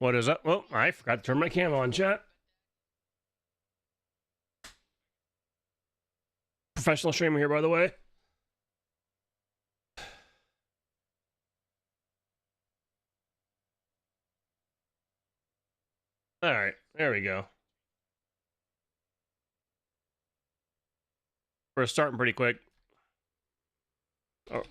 What is up? Oh, I forgot to turn my cam on, chat. Professional streamer here, by the way. All right, there we go. We're starting pretty quick. Oh.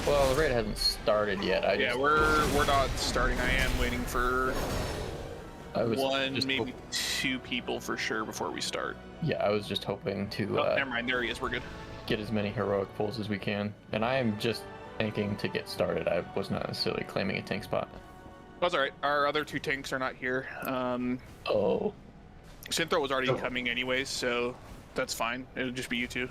Well, the raid hasn't started yet. We're not starting. I am waiting for one, maybe maybe two people for sure before we start. Yeah, I was just hoping to never mind. There he is. We're good. get as many heroic pulls as we can, and I am just tanking to get started. I was not necessarily claiming a tank spot. That's all right. Our other two tanks are not here. Oh. Synthro was already coming anyways, so that's fine. It'll just be you two.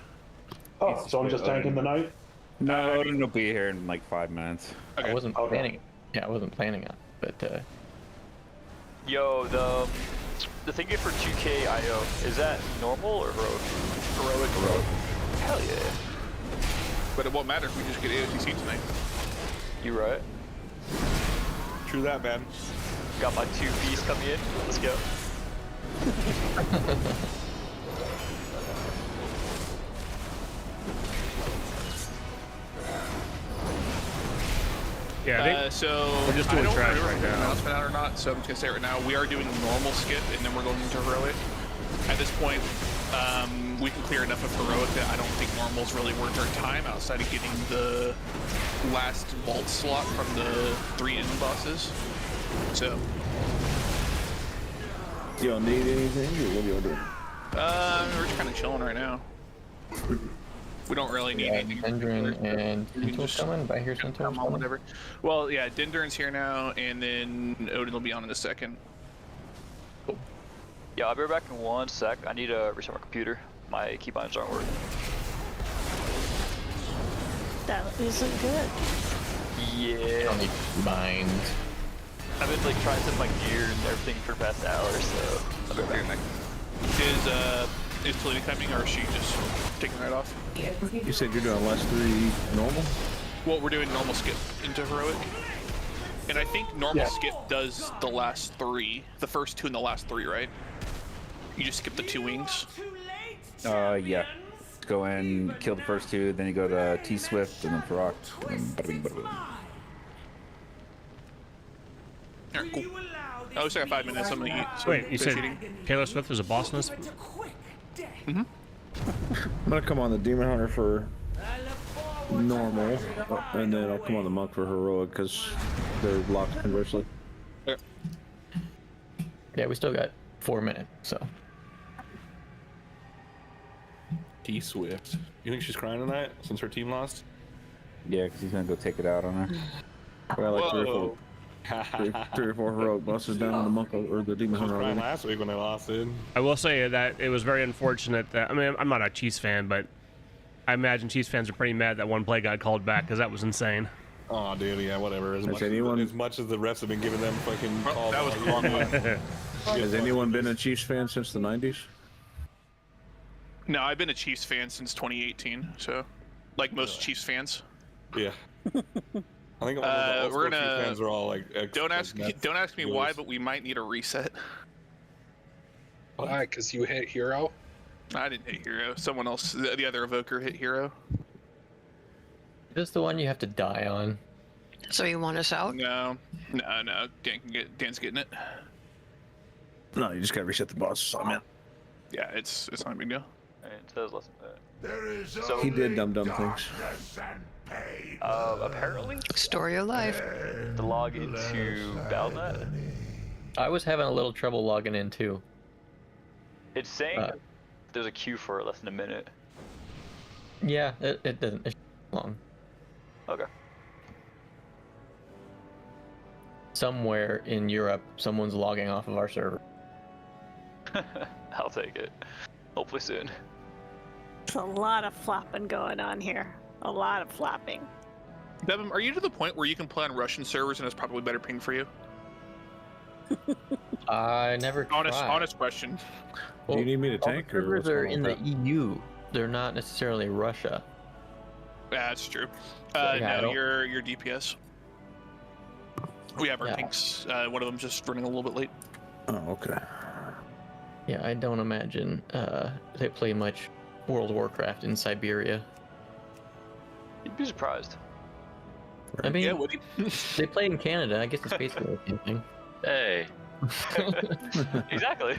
Oh, so I'm just tanking the night? No, Odin will be here in like 5 minutes. Okay. I wasn't planning. Yeah, I wasn't planning on it, but Yo, the thing for 2K IO, is that normal or heroic? Heroic. Hell yeah. But it won't matter if we just get AOTC tonight. You right. True that, man. Got my 2 beasts coming in. Let's go. Yeah, I think so we're just doing I don't trash remember right if we now. announcement out or not, so I'm just gonna say it right now. We are doing normal skip, and then we're going into heroic. At this point, we can clear enough of heroic that I don't think normal's really worth our time outside of getting the last vault slot from the 3 end bosses. So. You don't need anything, or what are you doing? We're just kind of chilling right now. We don't really need anything. Dendron and Tintel's just coming. But I hear Tintel's coming. Whatever. Well, yeah, Dendron's here now, and then Odin will be on in a second. Cool. Yeah, I'll be right back in 1 sec. I need to restart my computer. My keybinds aren't working. That isn't good. Yeah. I need mines. I've been like trying to set my gear and everything for the past hour, so I'll be right back. Is Talina coming, or is she just taking right off? You said you're doing last 3 normal? Well, we're doing normal skip into heroic. And I think normal skip does the last 3, the first 2 and the last 3, right? You just skip the 2 wings. Yeah. Go in, kill the first 2, then you go to T-Swift, and then Farok, and then bada bing, bada boom. Alright, cool. I always got 5 minutes. I'm gonna eat. So Wait, you said eating. Taylor Swift was a boss in this? I'm gonna come on the Demon Hunter for normal, and then I'll come on the Monk for heroic, because they're locked conversely. Yeah, we still got 4 minutes, so. T-Swift. You think she's crying tonight since her team lost? Yeah, because he's gonna go take it out on her. We got like 3 or 4 heroic bosses down on the Monk or the Demon She was Hunter crying already. last week when they lost, dude. I will say that it was very unfortunate that, I mean, I'm not a Chiefs fan, but I imagine Chiefs fans are pretty mad that one play got called back, because that was insane. Oh, dude, yeah, whatever. As much anyone- as the refs have been giving them fucking calls. that was the wrong one. Has anyone been a Chiefs fan since the 90s? No, I've been a Chiefs fan since 2018, so like most Chiefs fans. Yeah. I think all we're the gonna- Chiefs fans are all like. Don't ask me why, but we might need a reset. Why? Because you hit hero? I didn't hit hero. Someone else, the other evoker, hit hero. Is this the one you have to die on? So you want us out? No. Dan's getting it. No, you just gotta reset the boss assignment. Yeah, it's not a big deal. Alright, so that was less than that. So, He did dumb things. apparently, Story of life. to log into Battle.net, I was having a little trouble logging in too. it's saying there's a queue for less than a minute. Yeah, it doesn't. It's long. Okay. Somewhere in Europe, someone's logging off of our server. I'll take it. Hopefully soon. There's a lot of flopping going on here. A lot of flopping. Devin, are you to the point where you can play on Russian servers and it's probably better ping for you? I never tried. Honest question. Do you need me to tank or servers what's are going in on the with EU. They're not necessarily Russia. Yeah, that's true. yeah, I no, don't- you're DPS. We have our Yeah. tanks. One of them's just running a little bit late. that? Oh, okay. Yeah, I don't imagine they play much World of Warcraft in Siberia. You'd be surprised. I mean, Yeah, would you? they play in Canada. I guess it's basically the same thing. Hey. Exactly.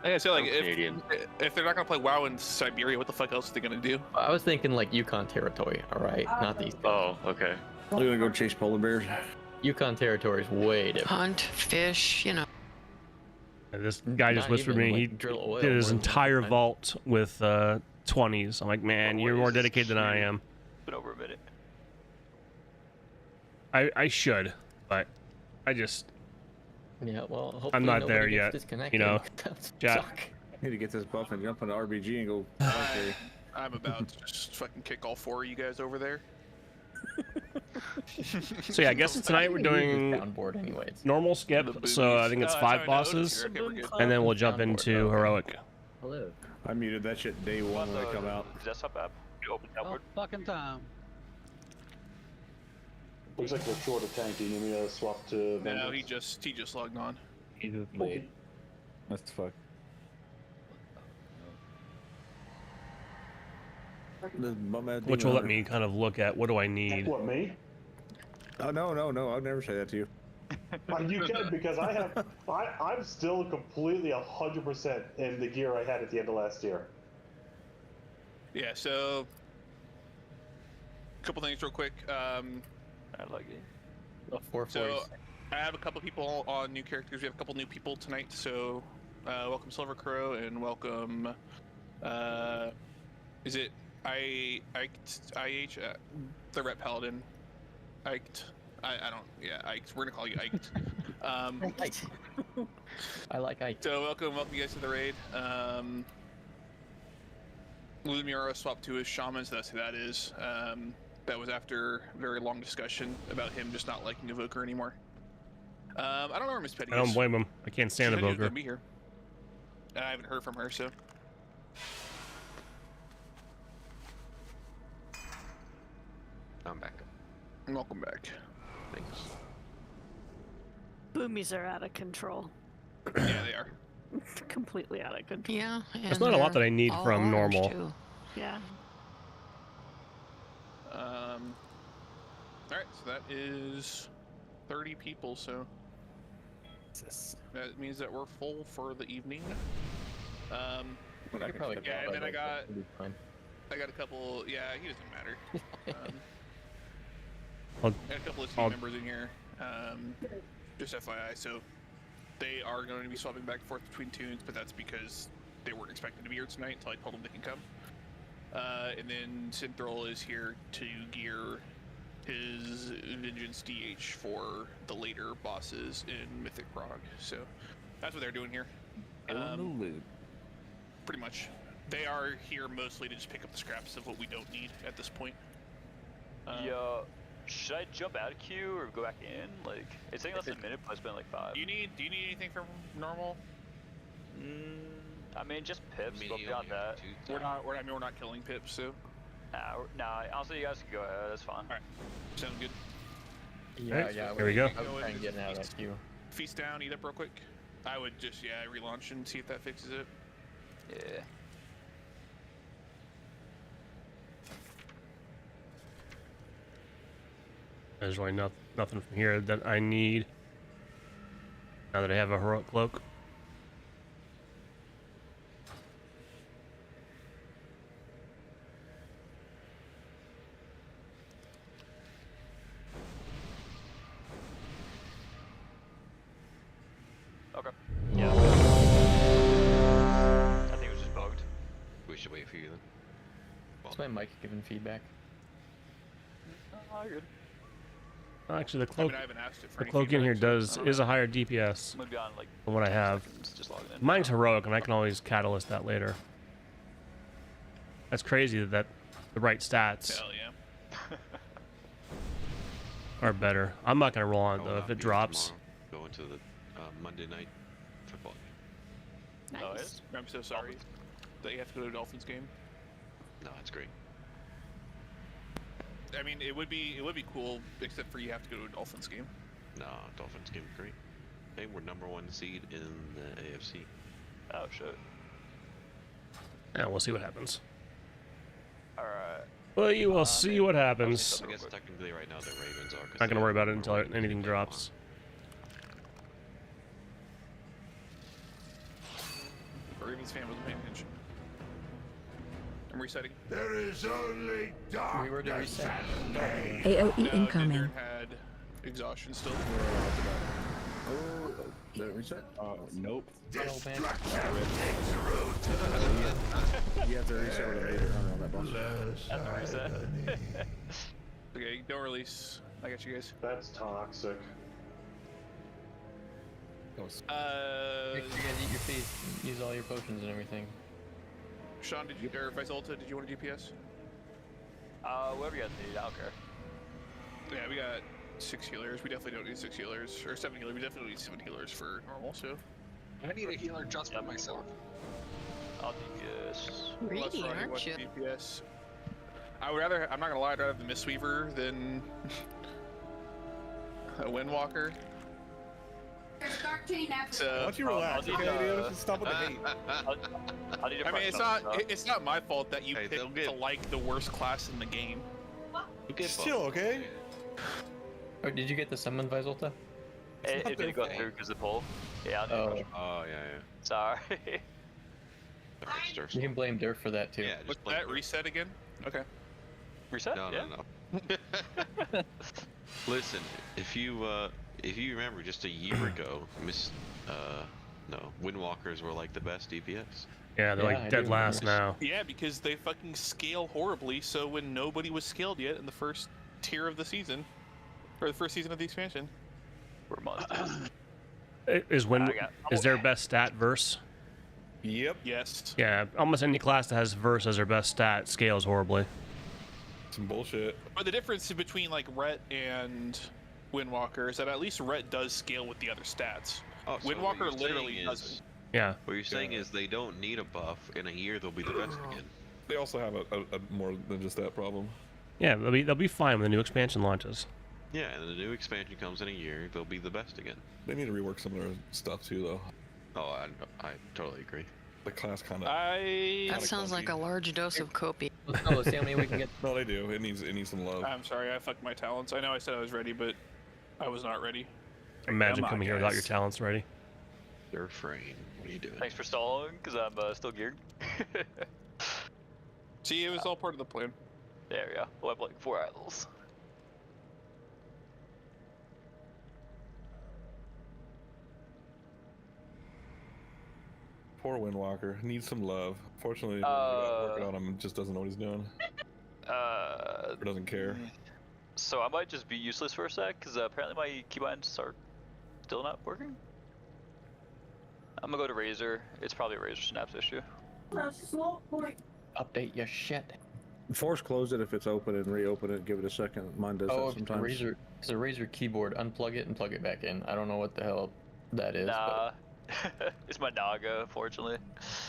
Like I said, like I'm Canadian. if they're not gonna play WoW in Siberia, what the fuck else are they gonna do? I was thinking like Yukon territory. All right, not these. Oh, okay. I'm gonna go chase polar bears. Yukon territory is way different. Hunt, fish, you know. And this guy just Not whispered even, me like, he drill oil did his more than entire that. vault with 20s. I'm like, man, you're more dedicated than I am. It's been over a minute. I should, but I just Yeah, well, hopefully I'm not nobody there gets yet, disconnected. you know. That would Jack. suck. Need to get this buff and jump on the RBG and go. Okay. I'm about to just fucking kick all four of you guys over there. So yeah, I guess tonight we're doing Downboard anyways. normal skip. The So I boobies. think it's Oh, 5 sorry, no, bosses, okay, we're good. and then we'll jump Downboard, into okay. heroic. Hello. I muted that shit day one when I come out. Desktop app. You open downward. Fucking time. Looks like we're short of tank. Do you need me to swap to No, Vengeance? he just logged on. He's with me. That's fuck. This bum-ass Which demon will let hunter. me kind of look at what do I need. What, me? Oh no! I'd never say that to you. You can, because I'm still completely 100% in the gear I had at the end of last year. Yeah, so a couple things real quick. I like it. Oh, 440. So I have a couple people on new characters. We have a couple new people tonight. So welcome Silver Crow and welcome. Is it IH? The Ret Paladin. Iked. I don't. Yeah, Iked. We're gonna call you Iked. Ike. I like Ike. So welcome you guys to the raid. Lumira swapped to his shaman, so that's who that is. That was after a very long discussion about him just not liking Evoker anymore. I don't know where Miss Petty I is. don't blame him. I can't stand She said she was Evoker. gonna be here. And I haven't heard from her, so. I'm back. Welcome back. Thanks. Boomies are out of control. Yeah, they are. Completely out of control. Yeah. There's not a lot that I need from normal. Too. Yeah. Alright, so that is 30 people, so that means that we're full for the evening. We could probably yeah, and then I got It'll be fine. a couple. Yeah, he doesn't matter. I'll- I got a couple of team I'll- members in here. Just FYI, so they are going to be swapping back and forth between tunes, but that's because they weren't expected to be here tonight until I told them they can come. And then Synthril is here to gear his Vengeance DH for the later bosses in Mythic Prog. So that's what they're doing here. Pretty much. They are here mostly to just pick up the scraps of what we don't need at this point. Yeah. Should I jump out of queue or go back in? Like, it's taking less than a minute, but I spent like 5. Do you need anything from normal? I mean, just pips, but beyond that. We're not killing pips, so. Nah, honestly, you guys can go ahead, that's fine. Alright. Sound good. Yeah, Alright, yeah. here we go. I was trying to get out of that queue. Feast down, eat up real quick. I would just, relaunch and see if that fixes it. Yeah. There's really nothing from here that I need. Now that I have a heroic cloak. Okay. Yeah. I think it was just bugged. We should wait for you then. Is my mic giving feedback? Oh, you're good. Actually, the I cloak, mean, I haven't asked it for the any cloak in here feedback, so I don't is know. a higher DPS I'm gonna be on like than what I have. seconds, just logging in. Mine's heroic, and I can always catalyst that later. That's crazy that the right stats Hell yeah. are better. I'm not gonna roll on it I will though not if it be here drops. tomorrow. Go into the Monday night football game. Nice. I'm so sorry that you have to go to a Dolphins game. No, it's great. I mean, it would be cool, except for you have to go to a Dolphins game. No, Dolphins game is great. Hey, we're #1 seed in the AFC. Oh shit. Yeah, we'll see what happens. All right. Well, you will see what happens. I guess technically right now the Ravens are. 'cause Not gonna they worry about it are until rolling anything in drops. Ravens fan wasn't paying attention. I'm resetting. There is only darkness. We were to reset. AOE No, incoming. Dinder had exhaustion still. Oh, did it reset? Nope. Destruction takes root. You have to reset with a meter on that boss. That's a reset. Okay, don't release. I got you guys. That's toxic. Make sure you guys eat your feet. Use all your potions and everything. Sean, did you, or Vice Ulta, did you want a DPS? Whatever you guys need, I don't care. Yeah, we got 6 healers. We definitely don't need 6 healers. Or 7 healers. We definitely don't need 7 healers for normal, so. I need a healer just for myself. I'll DPS. Greedy, Roddy aren't wants you? DPS. I'm not gonna lie, I'd rather have the Mistweaver than a Windwalker. So, Why don't you relax, okay, dude? Just stop with the hate. I need to I mean, it's not my fault that you Hey, picked to like the worst class in the game. Just chill, okay? Oh, did you get the summon, Vizolta? It didn't go through because of the poll. Yeah, I Oh. did. Oh yeah, Sorry. yeah. You can blame Dirt for that too. Yeah, Was just blame that her. reset again? Okay. Reset? No, Yeah. no. Listen, if you remember, just a year ago, Windwalkers were like the best DPS. Yeah, they're Yeah, like I dead do last remember. now. Yeah, because they fucking scale horribly, so when nobody was scaled yet in the first tier of the season, or the first season of the expansion. We're monsters. Is their best stat verse? Yep. Yes. Yeah, almost any class that has verse as their best stat scales horribly. Some bullshit. But the difference between like Ret and Windwalker is that at least Ret does scale with the other stats. Oh, so what Windwalker you're literally saying doesn't. is- Yeah. What you're saying is they don't need a buff. In a year, they'll be the best again. They also have a more than just that problem. Yeah, they'll be fine when the new expansion launches. Yeah, and the new expansion comes in a year, they'll be the best again. They need to rework some of their stuff too, though. Oh, I totally agree. The class kind of. That sounds like a large dose of copium. Let's see how many we can get. No, they do. It needs some love. I'm sorry, I fucked my talents. I know I said I was ready, but I was not ready. Imagine Come on, coming here without your guys. talents ready. They're frame. What are you doing? Thanks for stalling, because I'm still geared. See, it was all part of the plan. There we go. We'll have like 4 idols. Poor Windwalker needs some love. Fortunately, working on him just doesn't know what he's doing. Or doesn't care. So I might just be useless for a sec, because apparently my keybinds are still not working. I'm gonna go to Razor. It's probably a Razor Synapse issue. Update your shit. Force close it if it's open and reopen it. Give it a second. Mine does Oh, that sometimes. it's a Razor keyboard. Unplug it and plug it back in. I don't know what the hell that is. Nah. It's my Naga, unfortunately.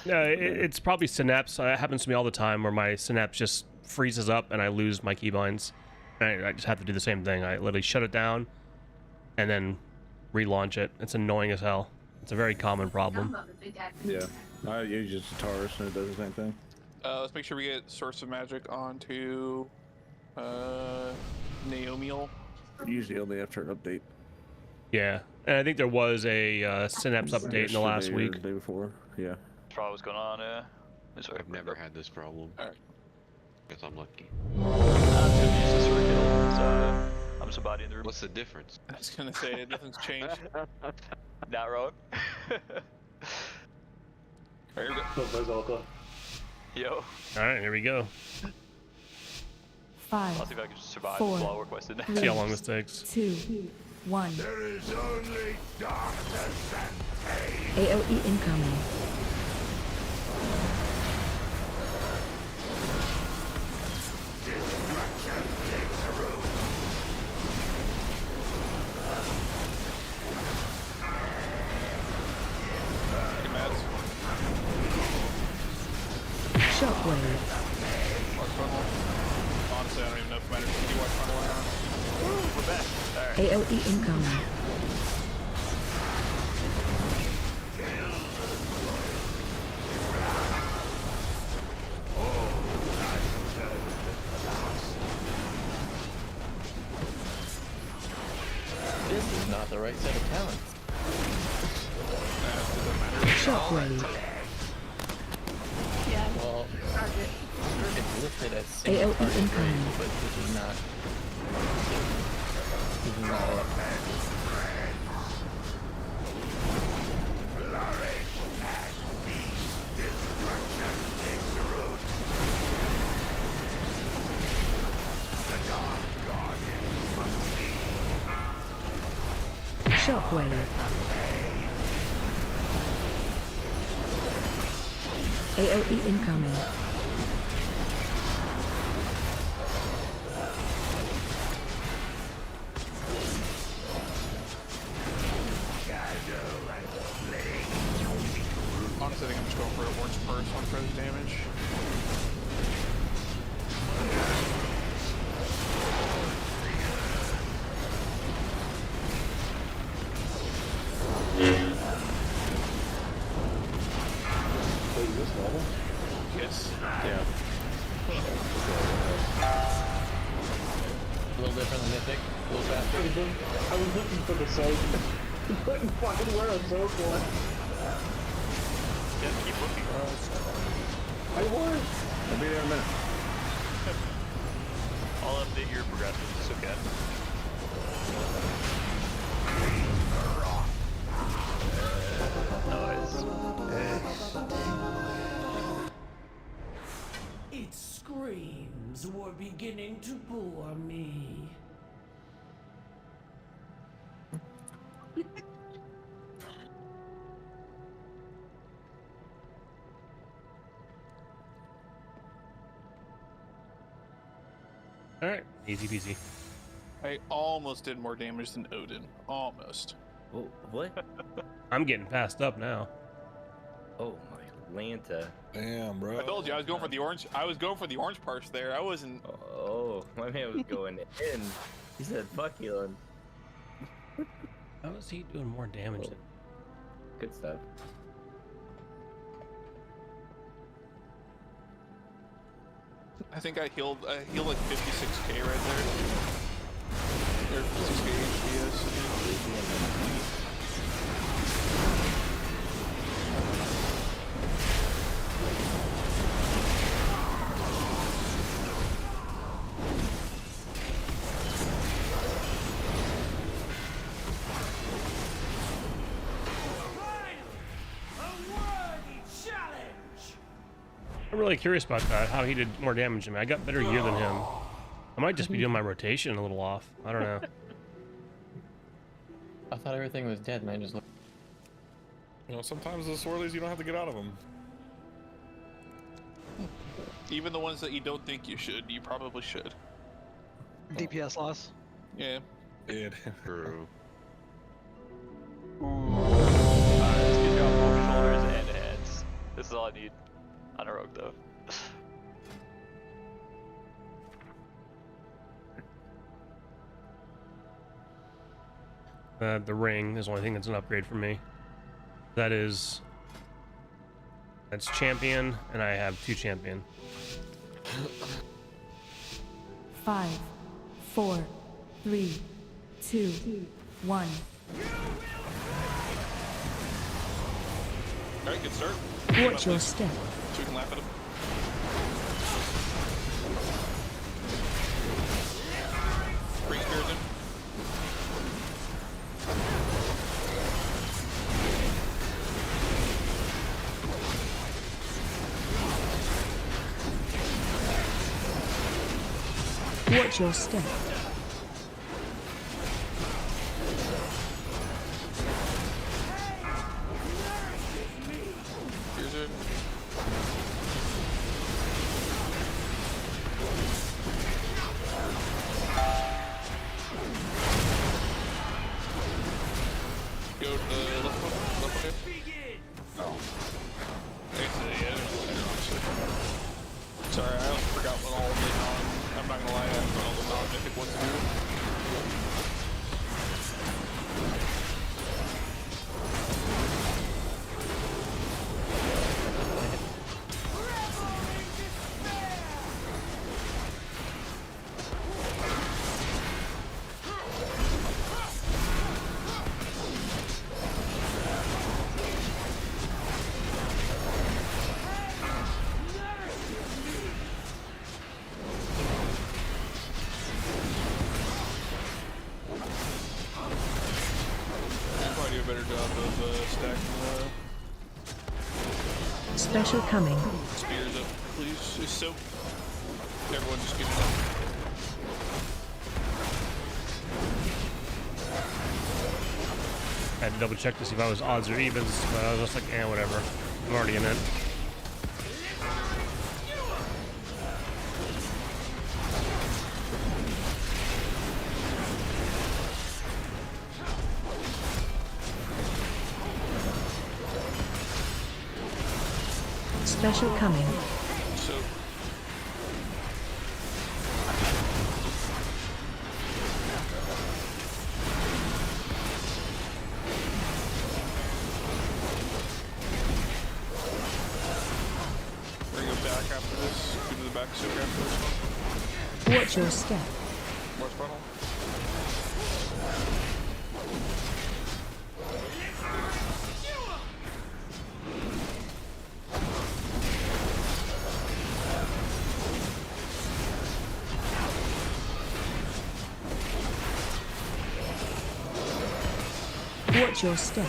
No, it's probably Synapse. It happens to me all the time where my Synapse just freezes up and I lose my keybinds. And I just have to do the same thing. I literally shut it down and then relaunch it. It's annoying as hell. It's a very common problem. Yeah, I use just a Taurus and it does the same thing. Let's make sure we get Source of Magic onto Naomiel. Usually only after an update. Yeah, and I think there was a Synapse update in the last Yesterday or week. the day before. Yeah. That's probably what's going on, yeah. I've never had this problem. Alright. Guess I'm lucky. I'm somebody in the room. What's the difference? I was gonna say, nothing's changed. Not wrong. Alright, here we go. Yo. Alright, here we go. 5, I'll see if I can just survive 4, this while I work my sit See how long this takes. 2, 1. There is only darkness and pain. AOE incoming. Shockwave. Watch funnel. Honestly, I don't even know if it matters if you watch funnel or not. Woo, we're back. Alright. AOE incoming. This is not the right set of talents. Shockwave. Yeah. Well, it's listed as AOE single target incoming. range, but this is not. This is not it. Shockwave. AOE incoming. Honestly, I think I'm just going for a orange purse on Fred's damage. Wait, is this normal? Yes. Yeah. A little different than Mythic, a little faster. I was looking for the soap. Couldn't find where a soap was. Yeah, keep looking. I was. I'll be there in a minute. I'll update your progressions, okay? Its screams were beginning to bore me. Alright, easy peasy. I almost did more damage than Odin. Almost. Oh, what? I'm getting passed up now. Oh my Lanta. Damn, bro. I told you I was going for the orange. I was going for the orange parts there. I wasn't. Oh, my man was going in. He said, "Fuck you." How is he doing more damage than? Good stuff. I think I healed like 56k right there. Or 56k HPS. I'm really curious about that, how he did more damage than me. I got better gear than him. I might just be doing my rotation a little off. I don't know. I thought everything was dead, and I just looked. You know, sometimes the swirlies you don't have to get out of them. Even the ones that you don't think you should, you probably should. DPS loss. Yeah. It. True. Let's get you off both shoulders and heads. This is all I need on a rogue, though. The ring is the only thing that's an upgrade for me. That's champion, and I have 2 champion. 5, 4, 3, 2, 1. Alright, good start. Watch your step. So we can laugh at him. Bring spears in. Watch your step. Spears in. Go to the left one. Okay. Oh. I guess, yeah, honestly. Sorry, I also forgot what all the I'm not gonna lie, I forgot all the non-mythic ones do. Better job of stacking Special coming. spears up, please. Just so everyone just get it up. I had to double check to see if I was odds or evens, but I was just like, whatever. I'm already in it. Special coming. So we're gonna go back after this. Go to the back soak after this one. Watch your step. Where's funnel? Watch your step.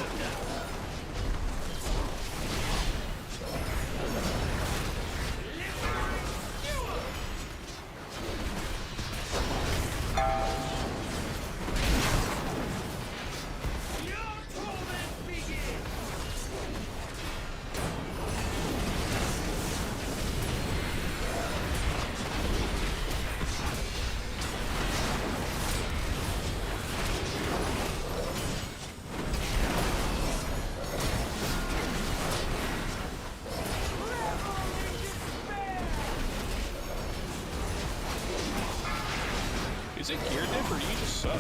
Is it gear dip or do you just suck?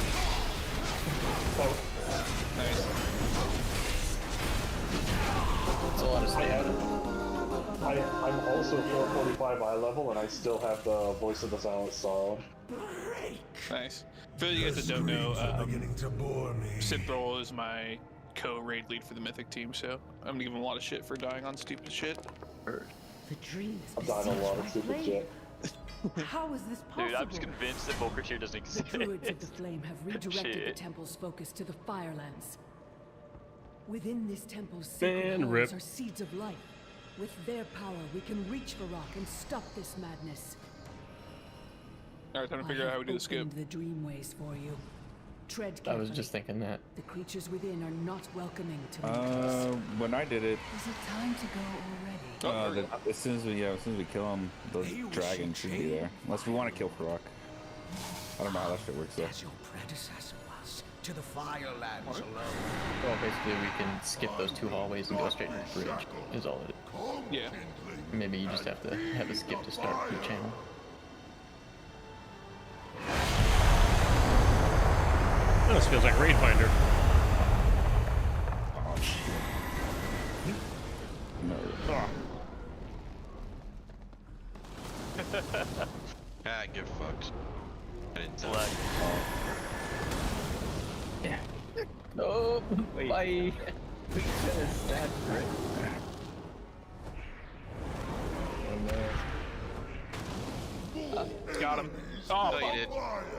Nice. That's a lot of stamina. I'm also 445 eye level, and I still have the Voice of the Silent Star on. Nice. For you guys that don't know, Sithrol is my co-raid lead for the Mythic team, so I'm gonna give him a lot of shit for dying on stupid shit. The dreams. I'm dying a lot of stupid shit. How is this possible? Dude, I'm just convinced that Volker here doesn't The exist. druids of the flame have redirected the Shit. temple's focus to the Firelands. Within this temple's Man, sacred halls rip. are seeds of life. With their power, we can reach for rock and stop this madness. Alright, time to figure out how we do the skip. The dreamways for you. Tread I carefully. was just thinking that. The creatures within are not welcoming to intruders. When I did it, Is it time to go already? as soon as we kill them, those dragons should be there. Unless we want to kill Farok. I don't know how that shit works though. As your predecessor was to the Firelands alone. Well, basically we can skip those two hallways and go straight to the bridge, is all it is. Yeah. Maybe you just have to have a skip to start the channel. Oh, this feels like Raid Finder. Oh shit. No. Ah, give fucks. I didn't tell Select. Yeah. No, bye. That's right. Got him. Oh, you did.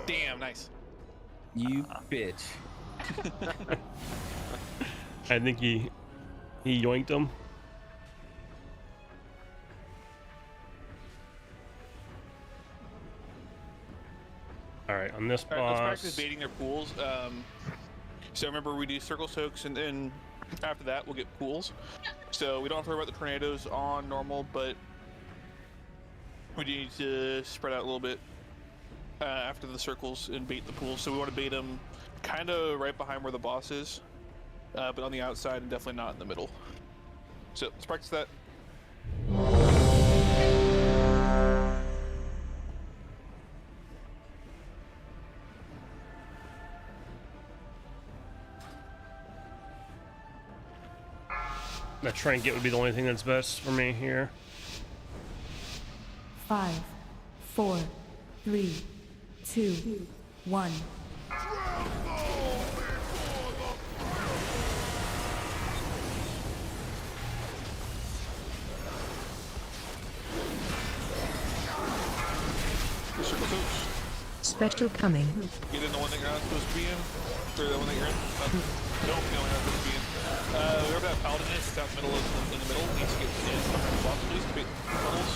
Damn, nice. You bitch. I think he yoinked him. All right, on this Alright, let's boss. practice baiting their pools. So remember, we do circle soaks, and then after that, we'll get pools. So we don't have to worry about the tornadoes on normal, but we do need to spread out a little bit after the circles and bait the pools. So we want to bait them kind of right behind where the boss is, but on the outside and definitely not in the middle. So let's practice that. That trinket would be the only thing that's best for me here. 5, 4, 3, 2, 1. Special coming. Get in the one that you're not supposed to be in. Or the one that you're in. Don't feel like you're not supposed to be in. Wherever that paladin is, it's out in the middle. In the middle, needs to get in. Behind the box, please. Bait tunnels.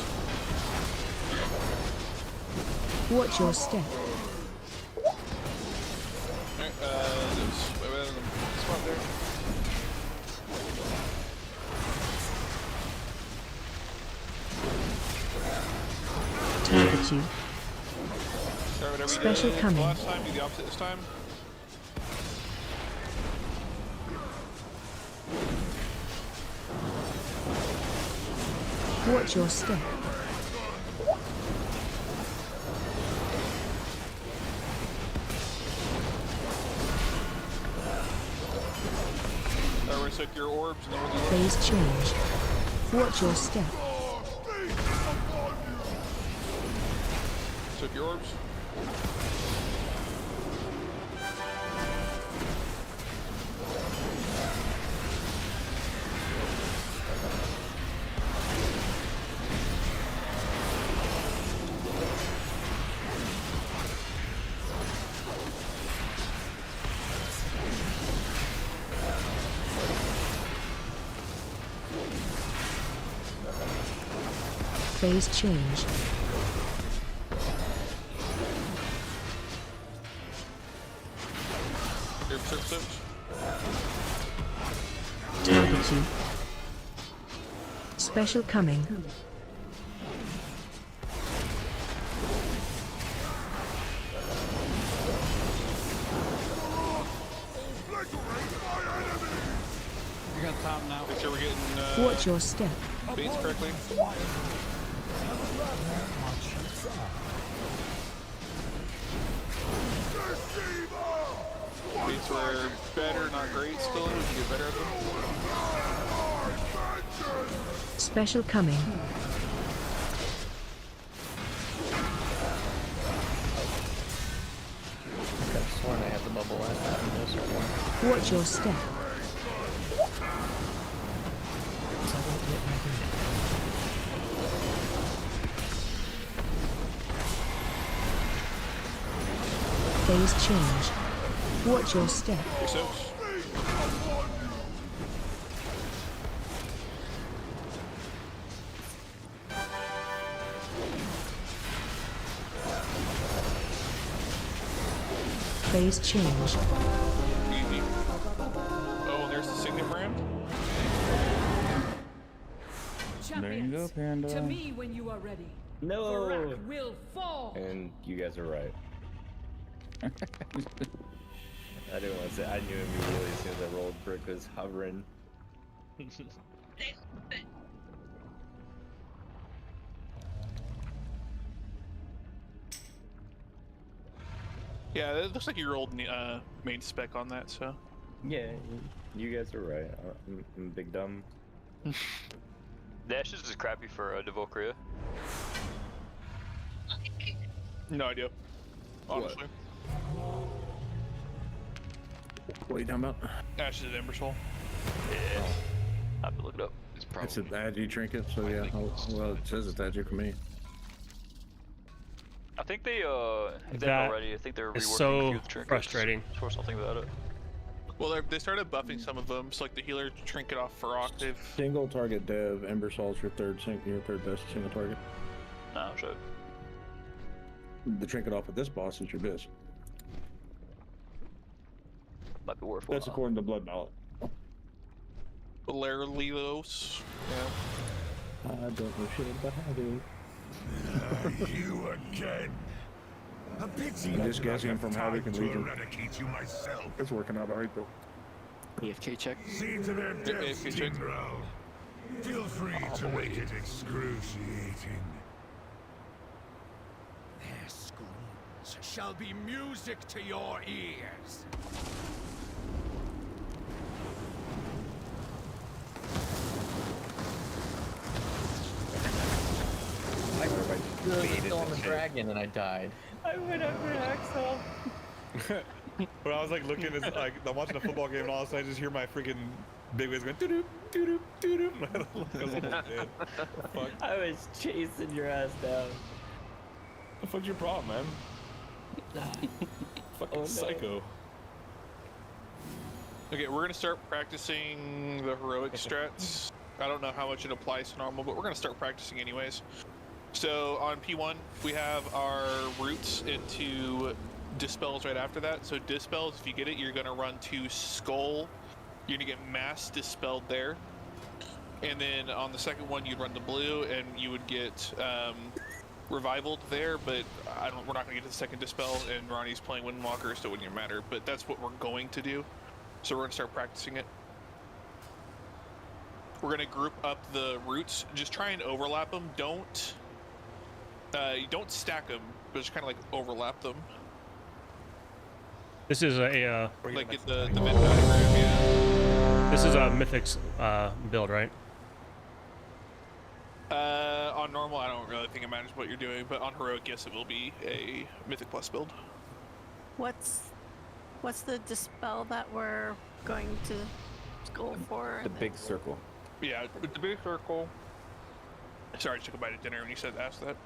Watch your step. Alright, there's a spot there. Target you. Special coming. Last time, do the opposite this time. Watch your step. We're gonna soak your orbs and then we'll do Phase change. Watch your step. soak your orbs. Phase change. Target you. Special coming. You got top now. Make sure we're getting Watch your step. baits correctly. Baits were better, not great still. We can get better at them. Special coming. I could have sworn I had the bubble last time. Watch your step. Phase change. Watch your step. Phase change. Easy. Oh, and there's the signet brand. There you go, Panda. To me when you are ready. No. Varrock will fall. And you guys are right. I didn't want to say. I knew immediately as soon as I rolled. Brick was hovering. Yeah, it looks like you rolled main spec on that, so. Yeah, you guys are right. I'm big dumb. Dash is just crappy for Devokria. No idea. Honestly. What are you talking about? Ashes of Ember Soul. Yeah. I have to look it up. It's an agi trinket, so yeah. Well, it says it's agi for me. I think they if they're That already. I think they're reworking is a so few of the trinkets. frustrating. For something about it. Well, they started buffing some of them, so like the healer trinket off Heroic, they've... Single target dev, Ember Soul's your third best single target. No, sure. The trinket off of this boss is your best. Might be worthwhile. That's according to Blood Ballot. Valerios. Yeah. I don't know shit about Harvey. You again. A pity I'm just guessing from how we can to lead them. eradicate you myself. It's working out alright though. EFK check. See to their deaths, AFK check. Tingrel. Feel free to make it excruciating. Their screams shall be music to your ears. dragon and I died. I went after Axel. When I was like looking, at, like I'm watching a football game, and all of a sudden I just hear my freaking big waves going doo doo doo doo. I was almost dead. Fuck. I was chasing your ass down. What the fuck's your problem, man? Fucking psycho. Okay, we're gonna start practicing the heroic strats. I don't know how much it applies to normal, but we're gonna start practicing anyways. So on P1, we have our roots into dispels right after that. So dispels, if you get it, you're gonna run to skull. You're gonna get mass dispelled there. And then on the second one, you'd run to blue, and you would get revivaled there. But we're not gonna get to the second dispel, and Ronnie's playing Windwalker, so it wouldn't even matter. But that's what we're going to do. So we're gonna start practicing it. We're gonna group up the roots. Just try and overlap them. Don't stack them, but just kind of like overlap them. This is a like get the mid diagram, yeah. This is a Mythic's build, right? On normal, I don't really think it matters what you're doing, but on heroic, yes, it will be a Mythic Plus build. What's the dispel that we're going to go for? The big circle. Yeah, with the big circle. Sorry, I took a bite of dinner when you asked that.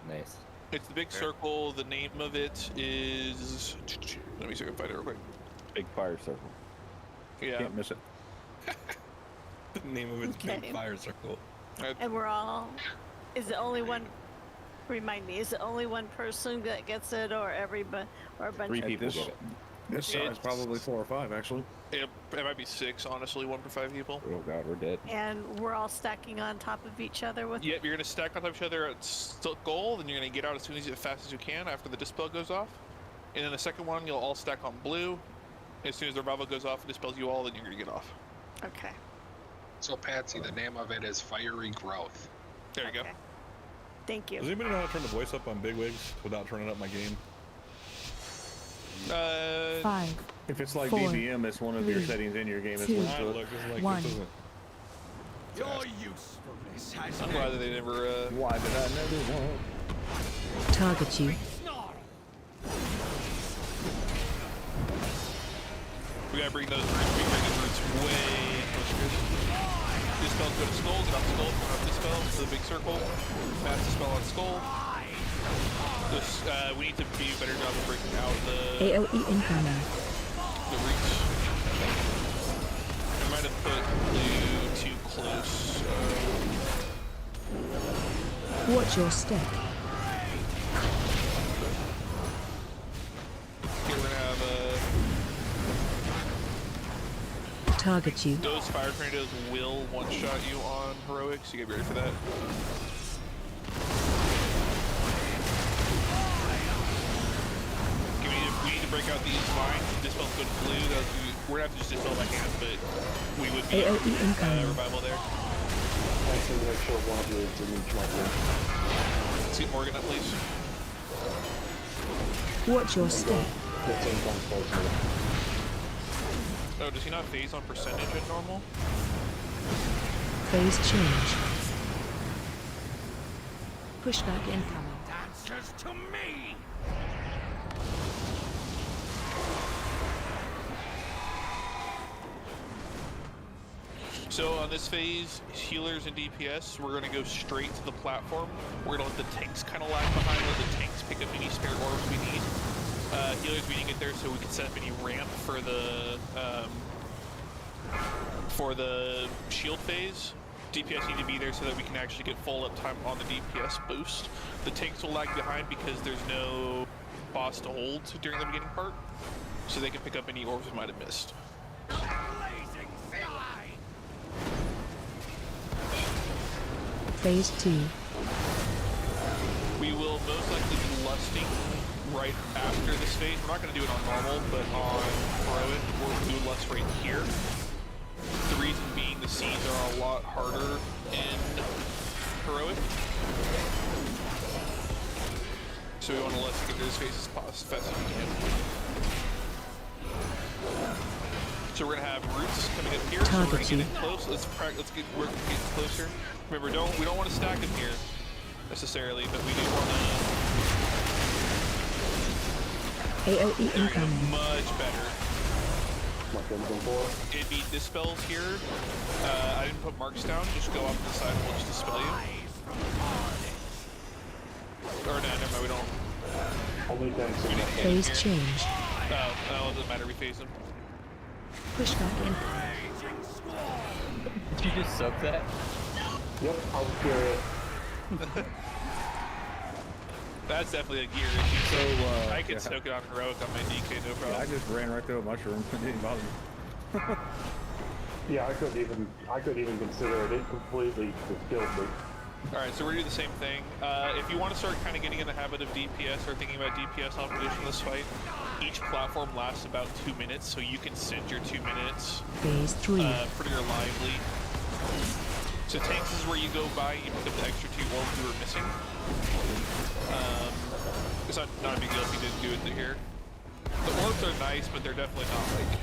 Nice. It's the big circle. The name of it is. Let me see if I can find it real quick. Big fire circle. Yeah. Can't miss it. The name of it's Okay. Big Fire Circle. And we're all. Is it only one? Remind me. Is it only one person that gets it, or everybody, or a bunch 3 of people this- get it. This size, probably 4 or 5, actually. It might be 6, honestly, 1 for 5 people. Oh god, we're dead. And we're all stacking on top of each other with. Yep, you're gonna stack on top of each other at gold, and you're gonna get out as fast as you can after the dispel goes off. And then the second one, you'll all stack on blue. As soon as the revival goes off and dispels you all, then you're gonna get off. Okay. So Patsy, the name of it is Fiery Growth. There you go. Thank you. Does anybody know how to turn the voice up on big wigs without turning up my game? 5. If it's like 4, DBM, it's one of your 3, settings in your game. It's 2, linked to it. Look, it's like, 1. this isn't. Your usefulness has I'm glad that they never. Why did I never want? Target you. We gotta bring those roots way closer. Dispel, go to skull, get off skull, go off dispel, to the big circle. Mass dispel on skull. This, we need to be a better job of breaking out the AOE incoming. the roots. I might have put blue too close. Watch your step. Here we're gonna have Target you. those fire tornadoes will one-shot you on heroic, so you gotta be ready for that. We need to break out these vines. Dispel go to blue. We're gonna have to just dispel by hand, but we would be AOE incoming. revival there. I need to make sure one of you didn't reach my blue. Let's get Morgan up, please. Watch your step. 15 points closer. Oh, does he not phase on percentage at normal? Phase change. Pushback incoming. answers to me. So on this phase, healers and DPS, we're going to go straight to the platform. We're going to let the tanks kind of lag behind, let the tanks pick up any spare orbs we need. Healers, we need to get there so we can set up any ramp for the shield phase. DPS need to be there so that we can actually get full uptime on the DPS boost. The tanks will lag behind because there's no boss to hold during the beginning part, so they can pick up any orbs we might have missed. Phase 2. We will most likely be lusting right after this phase. We're not going to do it on normal, but on heroic, we'll do lust right here. The reason being the scenes are a lot harder in heroic. So we want to lust get through this phase as fast as we can. So we're gonna have roots coming up here. So we're gonna get in close. Let's get closer. Remember, we don't want to stack them here. necessarily, but we do want to. AOE incoming. Much better. It'd be dispels here. I didn't put marks down. Just go off to the side and we'll just dispel you. Or no, never mind. We don't. Only things. Phase change. Oh, it doesn't matter. We phase them. Push back in. Did you just sub that? Yep, I was curious. That's definitely a gear issue. So I can soak it on heroic on my DK, no problem. Yeah, I just ran right through a mushroom. It didn't bother me. Yeah, I couldn't even consider it. It completely just killed me. Alright, so we're gonna do the same thing. If you want to start kind of getting in the habit of DPS or thinking about DPS optimization in this fight, each platform lasts about 2 minutes, so you can send your 2 minutes Phase 3. pretty reliably. So tanks is where you go by, you pick up the extra 2 orbs you were missing. It's not a big deal if you didn't do it here. The orbs are nice, but they're definitely not like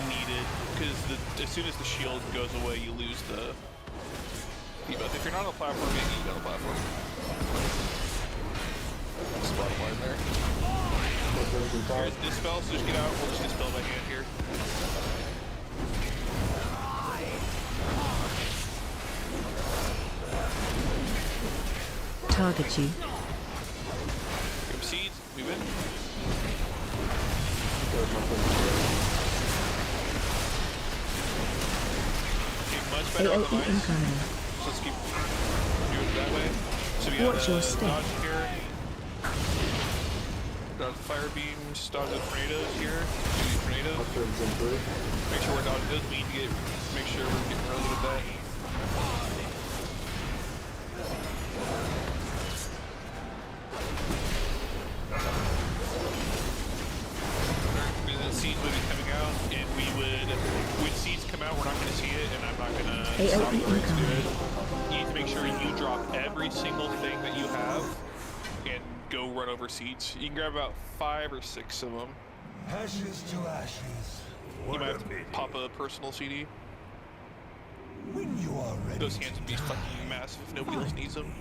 needed, because as soon as the shield goes away, you lose the debuff. If you're not on a platform, you get on a platform. That's the bottom line there. Here's dispel, so just get out. We'll just dispel by hand here. Target you. Grab seeds, move in. Okay, much better on the AOE mice. incoming. So let's keep doing it that way. So we Watch your got step. dodge here. Dodge the fire beams, dodge the tornadoes here. Do these tornadoes. Make sure we're dodging those. We need to make sure we're getting really good at that. The seeds would be coming out, and when seeds come out, we're not going to see it, and I'm not going to stop the race to do it. You need to make sure you drop every single thing that you have, and go run over seeds. You can grab about 5 or 6 of them. Ashes to ashes. You might have to pop a personal CD. When you are ready. Those hands would be fucking massive if nobody else needs them.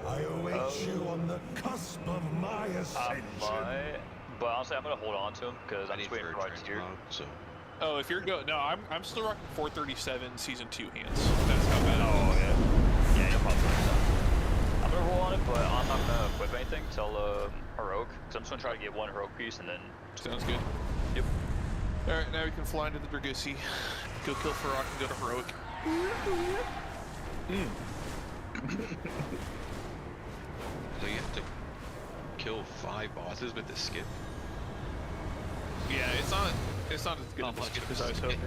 I await you on the cusp of my ascension. But honestly, I'm gonna hold on to him because I'm just waiting for my tier. Oh, if you're no, I'm still rocking 437 season 2 hands. That's how bad. Oh yeah. Yeah, you'll probably like that. I'm gonna roll on it, but I'm not gonna equip anything till heroic, because I'm just gonna try to get 1 heroic piece and then. Sounds good. Yep. All right, now we can fly into the Dragosi, go kill Farok, and go to heroic. So you have to kill 5 bosses with the skip? Yeah, it's not as good as I was hoping.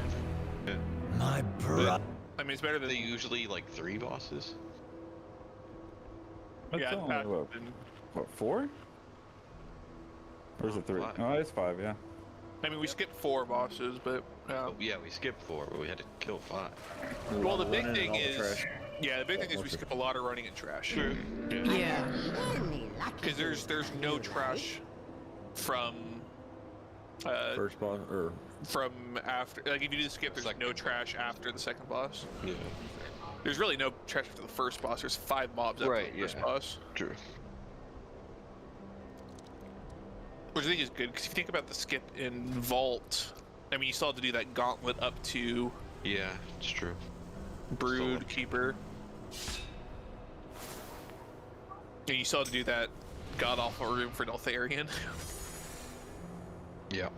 My brother. I mean, it's better than they usually like 3 bosses. That's yeah, only, what, 4? Or is it 3? 5. Oh, it's 5, yeah. I mean, we skipped 4 bosses, but yeah, we skipped 4, but we had to kill 5. Well, the big thing is, the big thing is we skip a lot of running in trash. True. Yeah. Because there's no trash from first boss or from after. Like if you do the skip, there's like no trash after the second boss. Yeah. There's really no trash after the first boss. There's 5 mobs after the first boss. True. Which I think is good, because if you think about the skip in Vault, I mean, you still have to do that gauntlet up to... Yeah, it's true. Brood, Keeper. And you still have to do that god-awful room for Neltharion. Yeah.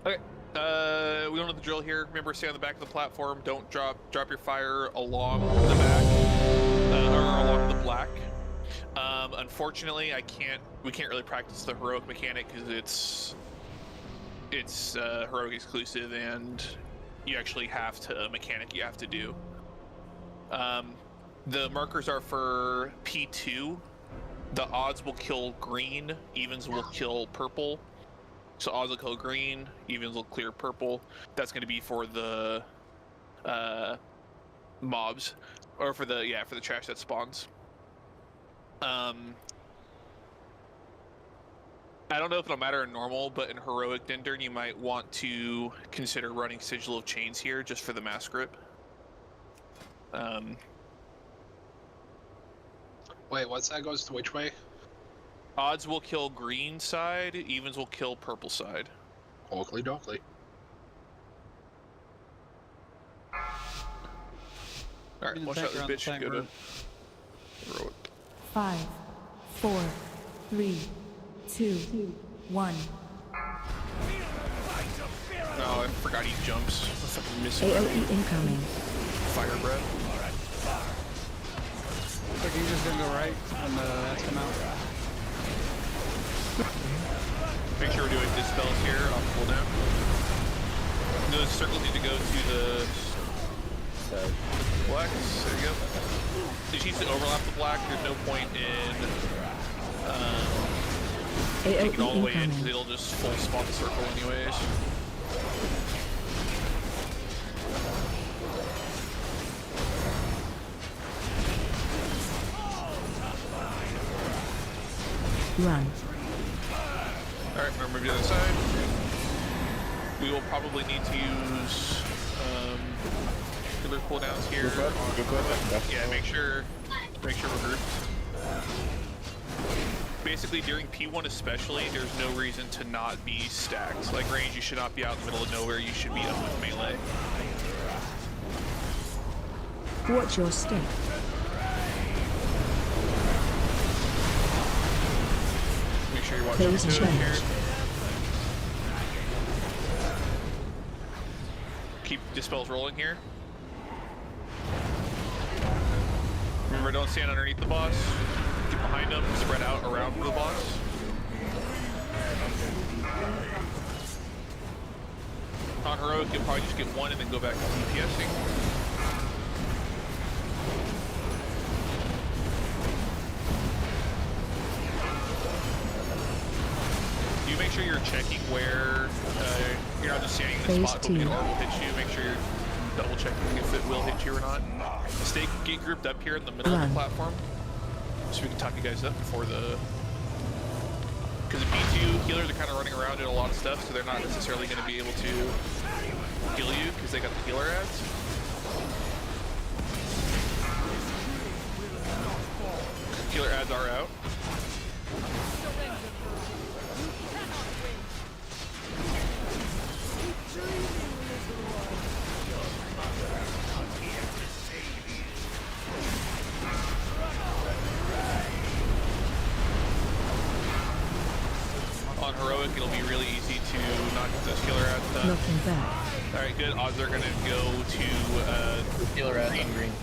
Okay. We don't know the drill here. Remember, stay on the back of the platform. Don't drop your fire along the back, or along the black. Unfortunately, we can't really practice the heroic mechanic because it's heroic exclusive, and you actually have to mechanic you have to do. The markers are for P2. The odds will kill green, evens will kill purple. So odds will kill green, evens will clear purple. That's going to be for the mobs, or for the trash that spawns. I don't know if it'll matter in normal, but in heroic Dendern, you might want to consider running Sigil of Chains here just for the mass grip. Wait, what's that goes to which way? Odds will kill green side, evens will kill purple side. Oakley dokley. Alright, watch out, this bitch should go to Heroic. 5, 4, 3, 2, 1. No, I forgot he jumps. I fucking missed AOE incoming. Fire breath. So can you just gonna go right when the ads come out? Make sure we're doing dispels here on cooldown. Those circles need to go to the blacks. There you go. It needs to overlap the black. There's no point in taking it all the way in because it'll just full spawn the circle anyways. Run. Alright, remember to the other side. We will probably need to use healer cooldowns here. Yeah, make sure we're grouped. Basically, during P1 especially, there's no reason to not be stacked. Like range, you should not be out in the middle of nowhere. You should be up with melee. Watch your step. Make sure you're watching your toes here. Keep dispels rolling here. Remember, don't stand underneath the boss. Get behind him, spread out around the boss. On Heroic, you'll probably just get one and then go back to DPSing. You make sure you're checking where you're not just standing in the spot hoping an orb will hit you. Make sure you're double checking if it will hit you or not. Get grouped up here in the middle of the platform so we can talk you guys up before the... Because in B2, healers are kind of running around doing a lot of stuff, so they're not necessarily going to be able to heal you because they got the healer ads. Healer ads are out. On Heroic, it'll be really easy to not get those killer ads done. Looking back. Alright, good. Odds are gonna go to killer ads on green.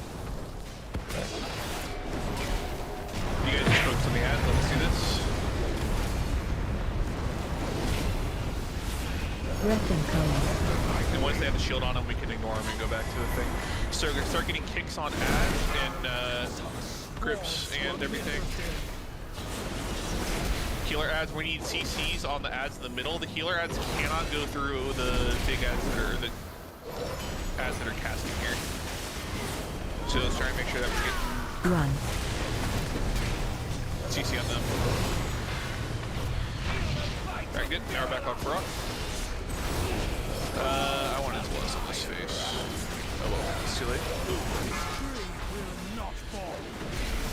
You guys just focus on the ads. Let's do this. Ret incoming. And once they have the shield on them, we can ignore them and go back to the thing. So they're gonna start getting kicks on ads and grips and everything. Healer ads, we need CCs on the ads in the middle. The healer ads cannot go through the big ads that are the ads that are casting here. So let's try and make sure that we're getting Run. CC on them. Alright, good. Now we're back on Frog. I wanted to bless on this face. Oh well, it's too late.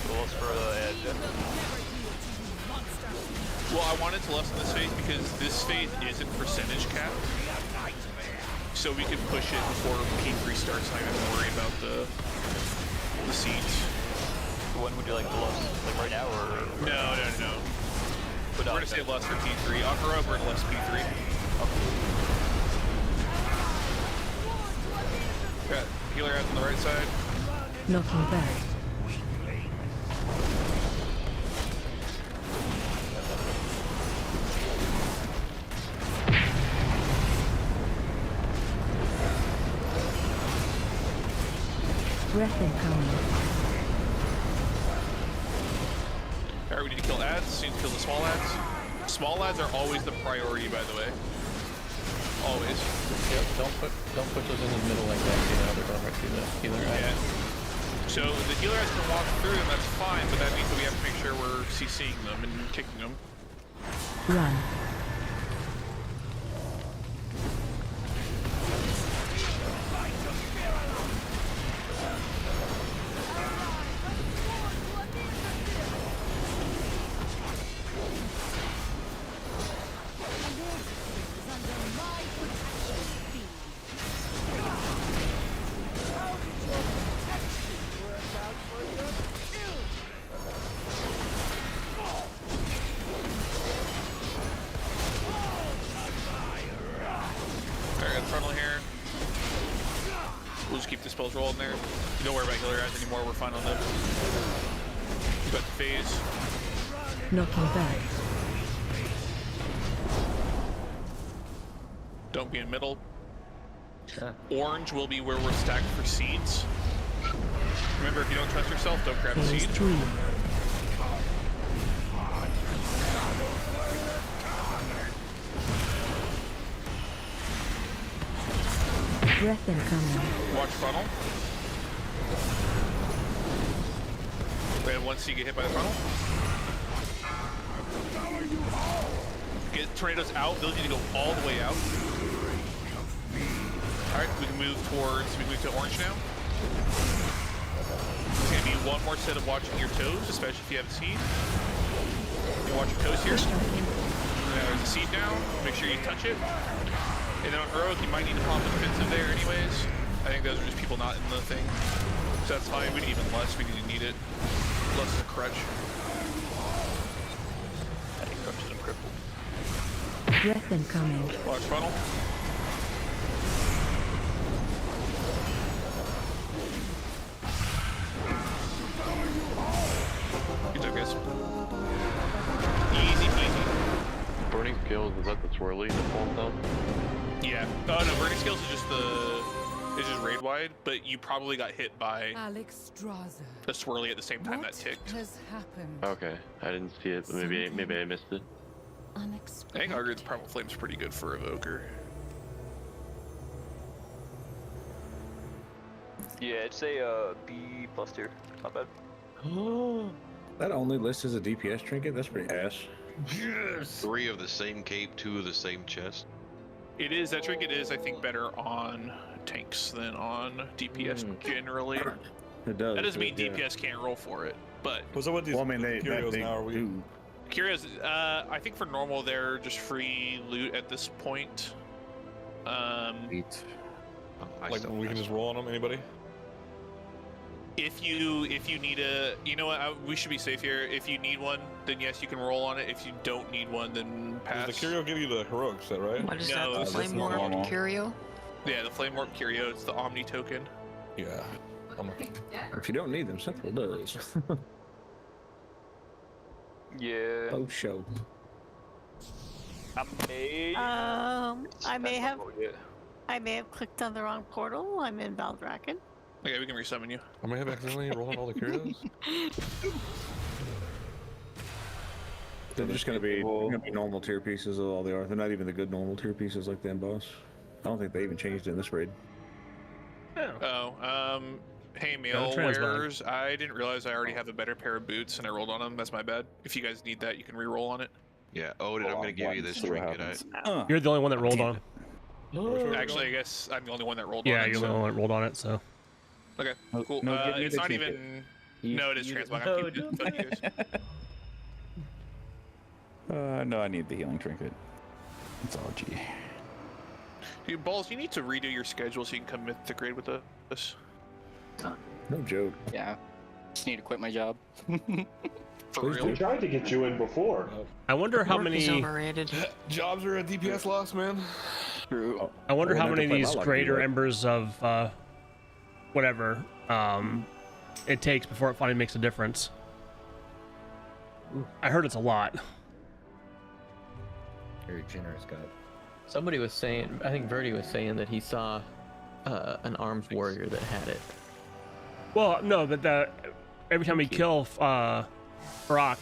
Goals for the edge. Well, I wanted to lessen this phase because this phase isn't percentage capped. So we can push it before P3 starts and I don't have to worry about the seeds. When would you like the less? Like right now or? No. We're gonna save less for P3. On Heroic, we're gonna less P3. Got healer ads on the right side. Knocking back. Breath incoming. Alright, we need to kill ads. We need to kill the small ads. Small ads are always the priority, by the way. Always. Yep, don't put those in the middle like that, you know, they're going right through the healer ads. Yeah. So the healer ads can walk through them, that's fine, but that means that we have to make sure we're CCing them and kicking them. Run. just keep dispels rolling there. Don't worry about healer guys anymore. We're fine on them. You got the phase. Knocking back. Don't be in middle. Orange will be where we're stacked for seeds. Remember, if you don't trust yourself, don't grab a seed. Breath incoming. Watch funnel. We have one seed get hit by the funnel. Get tornadoes out. Those need to go all the way out. Alright, we can move to orange now. It's gonna be one more set of watching your toes, especially if you have a seed. You watch your toes here. There's a seed down. Make sure you touch it. And then on heroic, you might need to pop an offensive there anyways. I think those are just people not in the thing. So that's fine. We need even less. We didn't need it. Less is a crutch. I think crutch is crippled. Breath incoming. Watch funnel. Good job, guys. Easy peasy. Burning skills, is that the swirly that falls down? Yeah. Oh no, burning skills is just raid wide, but you probably got hit by the swirly at the same time that ticked. Has happened? Okay, I didn't see it. Maybe I missed it. I think Argrid's Primal Flame's pretty good for Evoker. Yeah, I'd say B+ tier. Not bad. That only lists as a DPS trinket? That's pretty ass. Yes! 3 of the same cape, 2 of the same chest. It is, that trinket is, I think, better on tanks than on DPS generally. It does. That doesn't mean DPS can't roll for it, but... What's up with these Curios now? Are we... Curios, I think for normal, they're just free loot at this point. Like, we can just roll on them, anybody? If you need a, you know what, we should be safe here. If you need one, then yes, you can roll on it. If you don't need one, then pass. Does the Curio give you the heroic set, right? What is that, the Flame Warp Curio? Yeah, the Flame Warp Curio, it's the Omni token. Yeah. If you don't need them, Central does. Yeah. Oh, show. I may have clicked on the wrong portal. I'm in Valdraken. Okay, we can resummon you. I may have accidentally rolled all the Curios. They're just gonna be normal tier pieces of all they are. They're not even the good normal tier pieces like the end boss. I don't think they even changed it in this raid. Hey, mail wearers, I didn't realize I already have a better pair of boots and I rolled on them. That's my bad. If you guys need that, you can re-roll on it. Yeah, Odin, I'm gonna give you this trinket. You're the only one that rolled on. Actually, I guess I'm the only one that rolled on it. Yeah, you're the only one that rolled on it, so. Okay, cool. It's not even... No, it is transmog. I'm keeping it. No, I need the healing trinket. It's all G. Dude, Balls, you need to redo your schedule so you can come Mythic grade with us. No joke. Yeah. Just need to quit my job. For real? We tried to get you in before. I wonder how many jobs are a DPS loss, man. True. I wonder how many of these greater embers of whatever it takes before it finally makes a difference. I heard it's a lot. Very generous guy. Somebody was saying, I think Verdi was saying that he saw an armed warrior that had it. Well, no, but every time we kill Brock,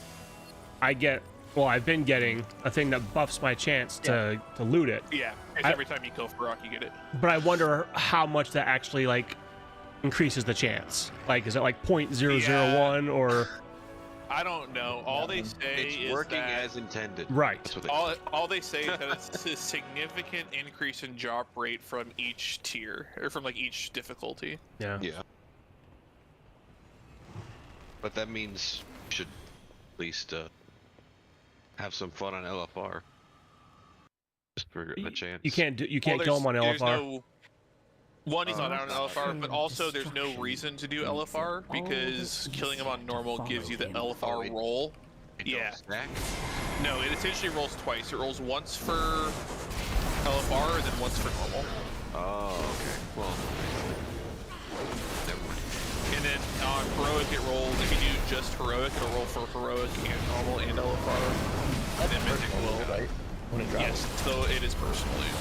I get, well, I've been getting a thing that buffs my chance to loot it. Yeah, it's every time you kill Brock, you get it. But I wonder how much that actually, like, increases the chance. Like, is it like 0.001 or... I don't know. All they say it's working as intended. Right. That's what they all they say is that it's a significant increase in drop rate from each tier, or from like each difficulty. Yeah. Yeah. But that means you should at least have some fun on LFR. Just for a chance. You can't kill him on LFR. One, he's not out on LFR, but also there's no reason to do LFR because killing him on normal gives you the LFR roll. Yeah. No, it essentially rolls twice. It rolls once for LFR and then once for normal. Oh, okay. Well, then on heroic it rolls. If you do just heroic, it'll roll for heroic and normal and LFR. And then mythic will. Right? When it drops. Yes, so it is personally.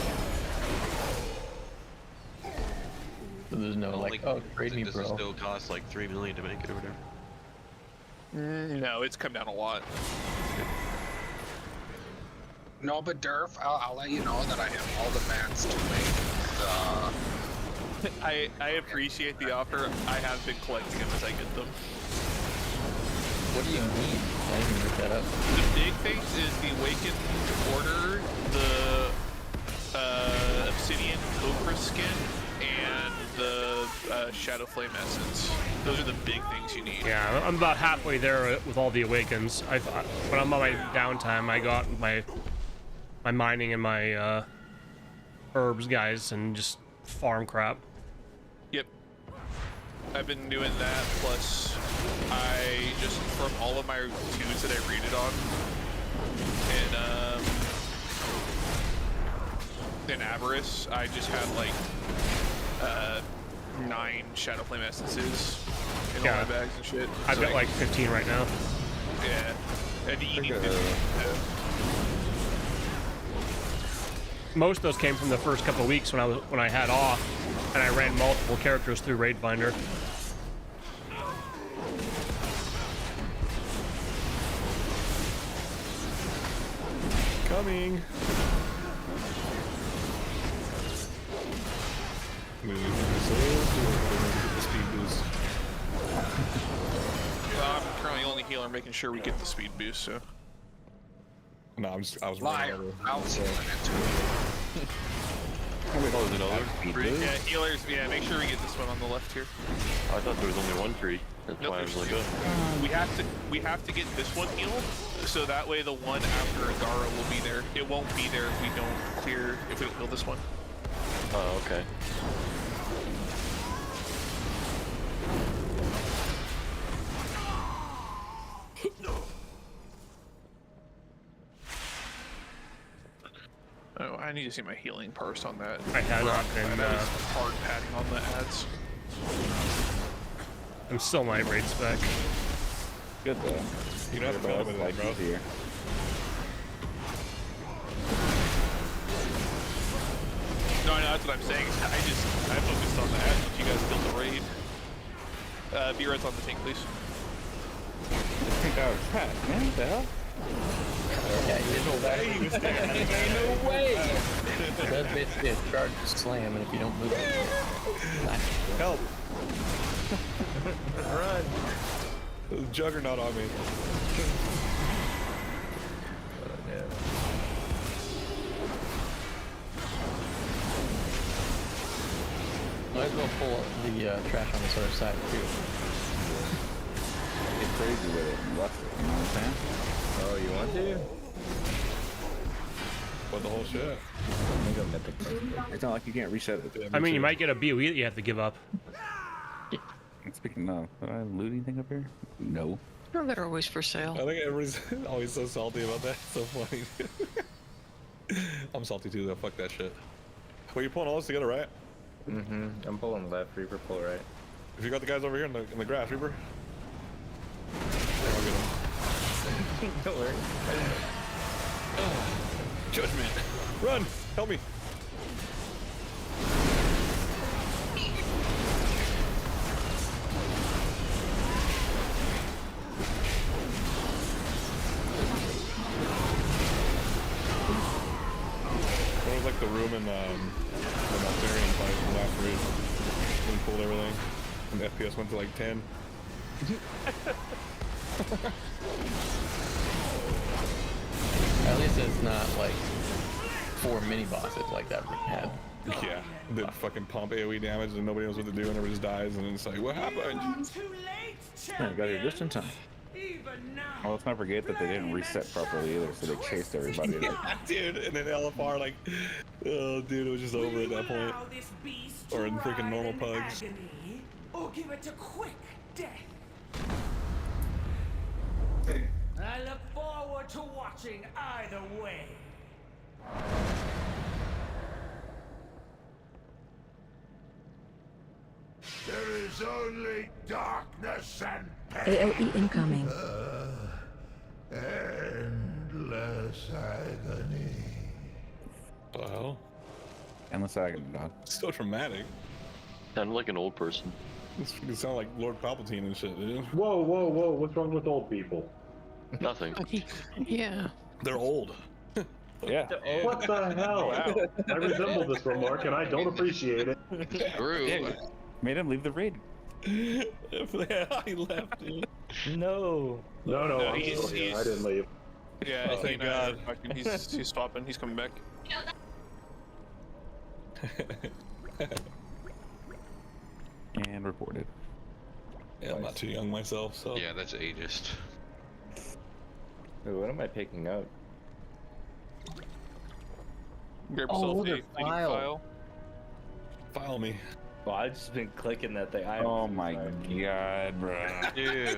So there's no like, oh, trade me, does bro. it still cost like 3 million to make it or whatever? No, it's come down a lot. No, but Durf, I'll let you know that I have all the mats to make the... I appreciate the offer. I have been collecting them as I get them. What do you need? I didn't look that up. The big things is the Awakened Order, the Obsidian Cobra skin, and the Shadow Flame Essence. Those are the big things you need. Yeah, I'm about halfway there with all the Awakens. When I'm on my downtime, I got my mining and my herbs guys and just farm crap. Yep. I've been doing that, plus I just, from all of my tunes that I rated on, in Avarice, I just had like 9 Shadow Flame Essences in all my bags and shit. I've So got like 15 right now. Yeah. And you need 15. Most of those came from the first couple of weeks when I had off, and I ran multiple characters through Raid Finder. Coming. The speed boost. I'm currently only healer, making sure we get the speed boost, so. No, I was Liar. I was healing it too. Oh, is it another speed boost? Yeah, healers, yeah, make sure we get this one on the left here. I thought there was only one tree. That's Nope, why I was there's like, two. We have to get this one healed, so that way the one after Agara will be there. It won't be there if we don't heal this one. oh, okay. Oh, I need to see my healing purse on that. I have not been. That was hard padding on the ads. I'm still my raid spec. Good though. You know how to bro. play with Like it, bro. easier. No, I know, that's what I'm saying. I focused on the ads, but you guys built the raid. B-Red's on the tank, please. Just take out Pat, man. What the hell? Yeah, you know that. Hey, he was there. No way! It does basically a charge slam, and if you don't move it, Help! run. There's a juggernaut on me. Might as well pull the trash on this other side too. Get crazy with it and left it, you know what I'm saying? Oh, you want to? What the whole shit? It's not like you can't reset it. I mean, you might get a BOE that you have to give up. Speaking of, do I loot anything up here? No. No, that are always for sale. I think everybody's always so salty about that. It's so funny. I'm salty too though, fuck that shit. Well, you're pulling all this together, right? Mm-hmm. I'm pulling left, Reaper, pull right. If you got the guys over here in the grass, Reaper. I'll get them. Don't worry. Judgment. Run! Help me! What was like the room in the Maltharian fight, the last raid, when we pulled everything, and the FPS went to like 10. At least it's not like 4 mini bosses like that we had. Yeah, the fucking pump AoE damage and nobody knows what to do and everybody just dies and it's like, what happened? Yeah, got here just in time. Well, let's not forget that they didn't reset properly either, so they chased everybody. Yeah, dude, and then LFR like, oh dude, it was just over at that point. Or in freaking normal pugs. Or give it a quick death. I look forward to watching either way. There is is only darkness and pain. AOE incoming. Endless agony. What the hell? Endless agony, dog. So dramatic. Sounded like an old person. You sound like Lord Palpatine and shit, dude. Whoa, whoa, whoa! What's wrong with old people? Nothing. Yeah. They're old. Yeah. What the hell? Wow. I resemble this remark, and I don't appreciate it. True. Yeah, made him leave the raid. Yeah, he left, dude. No, No, I'm still here. I didn't leave. Yeah, Oh, thank God. He's swapping. He's coming back. And reported. Yeah, I'm not too young myself, so. Yeah, that's ageist. Wait, what am I picking up? Grab Oh, yourself look a at file. file. File me. Well, I've just been clicking that thing. Oh my god, bro. Dude.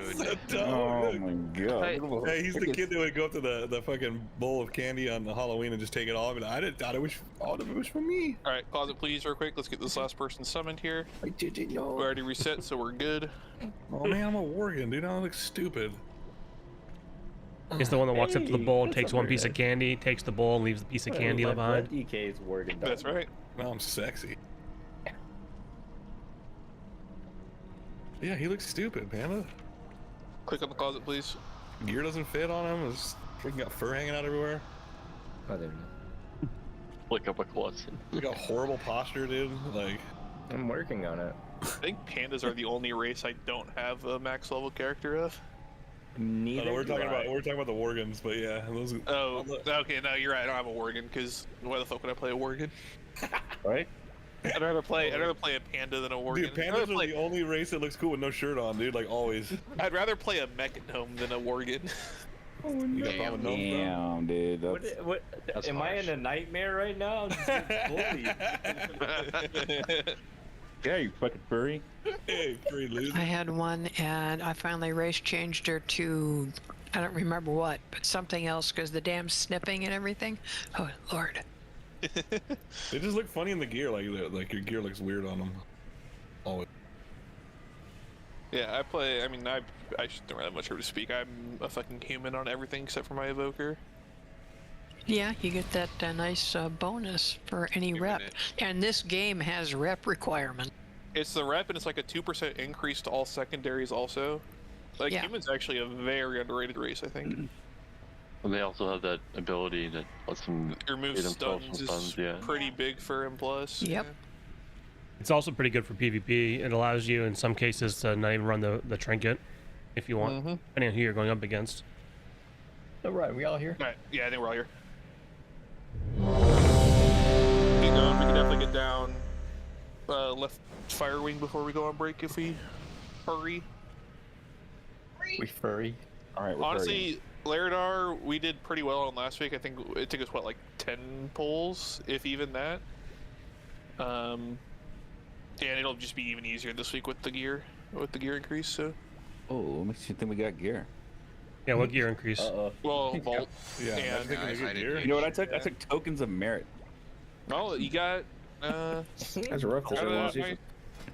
Oh my god. Hey, he's the kid that would go up to the fucking bowl of candy on the Halloween and just take it all. But I thought it was all of it was for me. All right, closet, please, real quick. Let's get this last person summoned here. I didn't know. We already reset, so we're good. Oh man, I'm a worgen, dude. I look stupid. He's the one that walks up to the bowl, takes one piece of candy, takes the bowl, and leaves the piece of candy behind. DK's working. That's right. Now I'm sexy. Yeah, he looks stupid, Panda. Click on the closet, please. Gear doesn't fit on him. It's freaking got fur hanging out everywhere. Oh, there we go. Look up a closet. He got horrible posture, dude. Like, I'm working on it. I think pandas are the only race I don't have a max level character of. Neither. we're talking about the worgens, but yeah, those. Oh, okay. No, you're right. I don't have a worgen because why the fuck would I play a worgen? Right? I'd rather play a panda than a worgen. Dude, pandas are the only race that looks cool with no shirt on, dude. Like always. I'd rather play a mechanome than a worgen. You got a problem with gnomes, bro? Damn, dude. What am I in a nightmare right now? I'm just getting bullied. Yeah, you fucking furry. Hey, furry loser. I had one, and I finally race changed her to, I don't remember what, but something else because the damn snipping and everything. Oh, Lord. They just look funny in the gear, like your gear looks weird on them. Always. Yeah, I mean, I just don't have much room to speak. I'm a fucking human on everything except for my evoker. Yeah, you get that nice bonus for any rep. And this game has rep requirement. It's the rep, and it's like a 2% increase to all secondaries also. Like, Yeah. human's actually a very underrated race, I think. And they also have that ability that lets them Remove hit themselves stuns from is stuns, yeah. pretty big for M+. Yep. Yeah. It's also pretty good for PvP. It allows you, in some cases, to not even run the trinket if you want, depending on who you're going up against. All right, we all here? Alright, yeah, I think we're all here. Get going, we can definitely get down left fire wing before we go on break if we hurry. We furry. All right, we're Honestly, Laradar, we did pretty well on last week. I think it took us, what, like 10 pulls, if even that. Yeah, and it'll just be even easier this week with the gear increase, so. Oh, makes you think we got gear. Yeah, what gear increase? Well, Vault. Yeah, and You know what I took? I took tokens of merit. Oh, you got, That's rough. This last season.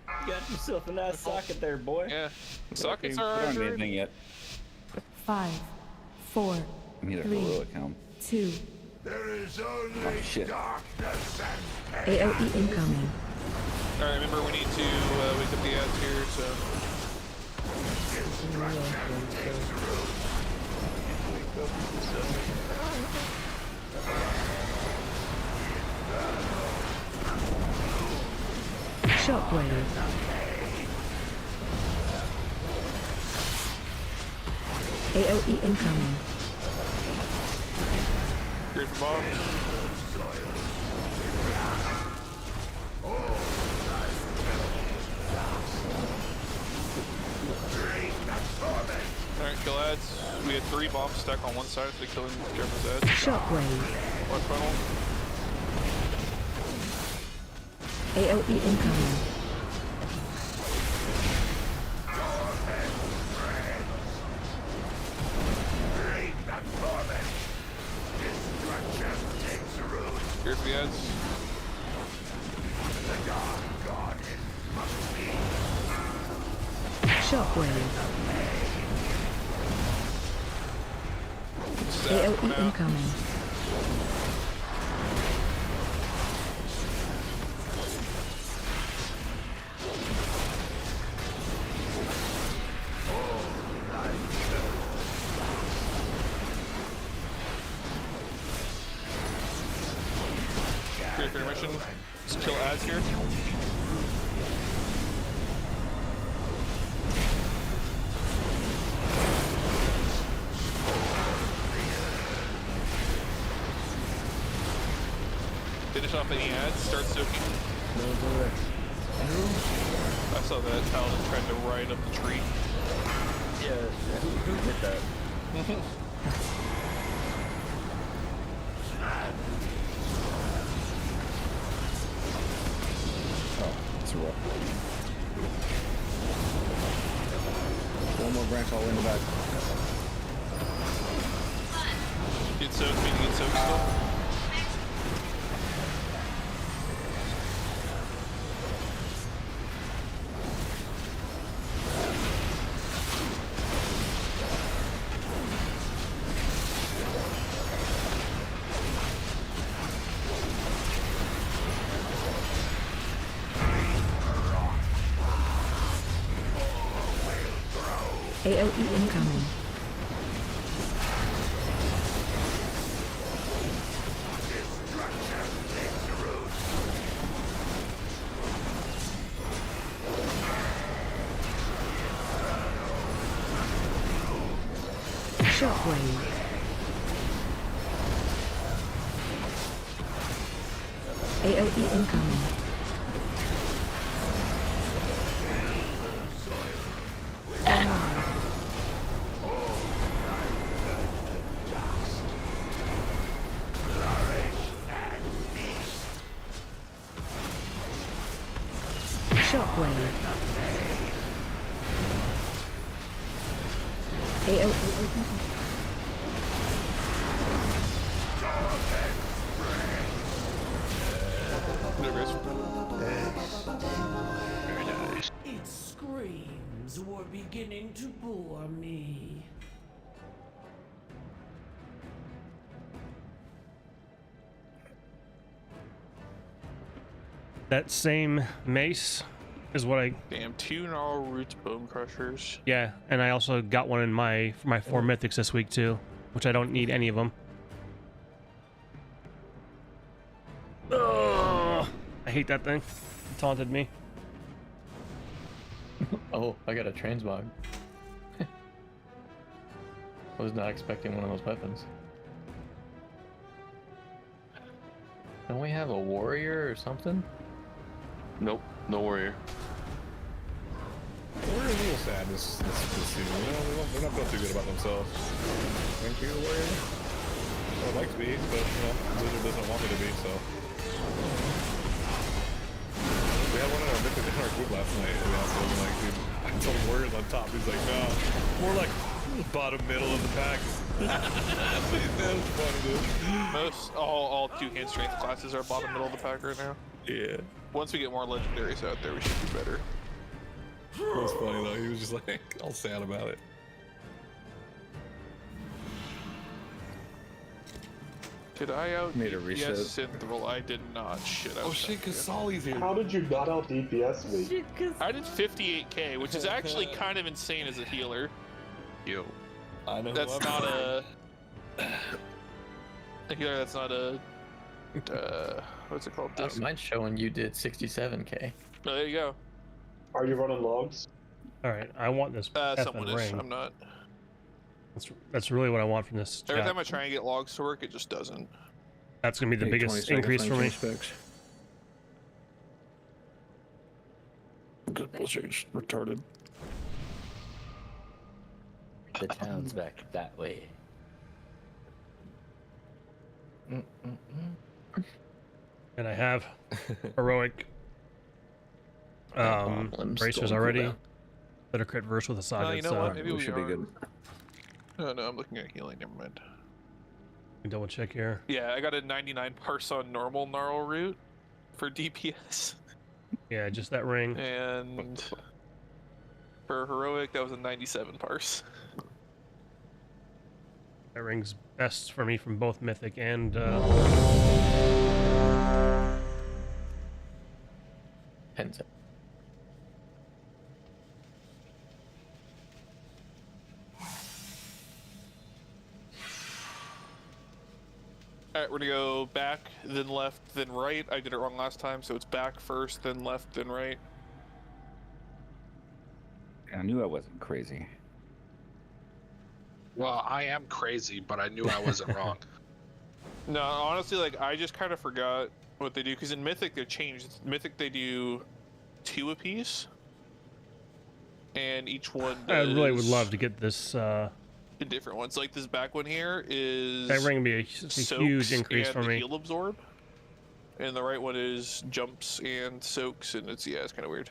You got yourself a nice socket there, boy. Yeah. Sockets I are don't need alright. anything yet. 5, 4, I need a 3, heroic helm. 2. There is only shit. darkness and pain. AOE incoming. Alright, remember we need to wake up the ads here, so. Shockwave. AOE incoming. Great for Bob. Alright, kill ads. We had 3 bombs stuck on one side, so they're killing Jeremy's ads. Shockwave. Watch funnel. AOE incoming. Here for the ads. Shockwave. AOE incoming. Great for your mission. Just kill ads here. Finish off any ads, start soaking. I saw that paladin trying to ride up the tree. Yeah, who did that? It's rough. One more branch all in the back. Get soaked, meaning get soaked still. AOE incoming. Shockwave. AOE incoming. Shockwave. Its screams were beginning to bore me. That same mace is what I... Damn, 2 gnarl roots bone crushers. Yeah, and I also got one in for my 4 mythics this week too, which I don't need any of them. Ugh, I hate that thing. It taunted me. Oh, I got a transmog. I was not expecting one of those weapons. Don't we have a warrior or something? Nope, no warrior. We're a little sad this season. You know, they're not feeling too good about themselves. Aren't you a warrior? I would like to be, but you know, Blizzard doesn't want me to be, so. We had one in our group last night, and we also were like, dude, I told Warriors on top. He's like, no, more like bottom middle of the pack. That was funny, dude. Most all 2-hand strength classes are bottom middle of the pack right now. Yeah. Once we get more legendaries out there, we should do better. That was funny though. He was just like all sad about it. Did I out Made a reset. Synthral? I did not. Shit. Oh shit, cause Solly's here. How did you not out DPS me? I did 58k, which is actually kind of insane as a healer. Yo. I know. That's not a healer. That's not a. What's it called? Mine's showing you did 67k. Oh, there you go. Are you running logs? All right, I want this Someone is. ring. I'm not. That's really what I want from this. Every chat. time I try and get logs to work, it just doesn't. That's gonna be the biggest increase for me. Blizzard's retarded. The town's back that way. And I have heroic bracers already that are crit verse with a saga. No, you know what? Maybe we should be good. No, I'm looking at healing. Never mind. Double check here. Yeah, I got a 99 parse on normal gnarl route for DPS. Yeah, just that ring. And For Heroic, that was a 97 parse. That rings best for me from both Mythic and Penta. Alright, we're gonna go back, then left, then right. I did it wrong last time, so it's back first, then left, then right. I knew I wasn't crazy. Well, I am crazy, but I knew I wasn't wrong. No, honestly, like, I just kind of forgot what they do, because in Mythic, they're changed. Mythic, they do 2 apiece. And each one I does really would love to get this. different ones. Like, this back one here is... That ring would be a huge increase and for the me. heal absorb. And the right one is jumps and soaks, and it's, yeah, it's kind of weird.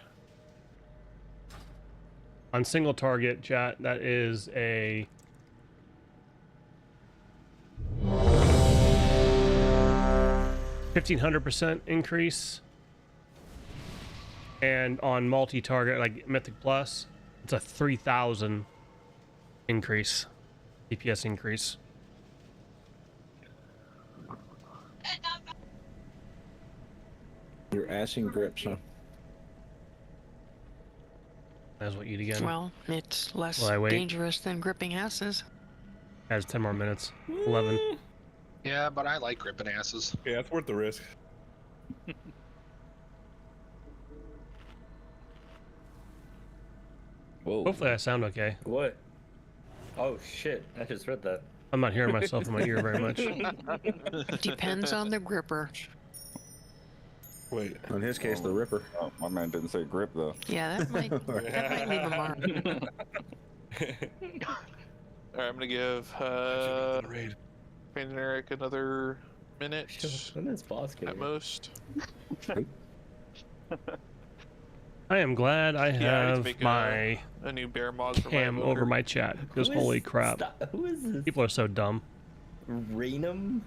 On single target, chat, that is a 1,500% increase. And on multi-target, like Mythic Plus, it's a 3,000 increase, DPS increase. Your assing grips, huh? That's what you eat again. Well, it's less Will I wait? dangerous than gripping asses. Has 10 more minutes. 11. Yeah, but I like gripping asses. Yeah, it's worth the risk. Whoa. Hopefully I sound okay. What? Oh shit! I just read that. I'm not hearing myself in my ear very much. Depends on the gripper. Wait. In his case, the Ripper. Oh, my man didn't say grip though. Yeah, that might leave a mark. Alright, I'm gonna give Eric another minute When is boss at most. I am glad I Yeah, I need to have make my a new bear mod for cam my over voter. my chat. Because Who is- holy crap. Stop. Who is this? People are so dumb. Rainham?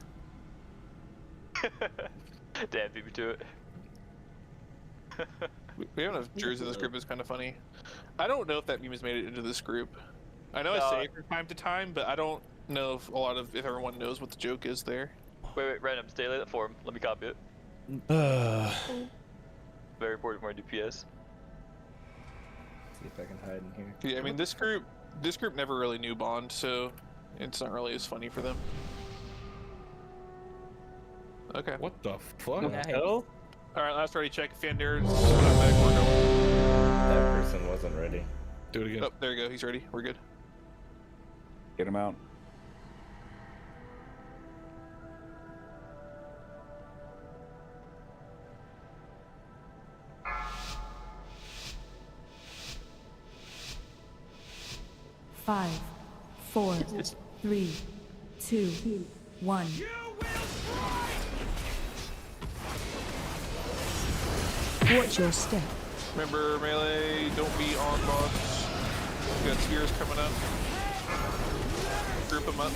Damn, beat me to it. We have enough Jersey in this group is kind of funny. I don't know if that meme has made it into this group. I know I No. say it from time to time, but I don't know if if everyone knows what the joke is there. Wait, random, stay late that form. Let me copy it. Very important for my DPS. See if I can hide in here. Yeah, I mean this group never really knew Bond, so it's not really as funny for them. Okay. What the fuck? What the hell? Alright, last ready check. Fandare's back, we're going. That person wasn't ready. Do it again. Oh, there you go, he's ready. We're good. Get him out. Five, 4, 3, 2, 1. Watch your step. Remember, melee, don't be on boss. We got spears coming up. Group them up.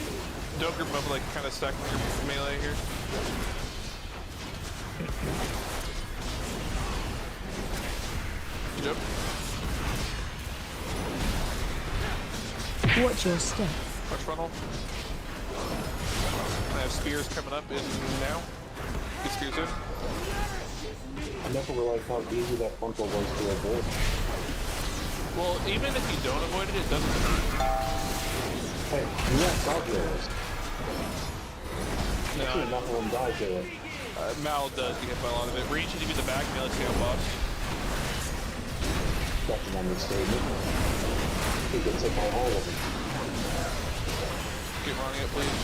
Don't group them up, like, kind of stack your melee here. Yep. Watch your step. Watch funnel. I have spears coming up in now. Get spears in. I never realized how easy that frontal was to avoid. Well, even if you don't avoid it, it doesn't hurt. Hey, you have dodge rolls. No, Actually, enough of them die to it. Mal does get hit by a lot of it. Range should be the back, melee stay on boss. That's an understatement. He gets hit by all of them. Get running it, please.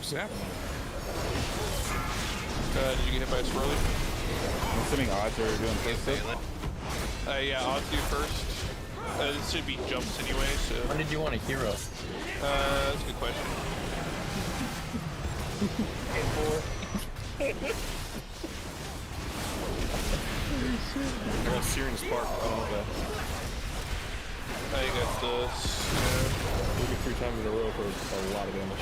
What's happening? Did you get hit by a swirly? I'm assuming odds are doing first stuff. Yeah, odds do first. This should be jumps anyway, so... When did you want a hero? That's a good question. Oh, Searing Spark. Oh, okay. I got this. We can 3 times in a row for a lot of damage.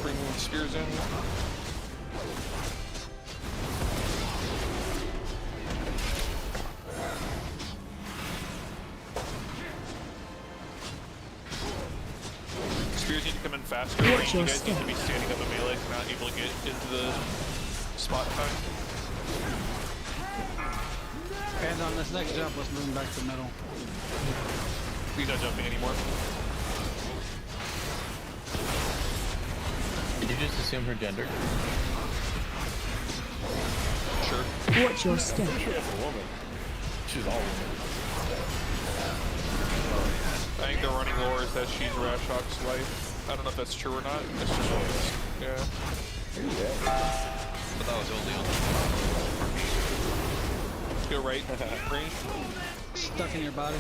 Bringing spears in. Spears need to come in faster. You guys need to be standing up in melee, not able to get into the spot in time. And on this next jump, let's move him back to the middle. He's not jumping anymore. Did you just assume her gender? Sure. Watch your step. She's a woman. She's all women. I think the running lore is that she's Rashok's wife. I don't know if that's true or not. It's just yeah. But that was only on Go right. Range. Stuck in your body.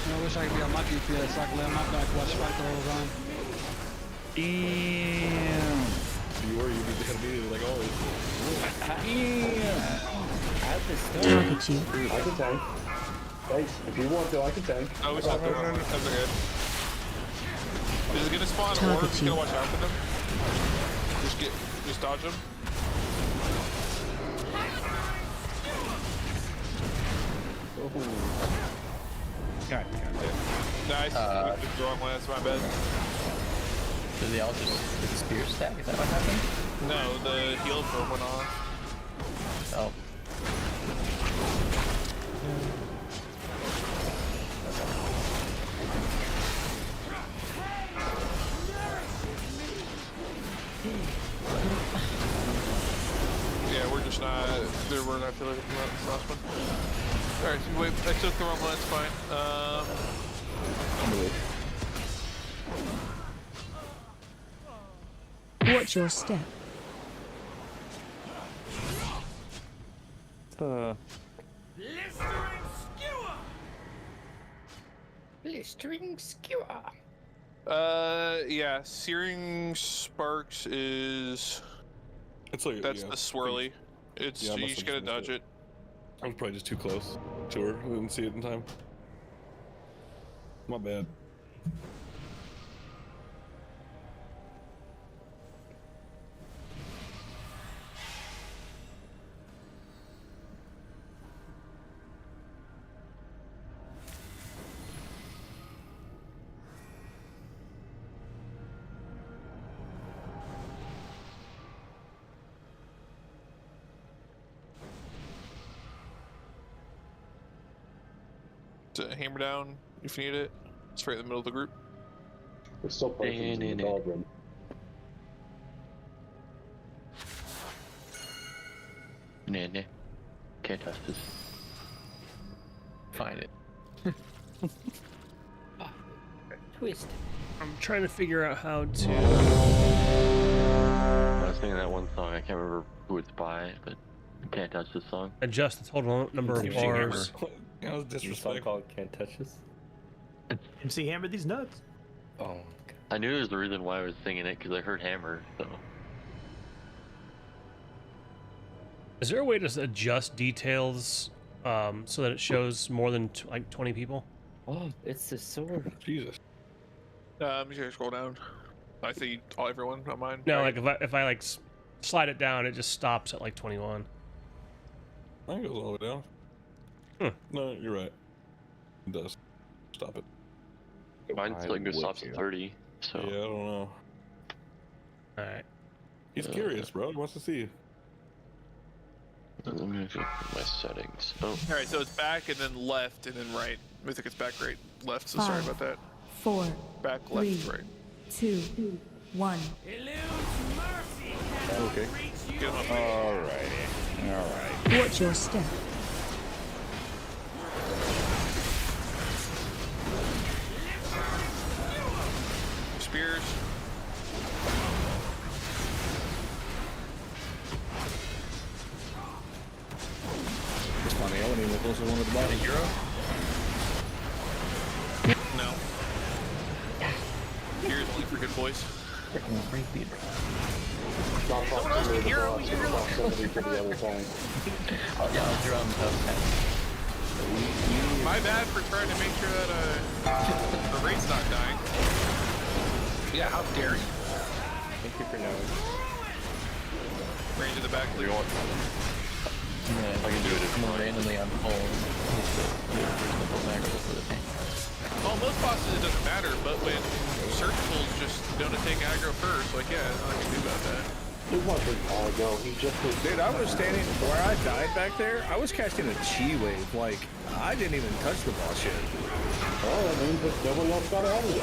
I wish I could be on my GPS so I could lay on my back and watch fight the whole time. Damn. You were, you'd be immediately like always. Target you. I can tank. Hey, if you want to, I can tank. Oh, we saw that. That's okay. Is it gonna spawn or just gonna watch out for them? Just dodge them. God. Nice. We picked the wrong one. That's my bad. Did they all just did the spear stack? Is that what happened? No, the heal probe went off. Oh. Yeah, we're just not. We're not feeling this last one. Alright, so wait, I took the wrong one, it's fine. Watch your step. Blistering skewer. Yeah, Searing Sparks is. It's like That's the swirly. It's Yeah, I you must just have gotta missed dodge it. I was probably just too close to her. I didn't see it in time. My bad. To hammer down if you need it. It's right in the middle of the group. We're still punching in the cauldron. Nah. Can't touch this. Find it. Twist. I'm trying to figure out how to. I was singing that one song. I can't remember who it's by, but I can't touch this song. Adjust the total number of bars. That was disrespectful. Called Can't Touch This. MC Hammer these nuts. Oh. I knew there's a reason why I was singing it because I heard Hammer. So. Is there a way to adjust details so that it shows more than like 20 people? Oh, it's the sword. Jesus. You gotta scroll down. I see everyone on mine. No, like if I like slide it down, it just stops at like 21. I think it goes all the way down. No, you're right. It does. Stop it. Mine's like no stops at 30, so. Yeah, I don't know. Alright. He's curious, bro. He wants to see you. Let me look at my settings. Oh. Alright, so it's back and then left and then right. I think it's back, right, left, so sorry about that. 4, Back, left, 3, right. 2, 1. Okay. Get him up. Alrighty. Watch your step. Spears. It's funny, I wasn't even close to one of the bottom. Hero? No. Hero's only for good boys. Someone else get hero, proximity to the other tank. I'll drum My bad for trying to make sure that the raid's not dying. Yeah, how dare you? Thank you for knowing. Range in the back, clear. I can do it if randomly on hold. Well, most bosses it doesn't matter, but when surgicals just don't take aggro first, like yeah, there's nothing I can do about that. It wasn't all ago. He just was. Dude, I was standing where I died back there. I was casting a chi wave. Like, I didn't even touch the boss yet. Oh, that means that nobody else got ahead of you.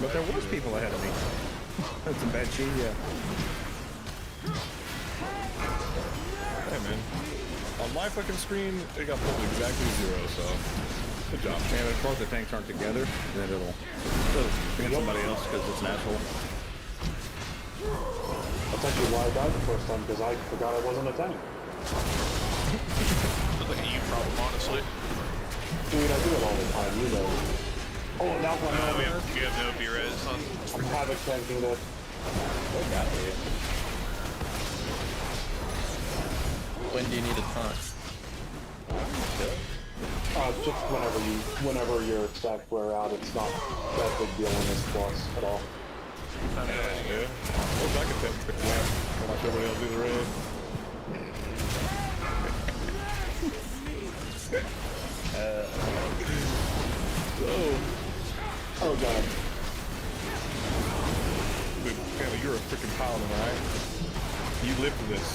But there was people ahead of me. That's some bad chi, yeah. Hey, man. On my fucking screen, it got pulled exactly 0, so good job. And if both the tanks aren't together, then it'll hit somebody else because it's natural. That's actually why I died the first time, because I forgot I wasn't a tank. Looks like a you problem, honestly. Dude, I do it all the time, you know. Oh, now we have no B-res on. I'm havoc tanking that. When do you need a taunt? Just whenever your stats wear out, it's not that big deal in this boss at all. Yeah. Well, I can take the lamp. Watch everybody else do the raid. Oh god. Dude, Panda, you're a freaking paladin, alright? You live for this.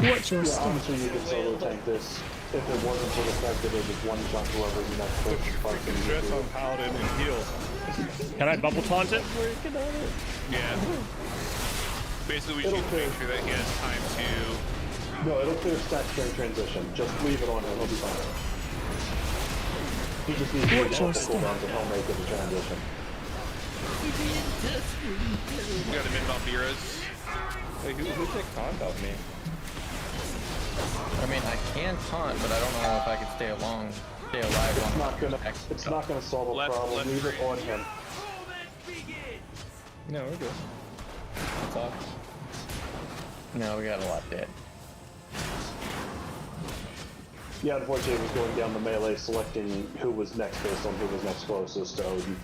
Watch your Yeah, step. honestly, you could solo tank this if it wasn't for the fact that it just one shot whoever you next Put person your fights. freaking dress on paladin and heal. Can I bubble taunt it? Yeah. Basically, we should make sure that he has time to. No, it'll clear stats during transition. Just leave it on him, he'll be fine. He just needs to Watch your multiple step. rounds and he'll make it in transition. We got him in on B-res. Wait, who took taunt off me? I mean, I can taunt, but I don't know if I can stay alive. It's not gonna solve a problem. Leave it on him. No, we're good. That's off. No, we got a lot dead. Yeah, unfortunately, it was going down the melee, selecting who was next based on who was next closest. So I'm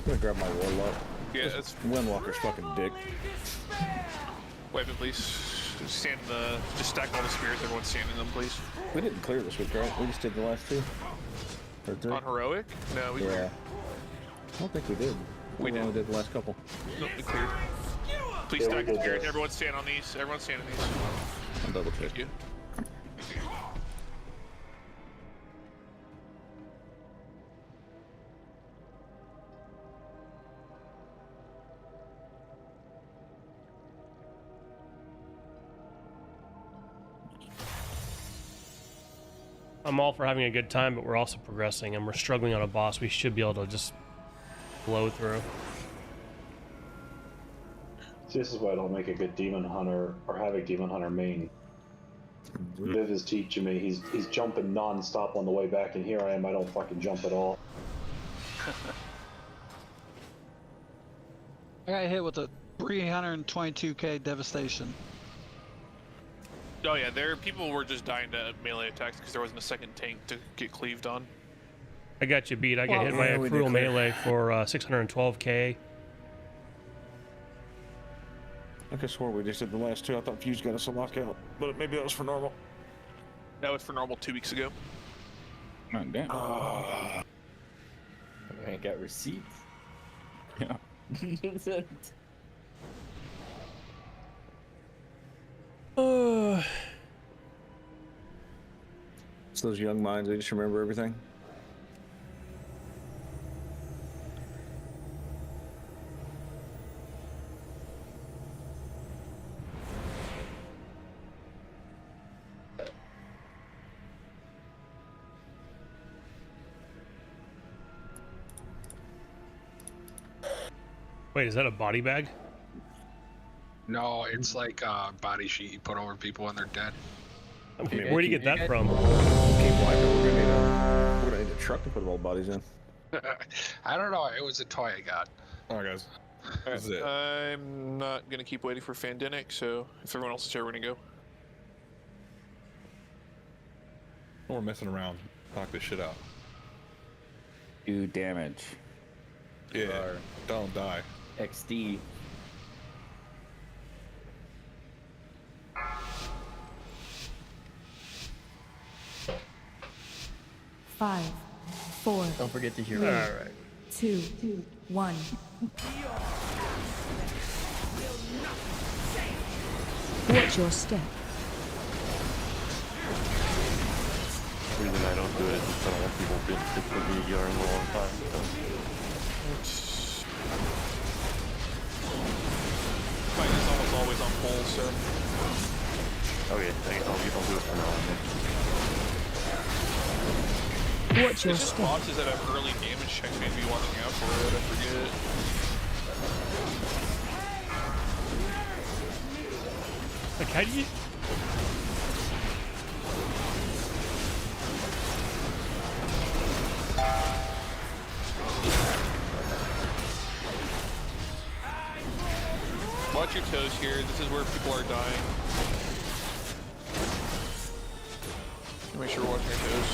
gonna grab my warlock. Yeah, that's. Windwalker's fucking dick. Weapon, please. Just stack all the spears. Everyone stand in them, please. We didn't clear this week, right? We just did the last two. Or three. On heroic? No, we. Yeah. I don't think we did. We only did the last couple. Nope, we cleared. Please Yeah, stack we the did spears. this. Everyone stand on these. Everyone stand on these. I'll double check. Thank you. I'm all for having a good time, but we're also progressing, and we're struggling on a boss we should be able to just blow through. See, this is why I don't make a good demon hunter or have a demon hunter main. Viv is teaching me. He's jumping non-stop on the way back, and here I am. I don't fucking jump at all. I got hit with a 322k devastation. Oh yeah, people were just dying to melee attacks because there wasn't a second tank to get cleaved on. I got you beat. I got hit by a cruel melee for 612k. I could have swore we just did the last two. I thought Fuse got us a lockout, but maybe that was for normal. That was for normal 2 weeks ago. Oh, damn. I ain't got receipts. Yeah. It's those young minds, they just remember everything. Wait, is that a body bag? No, it's like a body sheet you put over people when they're dead. Okay, where do you get that from? We're gonna need a truck to put all bodies in. I don't know. It was a toy I got. Alright, guys. This is it. I'm not gonna keep waiting for Fandenic, so if everyone else is here, we're gonna go. We're messing around. Knock this shit out. Do damage. Yeah. Don't die. XD. Five, 4. Don't forget to hear. Three, All right. 2, 1. Watch your step. The reason I don't do it is because I don't want people to put me in ER in a long time. So. Mine is almost always on full, so. Okay, I'll do it for now. Watch your It's just step. bosses that have early damage checks maybe watching out for it, I forget. Like, how do you... Watch your toes here. This is where people are dying. Make sure we're watching your toes.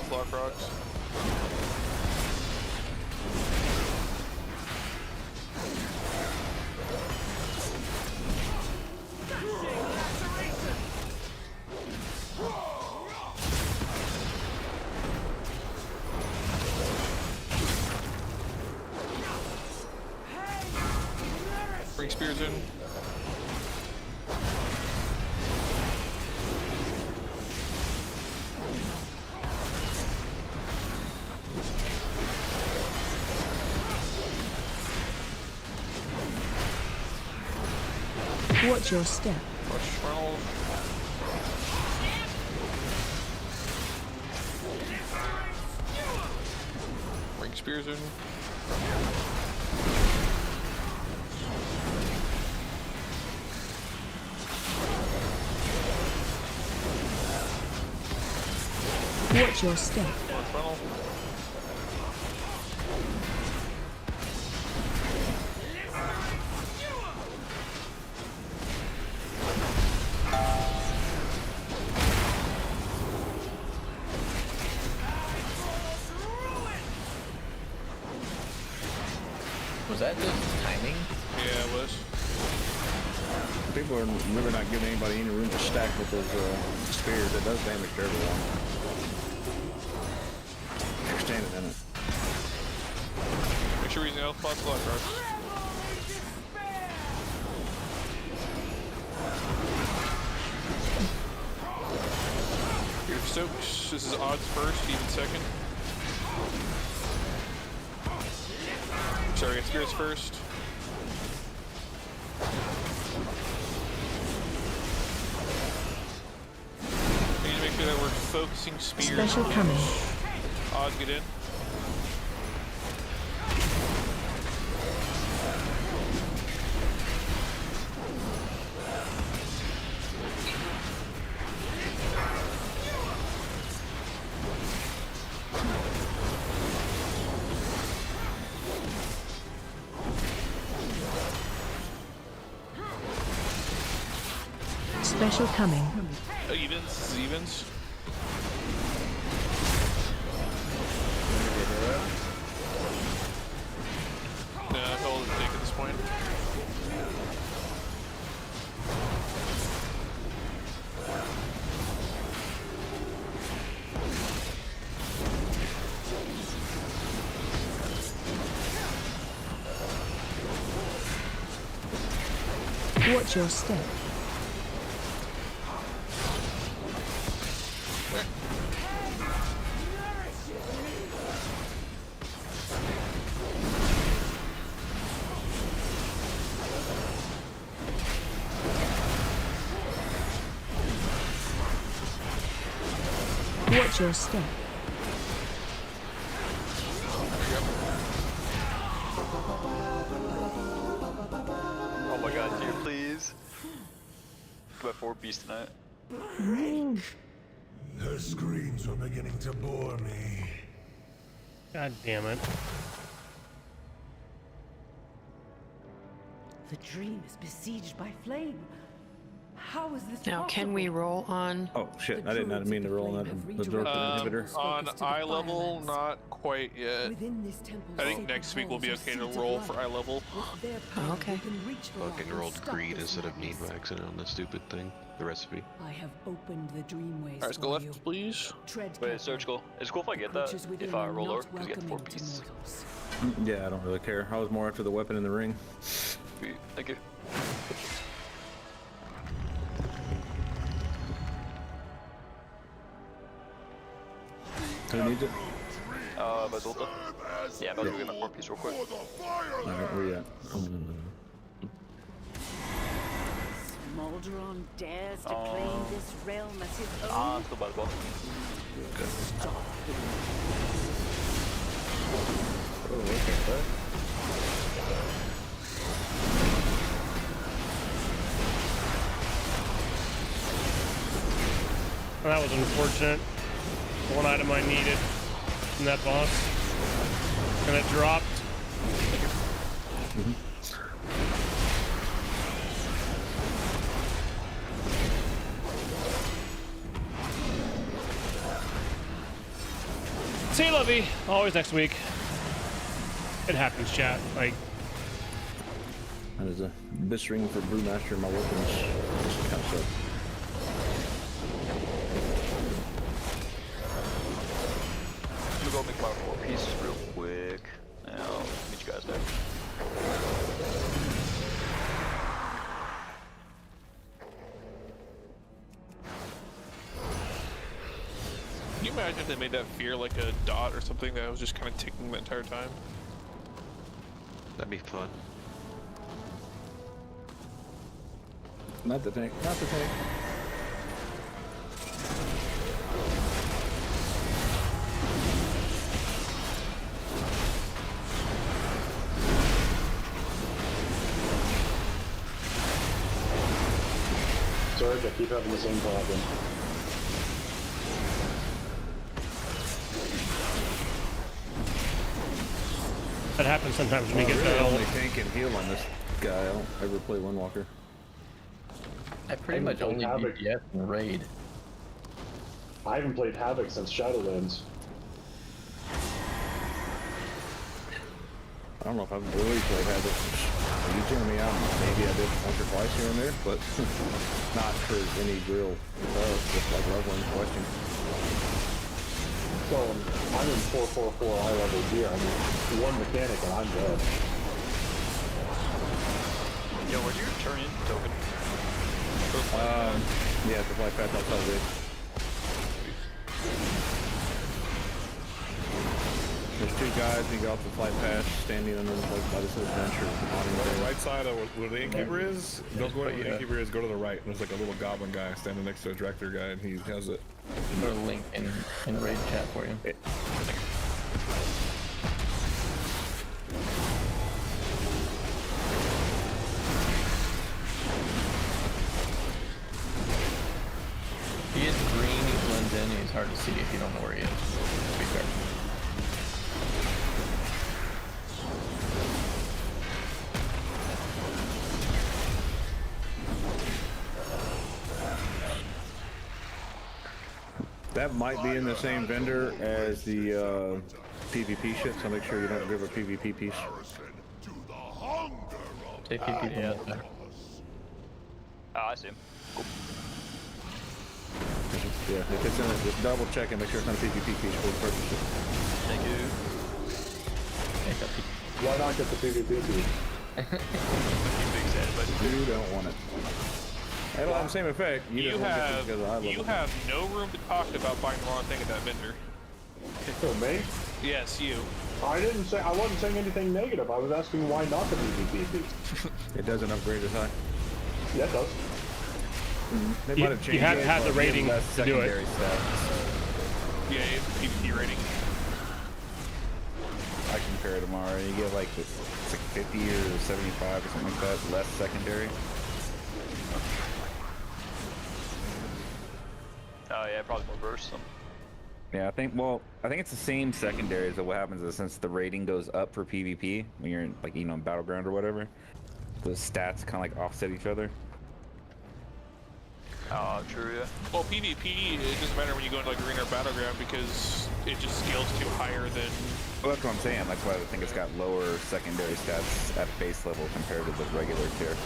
Lock rocks. Bring spears in. Watch your step. Watch funnel. Bring spears in. Watch your step. Watch funnel. Was that just timing? Yeah, it was. People are really not giving anybody any room to stack with those spears. It does damage to everyone. If you're standing in it. Make sure we're using health spots, lock rocks. Here's Stokes. This is odds first, even second. Sorry, get spears first. We need to make sure that we're focusing spears. Special coming. Odds get in. Special coming. Evens, this is evens. No, that's all it'll take at this point. Watch your step. Watch your step. Oh my god, dear, please. Come at 4 beast tonight. Her screams were beginning to bore me. God damn it. The dream is besieged by flame. How is this Now, can we roll on? Oh shit! I did not mean to roll on that absorption inhibitor. On eye level, not quite yet. I think next week will be okay to roll for eye level. Oh, okay. Fucking rolled greed instead of need by accident on the stupid thing. The recipe. I have opened the dreamways. Alright, let's go left, please. Wait, surgical. It's cool if I get that. If I roll lower, because you get 4 pieces. Yeah, I don't really care. I was more after the weapon in the ring. Sweet. Thank you. Who needs it? Bazulta. Yeah, I'm about to go get my 4 piece real quick. Alright, where you at? Smolderon dares to claim this realm as his own. I'm still by the ball. Stop him. Oh, okay, Well, that was unfortunate. One item I needed from that boss. And it dropped. See you, Lovey. Always next week. It happens, chat. Like, that is a bistring for Brewmaster. My weapons just kind of suck. I'm gonna go make my 4 pieces real quick. And I'll meet you guys there. Can you imagine if they made that fear like a dot or something that was just kind of ticking the entire time? That'd be fun. Not the tank. Not the tank. Sorry, I keep having the same problem. that happens sometimes when you get really that old. only tank and heal on this guy. I don't ever play Windwalker. I pretty much only DPS and raid. I haven't played Havoc since Shadowlands. I don't know if I've really played Havoc. You tell me out. Maybe I did once or twice here and there, but not for any real just like leveling question. So I'm in 444 eye level gear. I mean, one mechanic and I'm dead. Yo, where'd you turn in token? Yeah, the fly path outside the There's two guys, and you go off the flight path, standing under the like, by this adventure. On the right side of where the innkeeper is, don't go where the innkeeper is, go to the right. There's like a little goblin guy standing next to a director guy, and he has it. Put a link in raid chat for you. He is green, he blends in, and he's hard to see if you don't know where he is, to be fair. That might be in the same vendor as the PvP shit, so make sure you don't grab a PvP piece. Take PvP. Yeah. Oh, I see him. Cool. Yeah, if it's in it, just double check and make sure it's not a PvP piece for the purposes. Thank you. Why not get the PvP piece? You don't want it. It'll have the same effect. You have no room to talk about buying the wrong thing at that vendor. So me? Yes, you. I wasn't saying anything negative. I was asking why not the PvP piece. It doesn't upgrade as high. Yeah, it does. They might have changed you have to have the rating to do it. Yeah, it's PvP rating. I compare it tomorrow. You get like this, it's like 50 or 75 or something like that, less secondary. Oh yeah, probably more burst some. Yeah, I think it's the same secondaries, but what happens is since the rating goes up for PvP, when you're in, like, Battleground or whatever, those stats kind of like offset each other. Oh, true, yeah. Well, PvP, it doesn't matter when you go into like Arena or Battleground because it just scales too higher than... Well, that's what I'm saying. That's why I think it's got lower secondary stats at base level compared to the regular tier.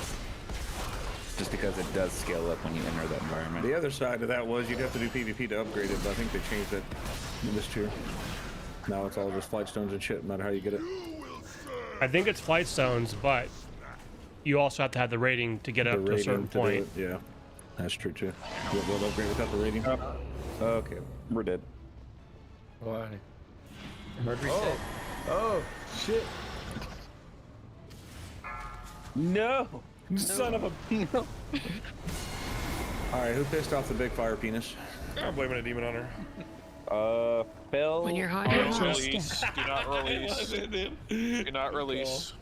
Just because it does scale up when you enter that environment. The other side of that was you'd have to do PvP to upgrade it, but I think they changed that in this tier. Now it's all just flight stones and shit, no matter how you get it. I think it's flight stones, but you also have to have the rating to get up to a certain point. Yeah, that's true too. You won't be able to upgrade without the rating. Okay, we're dead. Why? Where'd we say? Oh, shit. No! Son of a... No. Alright, who pissed off the big fire penis? I'm blaming a demon hunter. Phil. When you're hot, Don't release. Do not release. Do not release.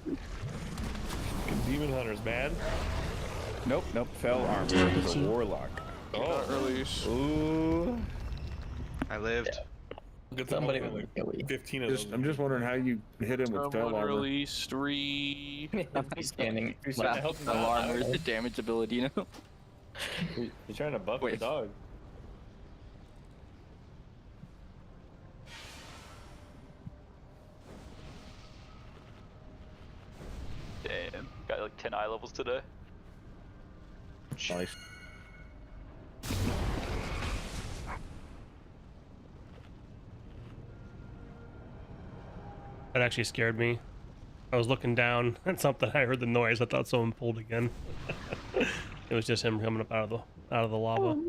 Demon hunters, man. Nope. Fell armor. It's a warlock. Do not release. Ooh. I lived. Good Somebody thing would kill you. 15 of I'm them. just wondering how you hit him with fell armor. Release 3. He's standing. You're trying to help him out. Armor is the damage ability, you know? You're trying to buff the dog. Damn, got like 10 eye levels today. Nice. That actually scared me. I was looking down at something. I heard the noise. I thought someone pulled again. It was just him coming up out of the lava.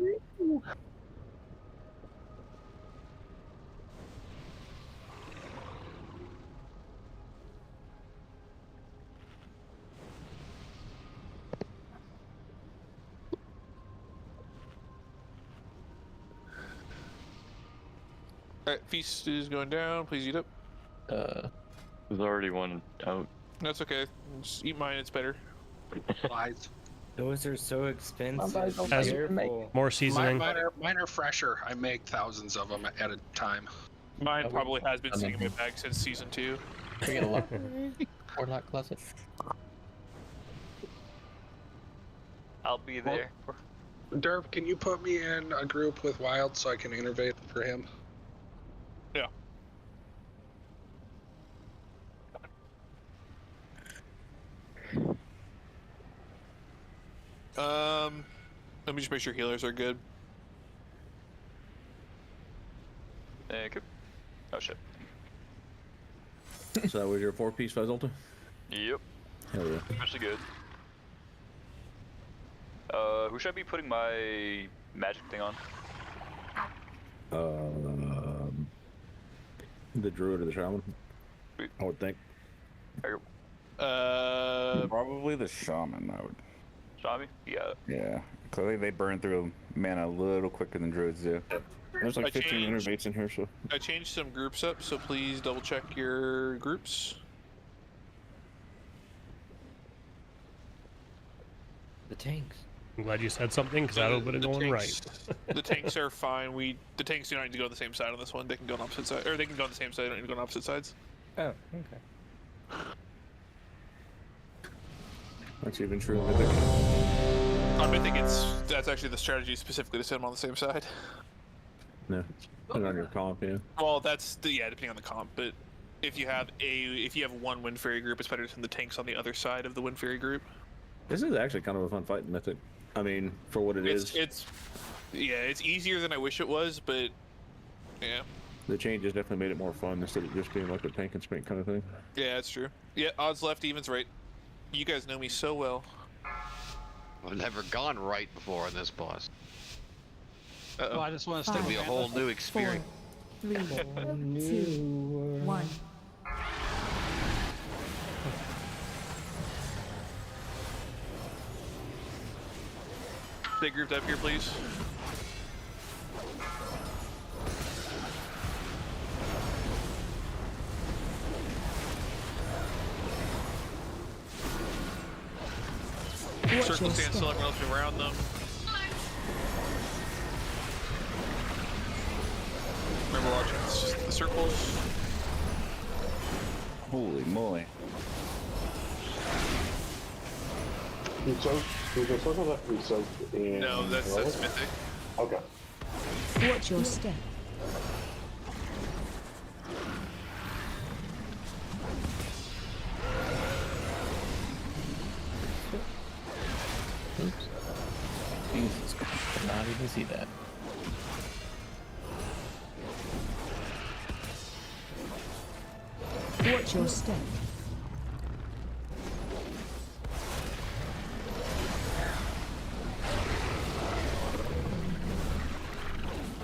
Alright, feast is going down. Please eat up. There's already one out. That's okay. Just eat mine. It's better. Lies. Those are so expensive. Has more seasoning. Mine are fresher. I make thousands of them at a time. Mine probably has been sitting in my bag since season 2. We get a lock. Warlock closet. I'll be there. Derv, can you put me in a group with Wild so I can innervate for him? Yeah. Let me just make sure healers are good. Thank you. Oh shit. So that was your 4-piece Fezolta? Yep. Hell yeah. Especially good. Who should I be putting my magic thing on? The druid or the shaman? I would think. Probably the shaman, I would. Shaman? Yeah. Yeah. Clearly they burn through mana a little quicker than druids do. There's like 15 innervates in here, so. I changed some groups up, so please double check your groups. The tanks. I'm glad you said something because I would have been going right. The tanks are fine. The tanks do not need to go on the same side on this one. They can go on opposite sides, or they can go on the same side. They don't need to go on opposite sides. Oh, okay. That's even true of Mythic. I think that's actually the strategy specifically to set them on the same side. No, put it on your comp, yeah. Well, depending on the comp, but if you have one Wind Fairy group, it's better to send the tanks on the other side of the Wind Fairy group. This is actually kind of a fun fight in Mythic. I mean, for what it is. It's easier than I wish it was, but yeah. The changes definitely made it more fun instead of just being like a tank and spank kind of thing. Yeah, that's true. Yeah, odds left, evens right. You guys know me so well. I've never gone right before on this boss. Well, I just want to It's stick gonna be a whole new experience. 4, 3, 2, 1. Stay grouped up here, please. Circle stand still, everyone else around them. Remember watching the circles. Holy moly. Do the circles have to be soaked in? No, that's Mythic. Okay. Watch your step. Oops. Jesus Christ, did not even see that. Watch your step.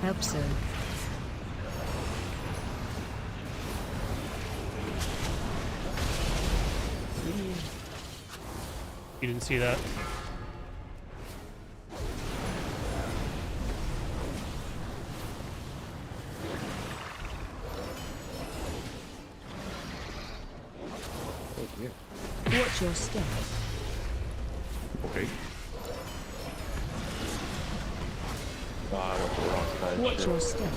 Help, sir. You didn't see that? Watch your step. Okay. I went to the wrong side. Watch your step.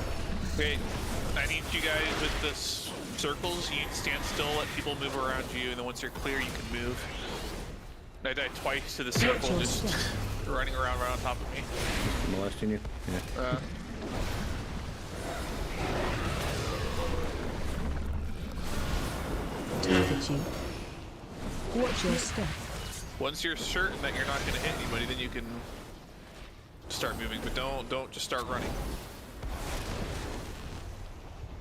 Okay, I need you guys with the circles. You need to stand still, let people move around you, and then once you're clear, you can move. I died twice to the circle, just running around right on top of me. Molesting you? Yeah. Target you. Watch your step. Once you're certain that you're not going to hit anybody, then you can start moving, but don't just start running.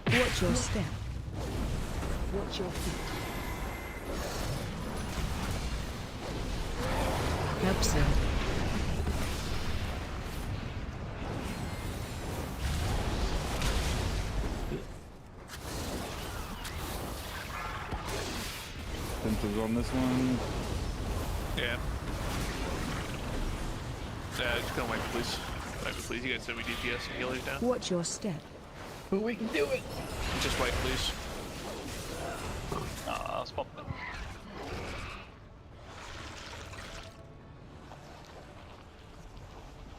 Watch your step. Watch your feet. Help, sir. Fences on this one. Yeah. Just come wipe me, please. Wipe me, please. You guys said we DPS and healers down. Watch your step. But we can do it. Just wipe, please. I'll spot them.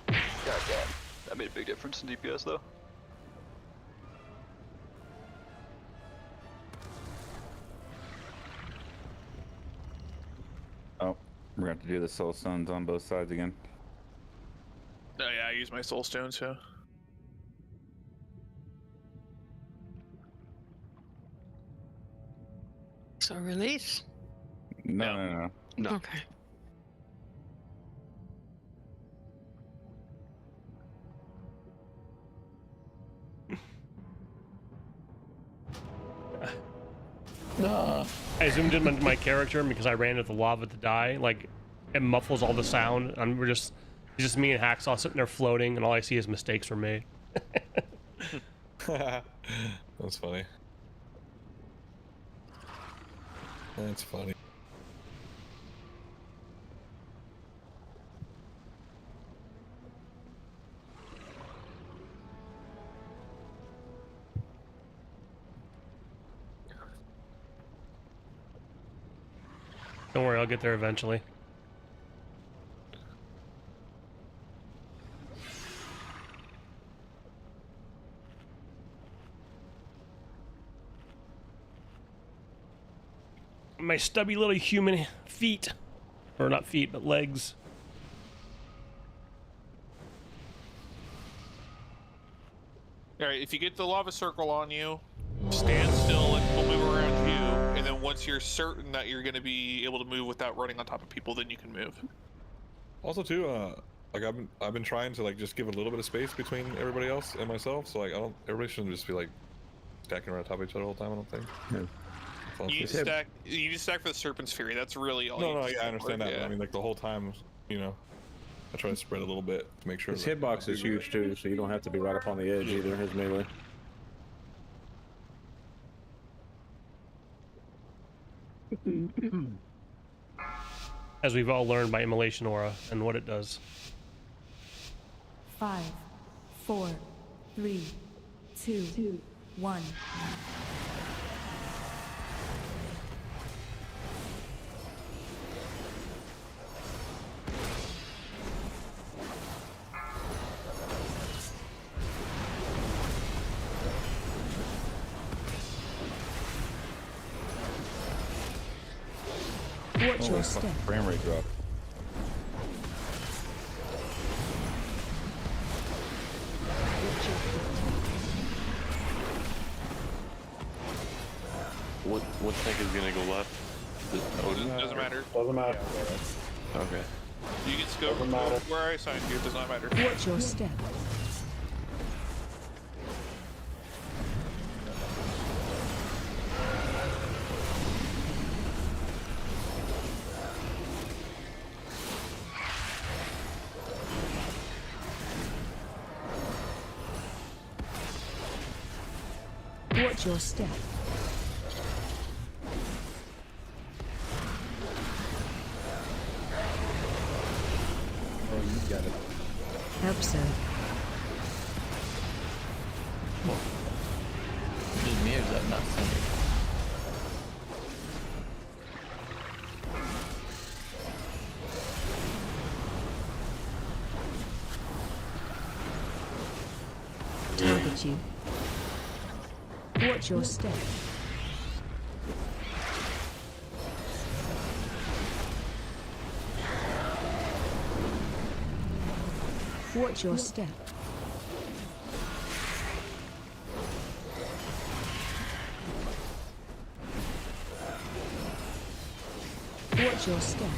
God damn. That made a big difference in DPS though. Oh, we're going to have to do the soul stones on both sides again. Oh yeah, I use my soul stone, so. So release? No. Okay. I zoomed in on my character and because I ran into the lava to die. Like, it muffles all the sound. And it's just me and Hacksaw sitting there floating, and all I see is mistakes were made. That's funny. That's funny. Don't worry, I'll get there eventually. My stubby little human feet. Or not feet, but legs. Alright, if you get the lava circle on you, stand still and we'll move around you, and then once you're certain that you're going to be able to move without running on top of people, then you can move. Also, too, like I've been trying to like just give a little bit of space between everybody else and myself, so like everybody shouldn't just be like stacking around on top of each other all the time. I don't think. Yeah. You need to stack for the Serpent's Fury. That's really all. No, yeah, I understand that. Yeah. But I mean, like the whole time, you know, I try to spread a little bit to make sure. His hitbox is huge too, so you don't have to be right up on the edge either. His melee. As we've all learned by Immolation Aura and what it does. 5, 4, 3, 2, 1. Watch your step. Frame rate drop. What tank is gonna go left? Doesn't matter. Doesn't matter. Okay. You can scope where I assigned you. It does not matter. Watch your step. Watch your step. Oh, you got it. Hope so. Just mirrors up, not centered. Target you. Watch your step. Watch your step. Watch your step.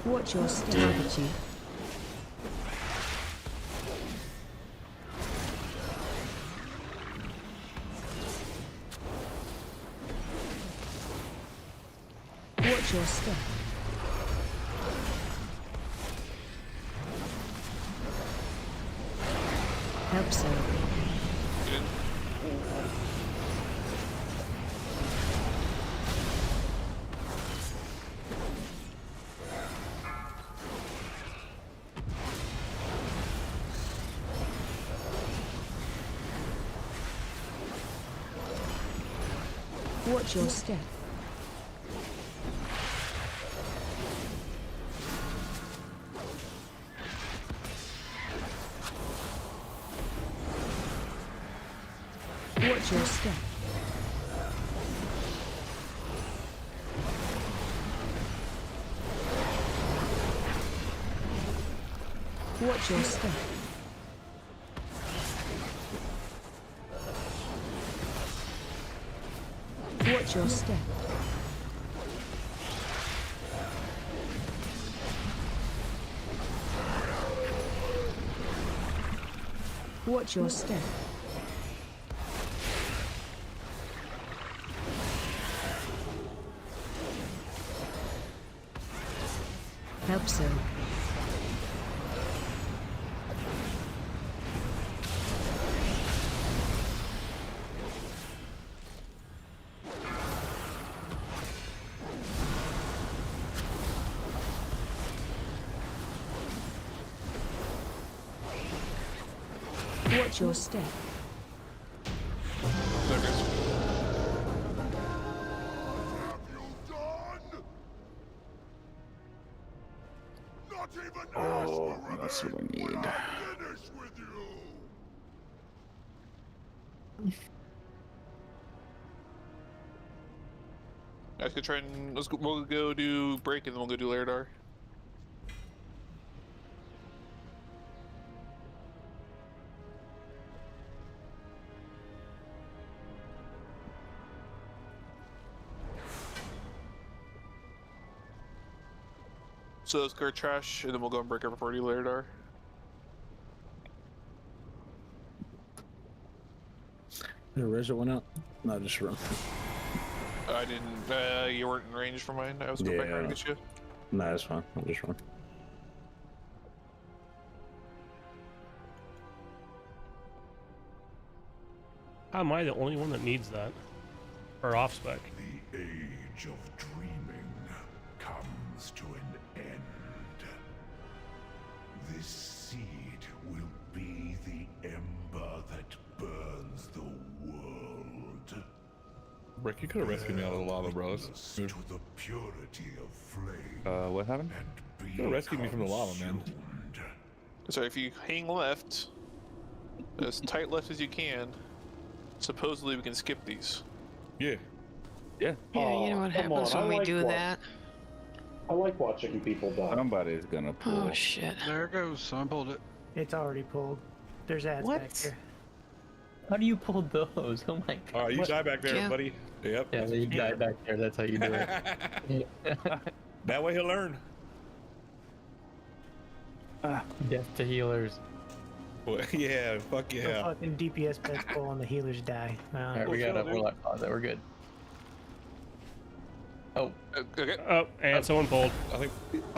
Watch your step. Target you. Watch your step. Hope so. Watch your step. Watch your step. Watch your step. Watch your step. Watch your step. Hope so. Watch your step. Oh, that's what I need. Guys, could try and we'll go do break and then we'll go do Lairdar. So let's go trash and then we'll go and break up before we do Lairdar. The razor went out. No, just run. I didn't. You weren't in range for mine. I was going back around to get you. No, that's fine. I'll just run. How am I the only one that needs that? Or off spec? The age of dreaming comes to an end. This seed will be the ember that burns the world. Rick, you could have rescued me out of the lava, bros. To the purity of flame. What happened? You could have rescued me from the lava, man. So if you hang left, as tight left as you can, supposedly we can skip these. Yeah. Yeah. Yeah, you know what happens when we do that? I like watching people die. Somebody's gonna pull. Oh shit. There it goes. Someone pulled it. It's already pulled. There's ads back here. How do you pull those? Oh my god. All right, you die back there, buddy. Yep. Yeah, you die back there. That's how you do it. That way he'll learn. Death to healers. Well, yeah, fuck The yeah. fucking DPS pets pull and the healers die. Alright, we got a warlock closet. We're good. Oh. Okay. Oh, and someone pulled. I think.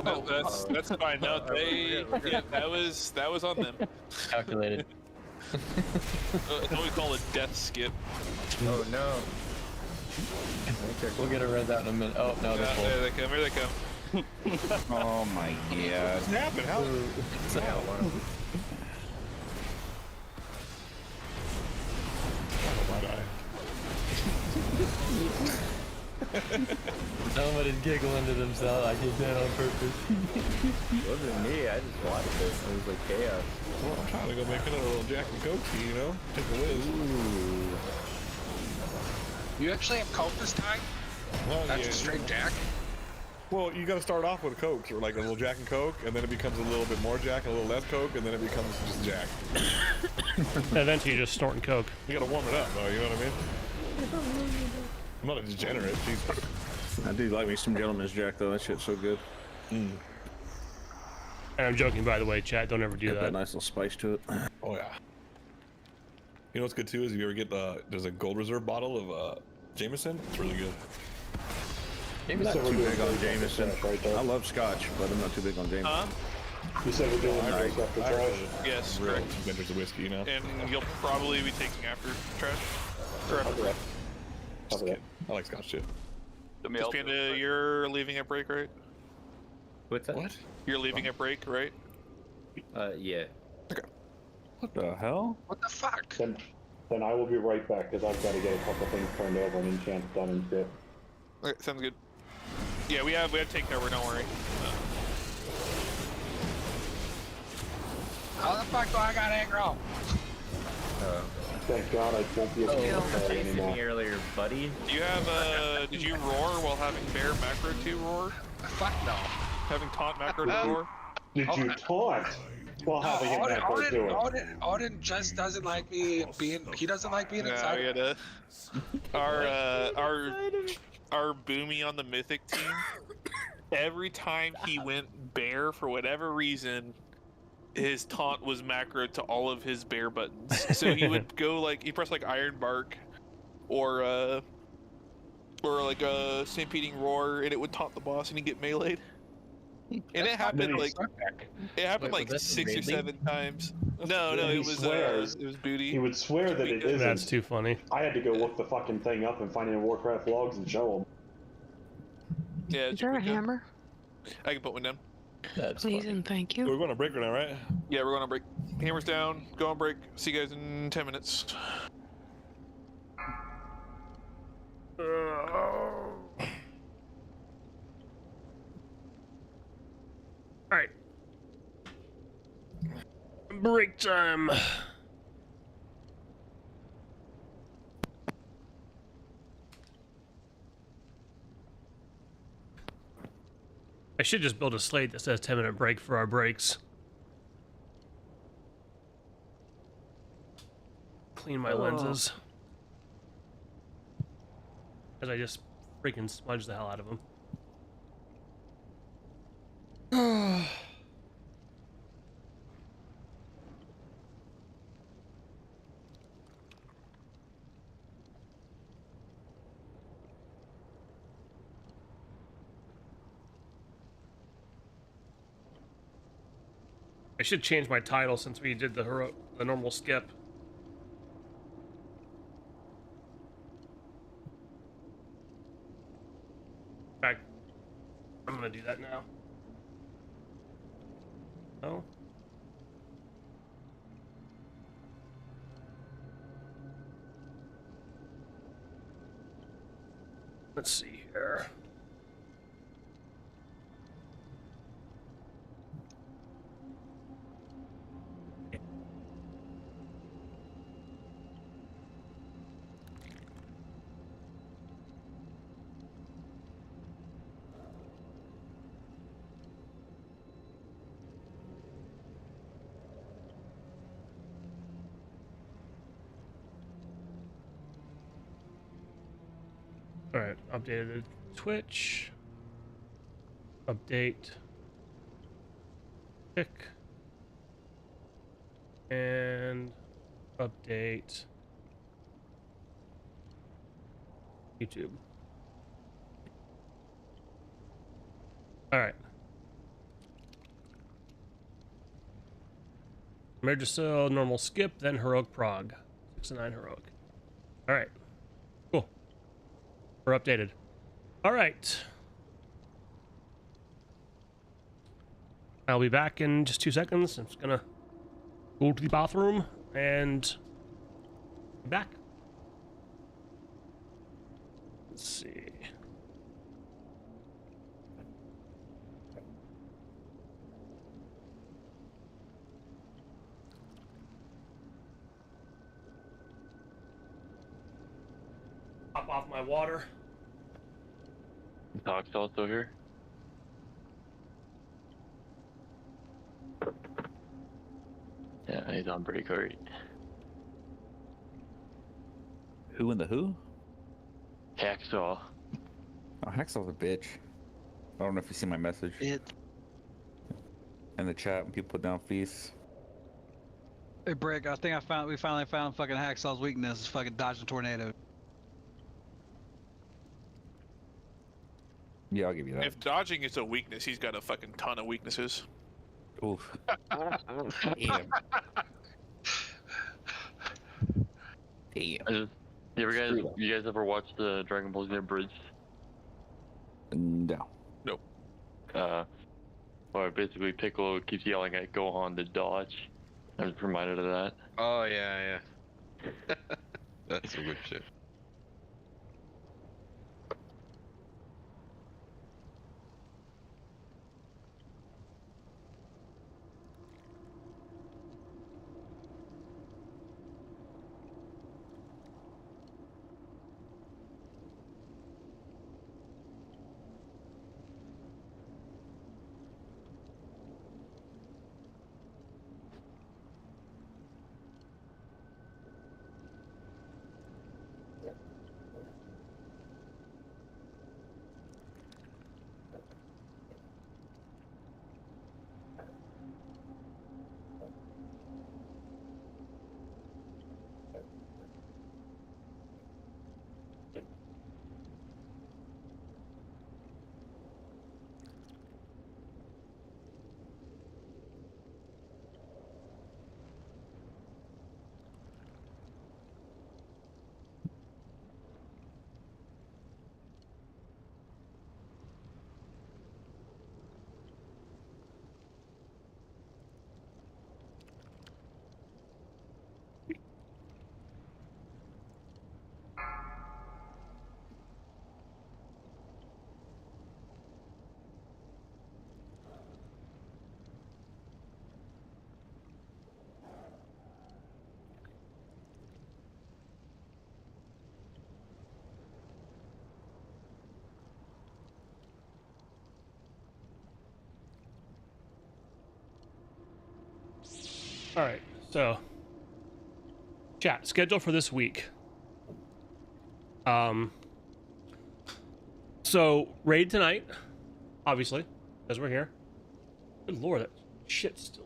No, that's fine. No, that was on them. Calculated. It's what we call a death skip. Oh no. We'll get a res out in a minute. Oh no, they're full. There they come. Here they come. Oh my god. What's happening? How? Somebody's giggling to themselves. I did that on purpose. It wasn't me, I just watched it. It was like chaos. Well, I'm trying to go make another little Jack and Coke tea, you know? Take a whiz. Ooh. You actually have Coke this time? Well, That's yeah. a straight Jack? Well, you gotta start off with a Coke, or like a little Jack and Coke, and then it becomes a little bit more Jack and a little less Coke, and then it becomes just Jack. Eventually you're just snorting Coke. You gotta warm it up, though, you know what I mean? I'm not a degenerate, Jesus. I do like me some Gentleman's Jack, though. That shit's so good. And I'm joking, by the way, chat. Don't ever do Got that. that nice little spice to it. Oh, yeah. You know what's good, too, is if you ever get there's a gold reserve bottle of Jameson. It's really good. I'm not too big on Jameson. I love Scotch, but I'm not too big on Jameson. Huh? You said we're doing this after trash? Yes, Real correct. vendors of whiskey, you know? And you'll probably be taking after trash. Or after I like Scotch, too. Panda, you're leaving at break, right? What's that? What? You're leaving at break, right? Yeah. Okay. What the hell? What the fuck? Then I will be right back, because I've got to get a couple things turned over and enchant done and shit. Okay, sounds good. Yeah, we have taken over, don't worry. How the fuck do I got aggro? Thank God I won't be able to Oh, play you anymore. me earlier, buddy. Do you have, did you roar while having bear macro 2 roar? Fuck no. Having taunt macro 2 roar? Did you taunt while having it macro to it? Odin just doesn't like me being, he doesn't like being inside. We had our Boomy on the Mythic team, every time he went bear for whatever reason, his taunt was macro to all of his bear buttons. So he would go like, he pressed like Iron Bark or like a Stampeding Roar, and it would taunt the boss and he'd get meleeed. And it happened like, like 6 or 7 times. No, it was Booty. He would swear that it isn't. That's too funny. I had to go look the fucking thing up and find it in Warcraft logs and show him. Yeah, Is there a hammer? I can put one down. That's Please funny. and thank We're you. going to break right now, right? Yeah, we're going on break. Hammers down. Go on break. See you guys in 10 minutes. Alright. Break time. I should just build a slate that says 10-minute break for our breaks. Clean my lenses. As I just freaking smudge the hell out of them. I should change my title since we did the normal skip. In fact, I'm gonna do that now. Oh. Let's see here. Alright, updated Twitch. Update. Pick. And update YouTube. Alright. Amirdrassil Normal skip, then Heroic Prog. 6 and 9 Heroic. Alright. Cool. We're updated. Alright. I'll be back in just 2 seconds. I'm just gonna go to the bathroom and be back. Let's see. Pop off my water. Doc's also here. Yeah, he's on break already. Who in the who? Hacksaw. Oh, Hacksaw's a bitch. I don't know if you see my message. In the chat when people put down feasts. Hey, Brick, I think we finally found fucking Hacksaw's weakness is fucking dodging tornadoes. Yeah, I'll give you that. If dodging is a weakness, he's got a fucking ton of weaknesses. Oof. Damn. Damn. You guys ever watched the Dragon Ball Z Bridge? No. Nope. Well, basically Piccolo keeps yelling at Gohan to dodge. I was reminded of that. Oh, yeah. That's some good shit. All right, so chat schedule for this week. So raid tonight, obviously, as we're here. Good lord, that shit's still.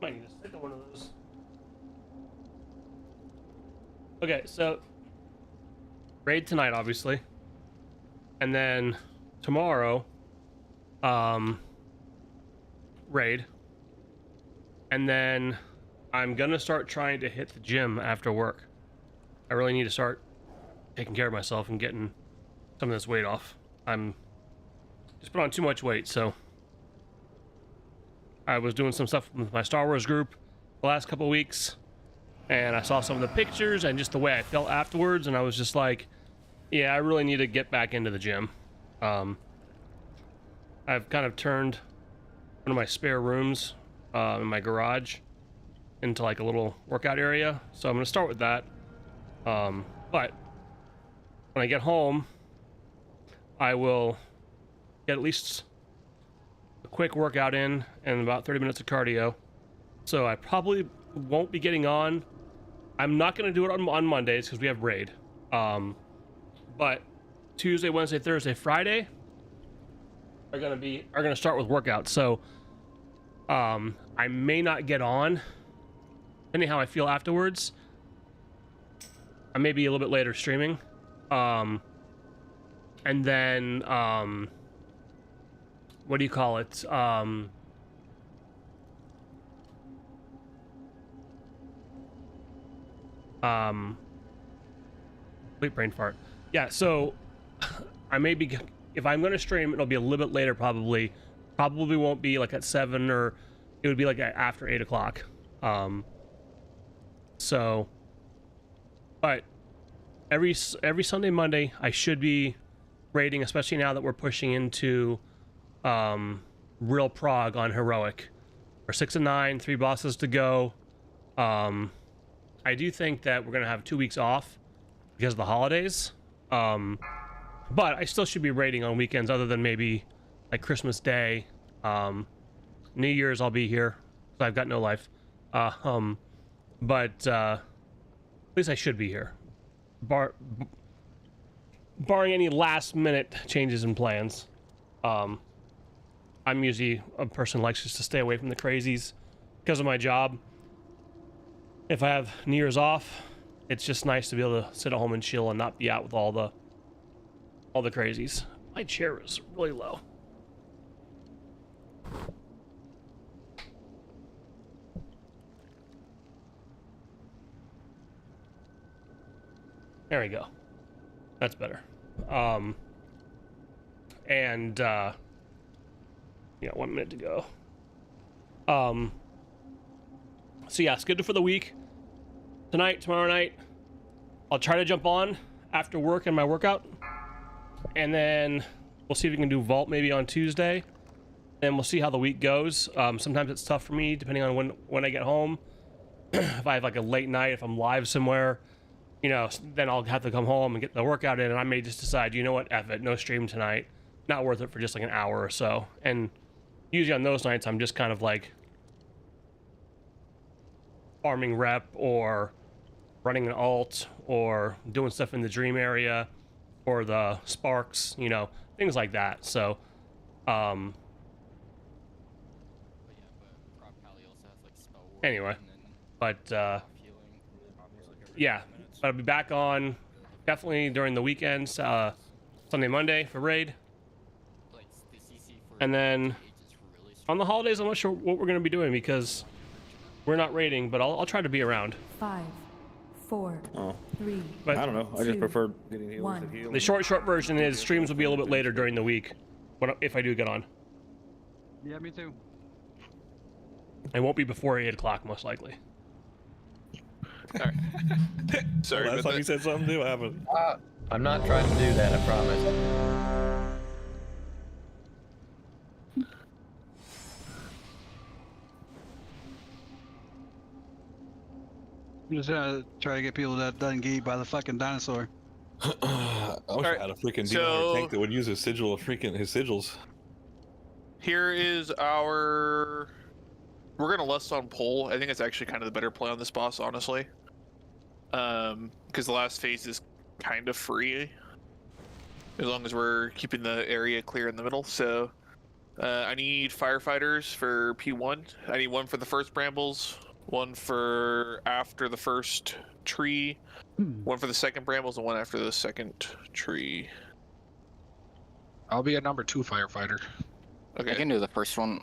Might need to stick on one of those. Okay, so raid tonight, obviously, and then tomorrow, raid, and then I'm gonna start trying to hit the gym after work. I really need to start taking care of myself and getting some of this weight off. I'm just put on too much weight, so I was doing some stuff with my Star Wars group the last couple of weeks, and I saw some of the pictures and just the way I felt afterwards, and I was just like, yeah, I really need to get back into the gym. I've kind of turned one of my spare rooms in my garage into like a little workout area, so I'm going to start with that. But when I get home, I will get at least a quick workout in and about 30 minutes of cardio. So I probably won't be getting on. I'm not going to do it on Mondays because we have raid. But Tuesday, Wednesday, Thursday, Friday are gonna start with workouts. So I may not get on, depending how I feel afterwards. I may be a little bit later streaming. And then what do you call it? Complete brain fart. Yeah, so I may be, if I'm going to stream, it'll be a little bit later probably. Probably won't be like at 7, or it would be like after 8 o'clock. So, but every Sunday, Monday, I should be raiding, especially now that we're pushing into real prog on Heroic. We're 6 and 9, 3 bosses to go. I do think that we're going to have 2 weeks off because of the holidays. But I still should be raiding on weekends other than maybe like Christmas Day. New Year's I'll be here, so I've got no life. But at least I should be here. Barring any last minute changes in plans. I'm usually a person who likes just to stay away from the crazies because of my job. If I have New Year's off, it's just nice to be able to sit at home and chill and not be out with all the crazies. My chair is really low. There we go. That's better. Yeah, 1 minute to go. So yeah, schedule for the week. Tonight, tomorrow night, I'll try to jump on after work and my workout. And then we'll see if we can do Vault maybe on Tuesday. And we'll see how the week goes. Sometimes it's tough for me depending on when I get home. If I have like a late night, if I'm live somewhere, you know, then I'll have to come home and get the workout in, and I may just decide, you know what, F it, no stream tonight. Not worth it for just like an hour or so. And usually on those nights, I'm just kind of like farming rep or running an alt or doing stuff in the dream area or the sparks, you know, things like that. So, anyway, but yeah, but I'll be back on definitely during the weekends, Sunday, Monday for raid, and then on the holidays I'm not sure what we're gonna be doing because we're not raiding, but I'll try to be around. 5, 4, 3. But I don't know. I just prefer getting healers that heal. The short version is streams will be a little bit later during the week, if I do get on. Yeah, me too. It won't be before 8 o'clock, most likely. Alright. Sorry, last time you said something new happened. I'm not trying to do that, I promise. I'm just gonna try to get people that doesn't get eaten by the fucking dinosaur. I wish I had a freaking demon hunter tank that would use his sigil of freaking his sigils. Here is our. We're gonna lust on pull. I think it's actually kind of the better play on this boss, honestly. Because the last phase is kind of free, as long as we're keeping the area clear in the middle. So, I need firefighters for P1. I need one for the first brambles, one for after the first tree, one for the second brambles, and one after the second tree. I'll be a number 2 firefighter. Okay. I can do the first one.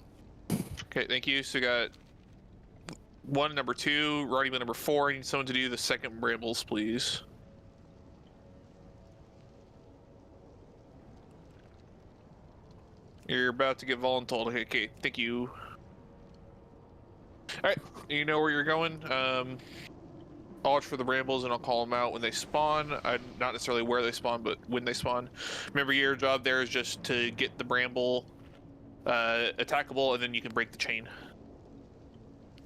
Okay, thank you. So we got one, number 2, Roddy number 4. I need someone to do the second brambles, please. You're about to get voluntold. Okay, thank you. Alright, you know where you're going. I'll watch for the brambles and I'll call them out when they spawn. Not necessarily where they spawn, but when they spawn. Remember, your job there is just to get the bramble attackable, and then you can break the chain.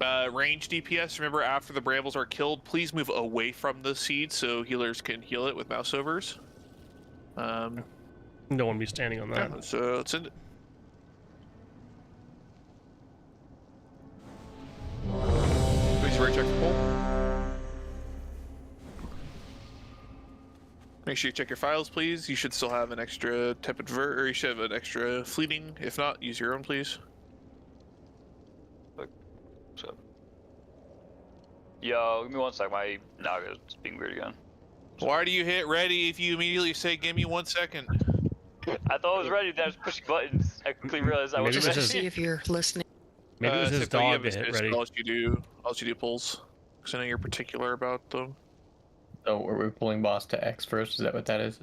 Range DPS, remember, after the brambles are killed, please move away from the seed so healers can heal it with mouse overs. Don't want to be standing on that. Yeah, so let's end it. Please ready check the poll. Make sure you check your files, please. You should still have an extra tepid or you should have an extra fleeting. If not, use your own, please. So. Yo, give me 1 sec. My Naga's being weird again. Why do you hit ready if you immediately say, give me 1 second? I thought I was ready, then I was pushing buttons. I quickly realized I wasn't ready. See if you're listening. Maybe it was his dog to hit ready. I'll let you do pulls. Because I know you're particular about them. So we're pulling boss to X first, is that what that is?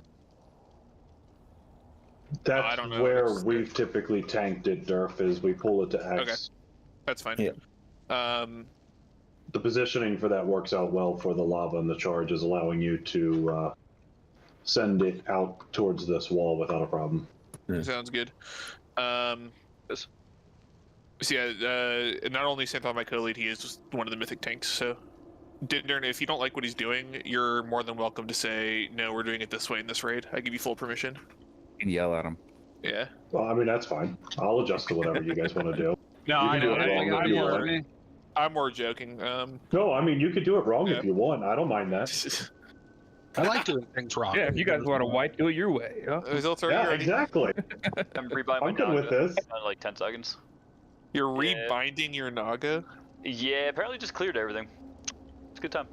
That's I don't know. where we've typically tanked it, Durf, is we pull it to X. Okay. That's fine. Yeah. The positioning for that works out well for the lava and the charge is allowing you to send it out towards this wall without a problem. Sounds good. So yeah, not only Santhal, my co-lead, he is just one of the mythic tanks, so Dindern, if you don't like what he's doing, you're more than welcome to say, no, we're doing it this way in this raid. I give you full permission. You can yell at him. Yeah. Well, I mean, that's fine. I'll adjust to whatever you guys want to do. No, You I can do know. it wrong if you want. I'm more joking. No, I mean, you could do it wrong if you want. I don't mind that. I like doing things wrong. Yeah, if you guys want to white, do it your way. Huh? Yeah, exactly. I'm rebinding my I'm good with Naga this. in like 10 seconds. You're rebinding your Naga? Yeah, apparently just cleared everything. It's a good time.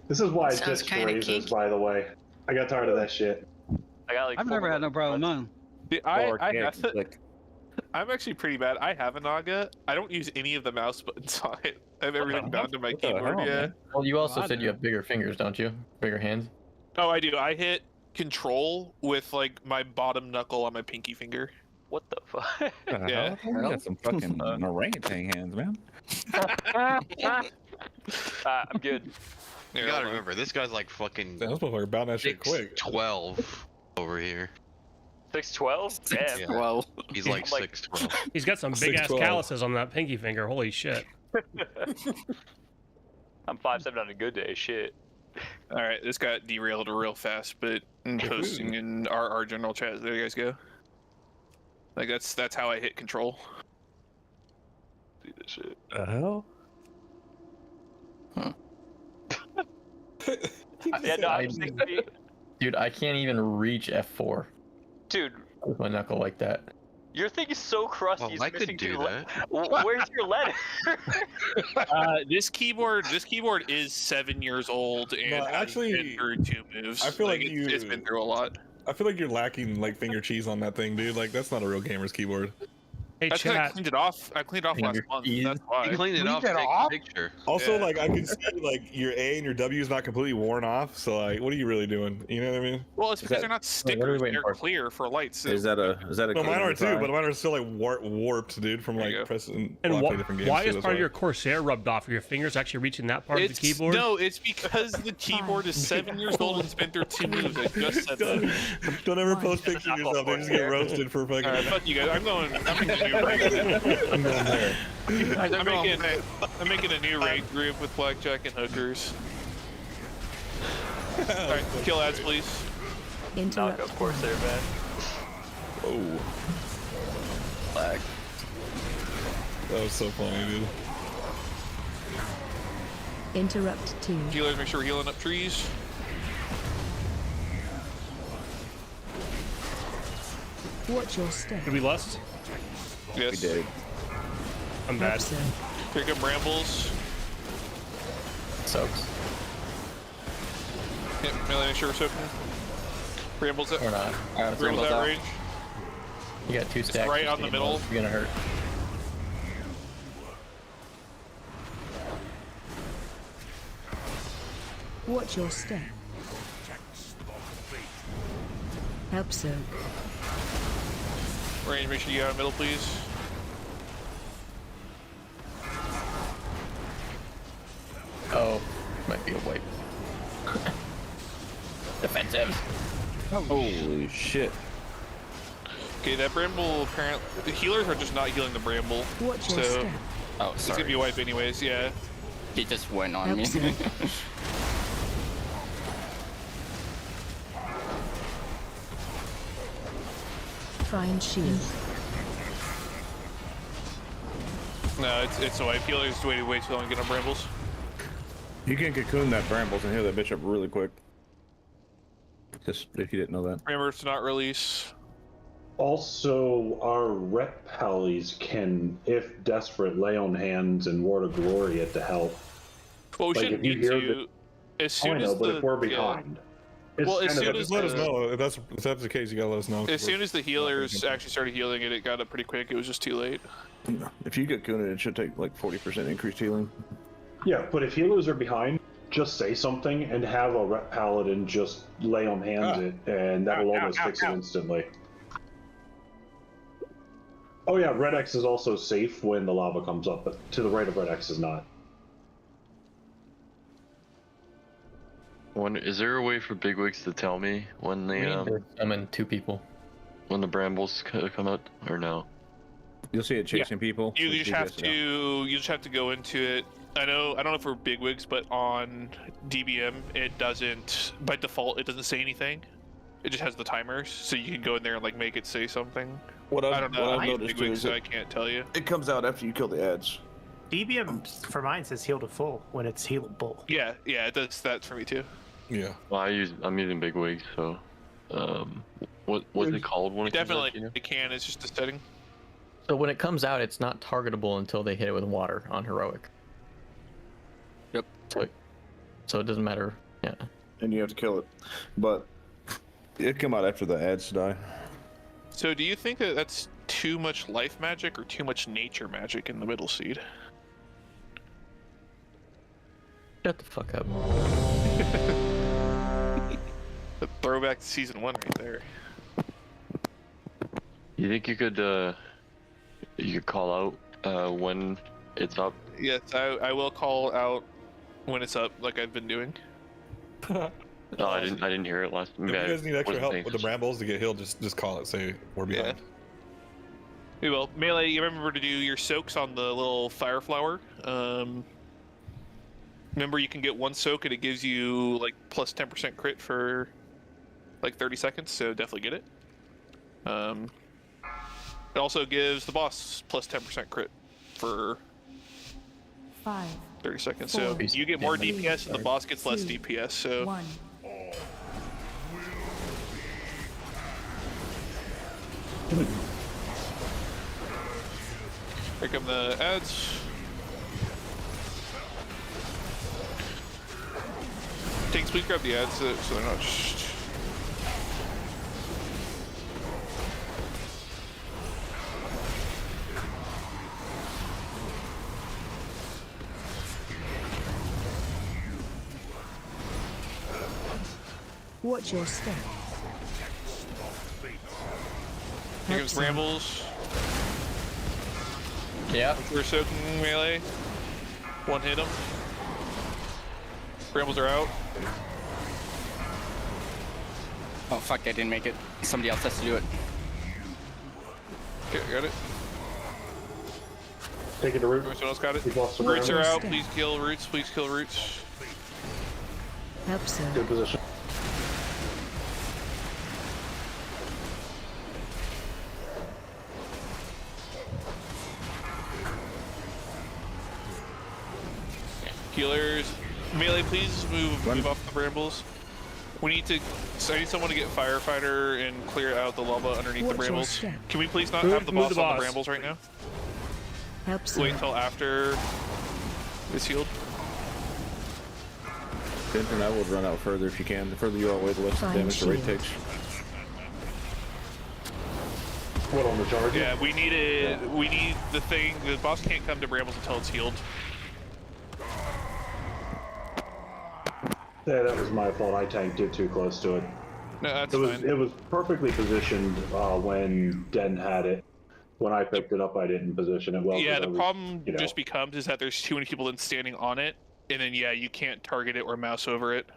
This is why I Sounds ditched kinda razors, kinky. by the way. I got tired of that shit. I got like I've never had no problem with none. I'm actually pretty bad. I have a Naga. I don't use any of the mouse buttons on it. I have everything bound to my keyboard, yeah. Well, you also said you have bigger fingers, don't you? Bigger hands? Oh, I do. I hit control with like my bottom knuckle on my pinky finger. What the fuck? Yeah. You got some fucking orangutan hands, man. I'm good. You gotta remember, this guy's like fucking. Damn, this motherfucker bound that shit quick. 12 over here. 6'12"? Damn. Yeah. Well, He's like 6'12". He's got some big ass 6'12". calluses on that pinky finger. Holy shit. I'm 5'7" on a good day. Shit. All right, this got derailed real fast, but in posting in our general chat, there you guys go. Like that's how I hit control. See this shit. The hell? Yeah, no, I'm 6 feet. Dude, I can't even reach F4 Dude, with my knuckle like that. your thing is so crusty. Oh, it's I could missing do two that. Where's your letter? This keyboard is 7 years old and No, actually, has been through 2 moves. I feel like it's been through a lot. I feel like you're lacking like finger cheese on that thing, dude. Like that's not a real gamer's keyboard. Hey, That's 'cause I chat. cleaned it off. I cleaned it off last month. That's why. You cleaned it off to take a picture. Also, Yeah. like I can see like your A and your W is not completely worn off. So like, what are you really doing? You know what I mean? Well, it's because they're not stickers. waiting They're for? clear for lights. Is that a No, mine are too, gamer but mine are still like warped, dude, from There you like go. pressing. And well, I play different games why too, is that's part of why. your Corsair rubbed off? Are your fingers actually reaching that part of the keyboard? No, it's because the keyboard is 7 years old and it's been through 2 moves. I just said that. Don't ever post pictures of yourself. They just get roasted for fucking. Alright, fuck you guys. I'm making a new raid. I'm going there. I'm making a new raid group with blackjack and hookers. Alright, kill ads, please. Knock up course there, man. Oh. Lag. That was so funny, dude. Interrupt 2. Healers, make sure we're healing up trees. Watch your step. Did we lust? Yes. We did. I'm bad. Here come brambles. Soaks. Yep, melee, make sure we're soaking. Brambles at, Or not. Alright, brambles at range. You got 2 It's stacks. right on the middle. You're gonna hurt. Watch your step. Help soak. Range, make sure you get out of the middle, please. Oh, might be a wipe. Defensive. Holy shit. Okay, that bramble apparently. The healers are just not healing the bramble. Watch your So step. Oh, it's sorry. gonna be a wipe anyways, yeah. He just went on me. Help soak. Find shield. No, it's a wipe. Healers waited way too long to get on brambles. You can cocoon that brambles and heal that bitch up really quick. Just if you didn't know that. Remember to not release. Also, our rep pallies can, if desperate, lay on hands and ward of glory it to help. Well, we Like, shouldn't if you need hear to. As Oh, I soon know, as but the if we're behind, it's well, as kind soon of a- as Let us the, know if that's the case. You gotta let us know. as soon as the healers actually started healing it, it got up pretty quick. It was just too late. If you cocoon it, it should take like 40% increased healing. Yeah, but if healers are behind, just say something and have a rep paladin just lay on hands it, and that'll almost fix it instantly. Oh yeah, Red X is also safe when the lava comes up, but to the right of Red X is not. Is there a way for bigwigs to tell me when We need the to summon 2 people. when the brambles come out, or no? You'll see it chasing people. You with just have GPS to. You just have to go into it. I don't know if we're bigwigs, but on DBM it doesn't. By default, it doesn't say anything. It just has the timers, so you can go in there and like make it say something. I don't know. I'm noticed bigwig, is so I can't tell you. it comes out after you kill the ads. DBM for mine says heal to full when it's healable. Yeah, it does that for me too. Yeah. Well, I'm using bigwigs, so what's it called when it Definitely, comes out, you know? it can. It's just a setting. So when it comes out, it's not targetable until they hit it with water on heroic. Yep. So it doesn't matter. Yeah. And you have to kill it. But it come out after the ads die. So do you think that that's too much life magic or too much nature magic in the middle seed? Shut the fuck up. The throwback to season 1 right there. You think you could call out when it's up? Yes, I will call out when it's up, like I've been doing. No, I didn't hear it last. If you guys need extra help with the brambles to get healed, just call it. Say we're behind. We will. Melee, you remember to do your soaks on the little fire flower. Remember you can get 1 soak and it gives you like plus 10% crit for like 30 seconds, so definitely get it. It also gives the boss plus 10% crit for 5, 30 seconds. 4, So you get more 3, DPS and the boss gets less 2, DPS. So 1. here come the ads. Takes, please grab the ads so they're not just. Watch your step. Here comes brambles. Yeah. We're soaking melee. 1 hit him. Brambles are out. Oh fuck, I didn't make it. Somebody else has to do it. Okay, got it. Take it to root. Someone else got it. We've lost the Roots are brambles. out. Please kill roots. Please kill roots. Help, sir. Good position. Healers, melee, please move off the brambles. We need to. I need someone to get firefighter and clear out the lava underneath the Watch your brambles. step. Can we please not Move- have the move boss the on the boss. brambles right now? Help, sir. Wait until after it's healed. Denton, I would run out further if you can. The further you are away, the less Fine damage the raid shield. takes. What on the target? Yeah, we need it. We need the thing. The boss can't come to brambles until it's healed. Yeah, that was my fault. I tanked it too close to it. No, that's It was fine. it was perfectly positioned when Den had it. When I picked it up, I didn't position it well. Yeah, 'cause the I was, problem you know, just becomes is that there's too many people then standing on it, and then yeah, you can't target it or mouse over it.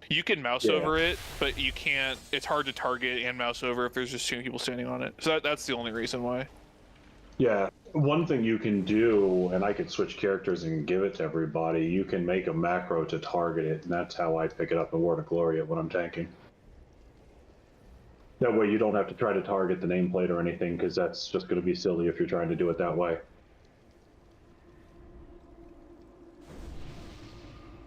You can mouse Yeah. over it, but you can't. It's hard to target and mouse over if there's just too many people standing on it. So that's the only reason why. Yeah, one thing you can do, and I could switch characters and give it to everybody, you can make a macro to target it, and that's how I pick it up in Word of Glory when I'm tanking. That way you don't have to try to target the nameplate or anything, because that's just going to be silly if you're trying to do it that way.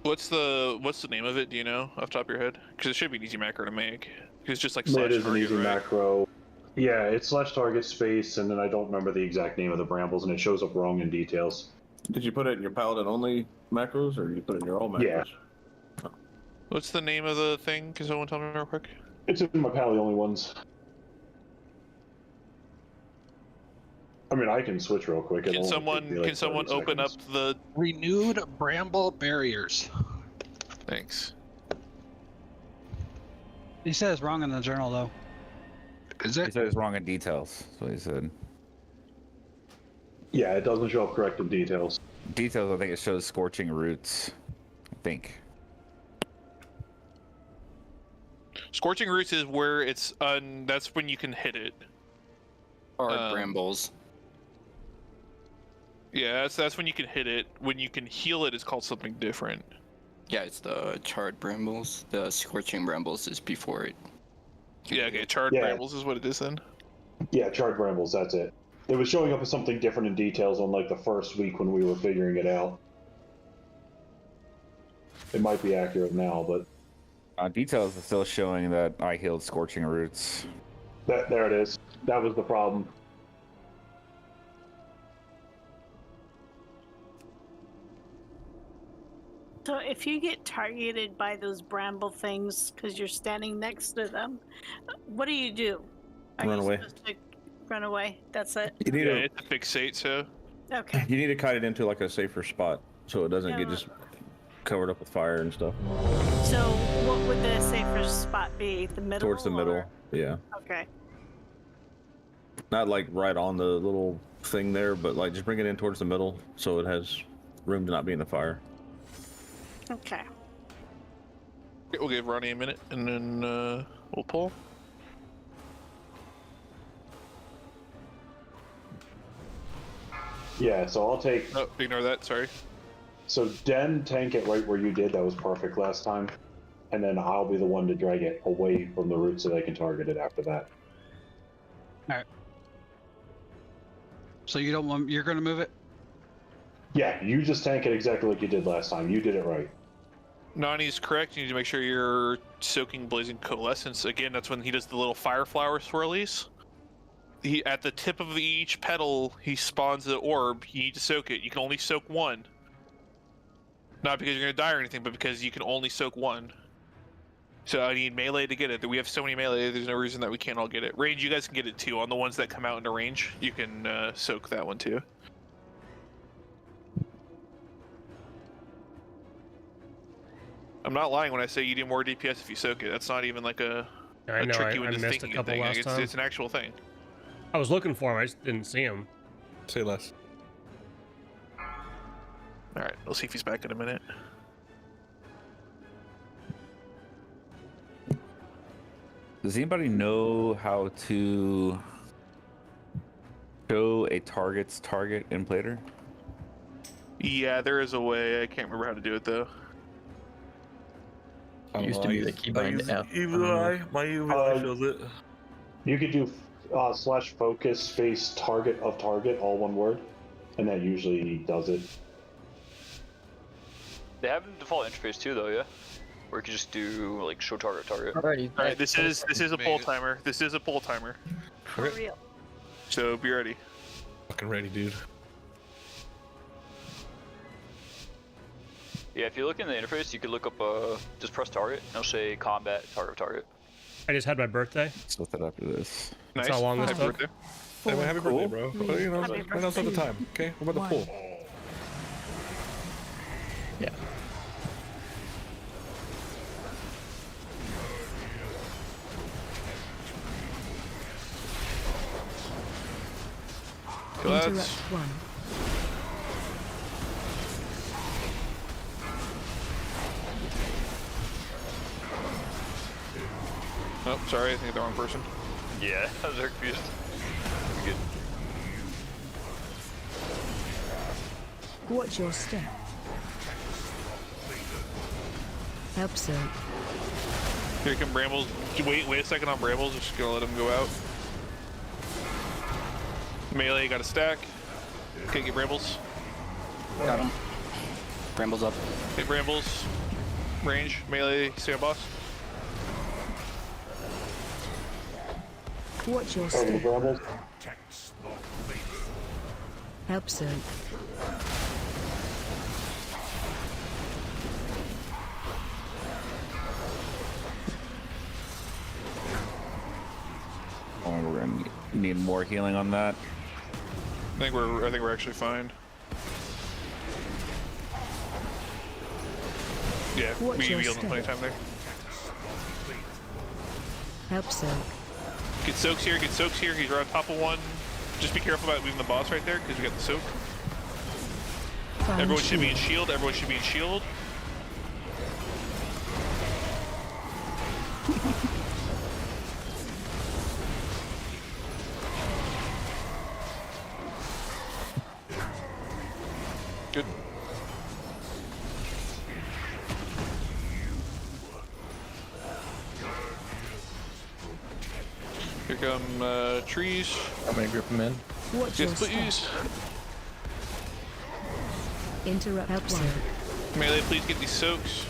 What's the name of it? Do you know off the top of your head? Because it should be an easy macro to make. 'Cause it's just like It slash is an target, easy right? macro. Yeah, it's slash target space, and then I don't remember the exact name of the brambles, and it shows up wrong in details. Did you put it in your paladin only macros, or you put it in your all macros? Yeah. What's the name of the thing? Can someone tell me real quick? It's in my pally only ones. I mean, I can switch real quick. Can someone open up the renewed bramble barriers? Thanks. He said it's wrong in the journal though. Is He it? said it's wrong in details. That's what he said. Yeah, it doesn't show up correct in details. Details, I think it shows scorching roots. I think. Scorching Roots is where it's that's when you can hit it. Hard brambles. Yeah, that's when you can hit it. When you can heal it, it's called something different. Yeah, it's the charred brambles. The scorching brambles is before it. Yeah, okay, charred brambles is what it is then. Yeah, charred brambles, that's it. It was showing up as something different in details on like the first week when we were figuring it out. It might be accurate now, but Details is still showing that I healed scorching roots. there it is. That was the problem. So if you get targeted by those bramble things because you're standing next to them, what do you do? Are Run you away. supposed to run away? That's it? You need It's a fixate, so. Okay. You need to kite it into like a safer spot so it doesn't get just covered up with fire and stuff. So what would the safer spot be? The middle? Towards the middle, yeah. Okay. Not like right on the little thing there, but like just bring it in towards the middle so it has room to not be in the fire. Okay. We'll give Ronnie a minute and then we'll pull. Yeah, so I'll take. Oh, ignore that. Sorry. So Den, tank it right where you did. That was perfect last time. And then I'll be the one to drag it away from the root so they can target it after that. All right. So you don't want? You're gonna move it? Yeah, you just tank it exactly like you did last time. You did it right. Nani's correct. You need to make sure you're soaking blazing coalescence. Again, that's when he does the little fire flower swirlies. He at the tip of each petal, he spawns the orb. You need to soak it. You can only soak one. Not because you're gonna die or anything, but because you can only soak one. So I need melee to get it. We have so many melee, there's no reason that we can't all get it. Range, you guys can get it too. On the ones that come out into range, you can soak that one too. I'm not lying when I say you do more DPS if you soak it. That's not even like a trick you into missed a thinking couple thing. last time. It's an actual thing. I was looking for him, I just didn't see him. Say less. Alright, we'll see if he's back in a minute. Does anybody know how to show a target's target in Plater? Yeah, there is a way. I can't remember how to do it though. Used to be the keybind F. Evil Eye. My Evil Eye shows it. You could do /focus space target of target, all one word, and that usually does it. They have a default interface too, though, yeah. Or you could just do like show target target. Alright, this is a pull timer. This is a pull timer. For real. So be ready. Fucking ready, dude. Yeah, if you look in the interface, you could look up just press target. And it'll say combat target of target. I just had my birthday. Let's look it after this. That's how long this took. Hey, man, happy birthday, bro. Well, you know, right now's not the time. Okay, we're about to pull. Yeah. Interrupt 1. Oh, sorry, I think the wrong person. Yeah, I was very confused. Good. Watch your step. Help so. Here come Brambles. Wait a second on Brambles. Just gonna let him go out. Melee got a stack. Okay, get Brambles. Got him. Brambles up. Hit Brambles. Range. Melee. Stay on boss. Watch your Over the step. Brambles. Help so. Oh, we're gonna need more healing on that. I think we're actually fine. Yeah, Watch we your healed him plenty of step. time there. Help so. Get soaks here. Get soaks here. He's right on top of one. Just be careful about leaving the boss right there because we got the soak. Everyone should be in shield. Everyone should be in shield. Good. Here come trees. I'm gonna grip them in. Watch your Yes, step. please. Interrupt help so. Melee, please get these soaks.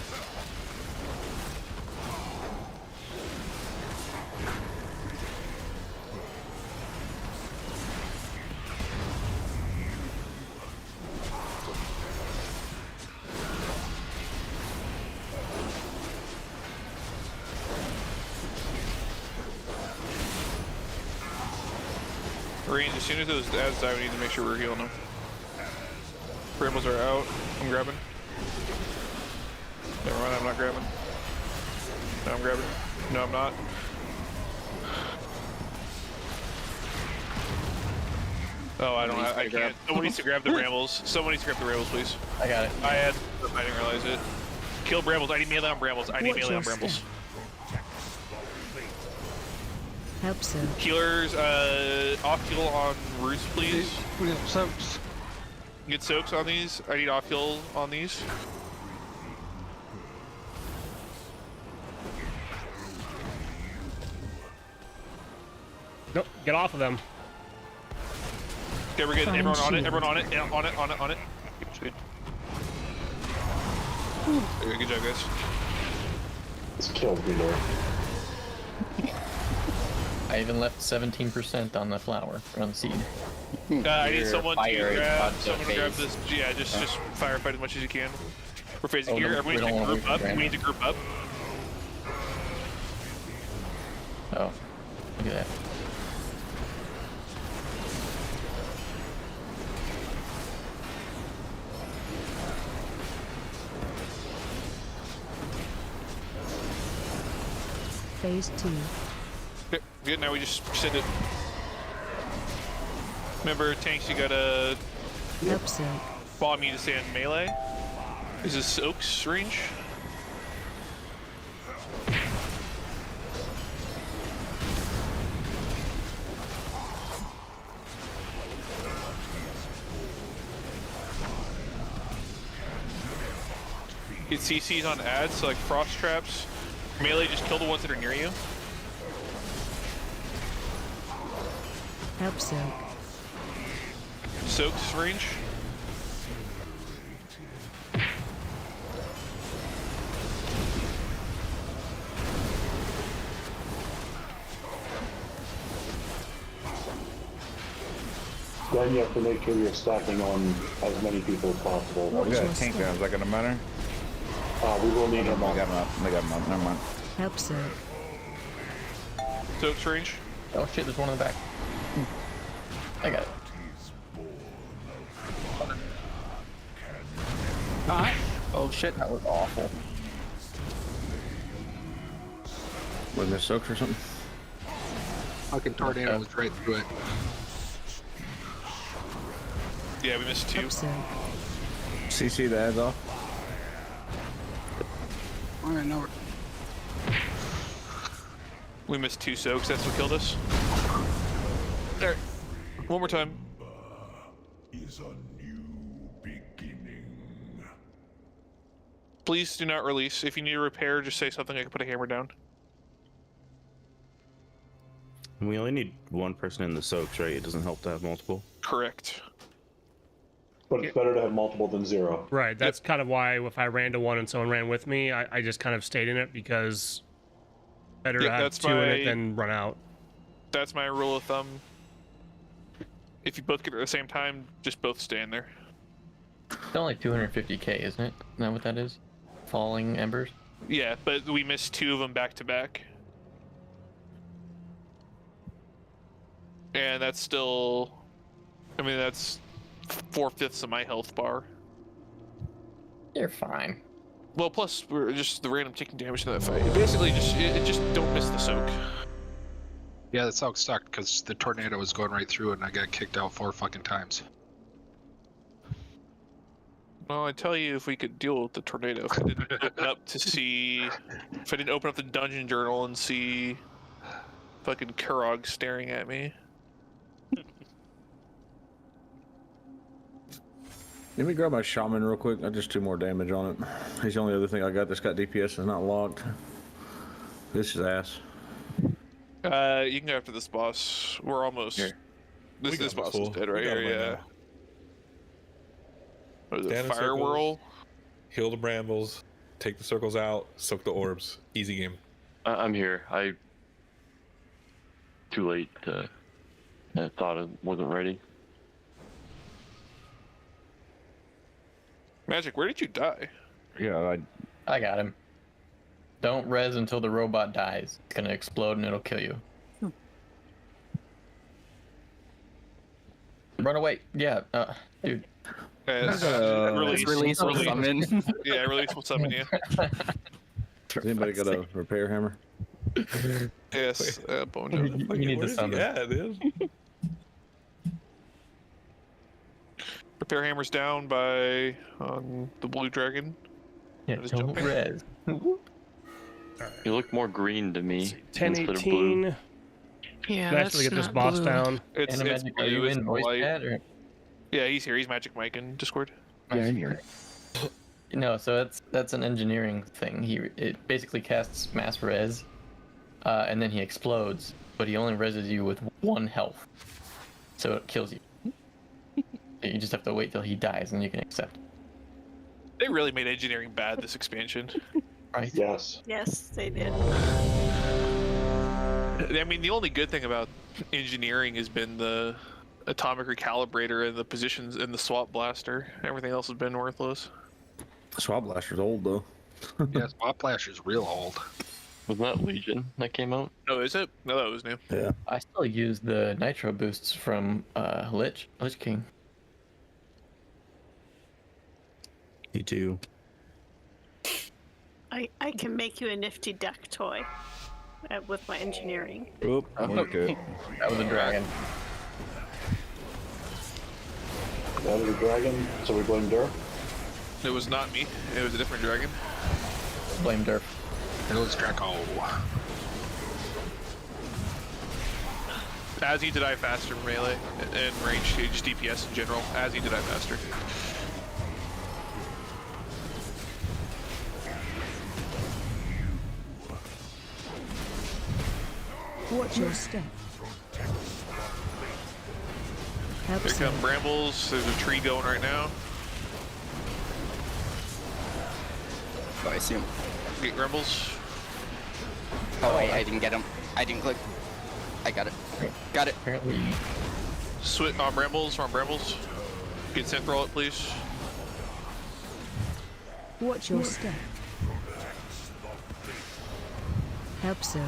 Range, as soon as those ads die, we need to make sure we're healing them. Brambles are out. I'm grabbing. Never mind, I'm not grabbing. No, I'm grabbing. No, I'm not. Oh, I can't. Someone needs to grab the Brambles. Someone needs to grab the Brambles, please. I got it. I didn't realize it. Kill Brambles. I need melee on Brambles. I need melee on Brambles. Help so. Healers, off heal on Roost, please. We got soaks. Get soaks on these. I need off heal on these. Nope, get off of them. Okay, we're good. Everyone on it. Everyone on it. Yeah, on it. On it. On it. Sweet. Okay, good job, guys. It's killed me there. I even left 17% on the flower, or on the seed. I need someone to fire grab. is Someone to grab phase. this. Yeah, just firefight as much as you can. We're phasing Oh, here. no, Everybody we needs don't to wanna group up. grab. We need to group up. Oh, look at that. Phase 2. Okay, good. Now we just send it. Remember, tanks, you gotta Help so. bomb you to stay in melee. Is this Oaks range? Get CCs on ads, so like frost traps. Melee, just kill the ones that are near you. Help soak. Soaks range. Then you have to make sure you're stacking on as many people as possible. Oh, we got a tank down. Is that gonna matter? We will need him I up. got him up. I got him up. Never mind. Help soak. Soaks range. Oh shit, there's one in the back. I got it. Alright. Oh shit, that was awful. Wasn't there soaks or something? Fucking tornado was right through it. Yeah, we missed 2. CC the ads off. Alright, no. We missed 2 soaks, that's what killed us. There. One more time. Is a new beginning. Please do not release. If you need a repair, just say something. I can put a hammer down. We only need one person in the soaks, right? It doesn't help to have multiple. Correct. But it's better to have multiple than 0. Right. That's kind of why if I ran to one and someone ran with me, I just kind of stayed in it because better to have 2 in it than run out. That's my rule of thumb. If you both get it at the same time, just both stay in there. It's only 250k, isn't it? Isn't that what that is? Falling embers? Yeah, but we missed 2 of them back to back. And that's still... I mean, that's 4/5 of my health bar. You're fine. Well, plus, we're just the random taking damage to that fight. Basically, just don't miss the soak. Yeah, the soak sucked because the tornado was going right through it and I got kicked out 4 fucking times. Well, I tell you, if we could deal with the tornado, if I didn't open up to see... If I didn't open up the dungeon journal and see... fucking Kurog staring at me. Let me grab my shaman real quick. I just 2 more damage on it. He's the only other thing I got that's got DPS and not locked. This is ass. You can go after this boss. We're almost... Here. This boss is dead right We got here, him yeah. now. What is it, Stand in Fire circles, Whirl? Heal the brambles, take the circles out, soak the orbs. Easy game. I'm here. Too late. I thought it wasn't ready. Magic, where did you die? Yeah, I got him. Don't res until the robot dies. It's gonna explode and it'll kill you. Run away. Yeah, dude. Release will summon. Yeah, release will summon you. Has anybody got a repair hammer? Yes, bone You need to summon. Yeah, dude. Repair hammer's down by on the blue dragon. Yeah, don't res. You look more green to me instead of 1018. blue. Yeah, Let's that's get this not boss blue. down. It's Animagic, are you blue, it's in voice light. chat or? Yeah, he's here. He's Magic Mike in Discord. yeah, I'm here. No, so that's an engineering thing. It basically casts mass res, and then he explodes, but he only reses you with 1 health, so it kills you. You just have to wait till he dies, and you can accept. They really made engineering bad this expansion. Right? Yes. Yes, they did. I mean, the only good thing about engineering has been the atomic recalibrator and the positions and the swap blaster. Everything else has been worthless. Swap blaster's old though. Yeah, Swap Blaster's real old. Wasn't that Legion that came out? Oh, is it? No, that was new. Yeah. I still use the nitro boosts from Lich King. Me too. I can make you a nifty duck toy with my engineering. Oop, okay. That was a dragon. That was a dragon, so we blame Durf. It was not me. It was a different dragon. Blame Derp. It was Draco. As he did I faster melee and range, just DPS in general. As he did I faster. Watch your step. Help Here come save. brambles. There's a tree going right now. Oh, I see him. Get brambles. Oh, wait, I didn't get him. I didn't click. I got it. Got it. Apparently. Swit on brambles. On brambles. Get synthroll it, please. Watch your step. Help soak.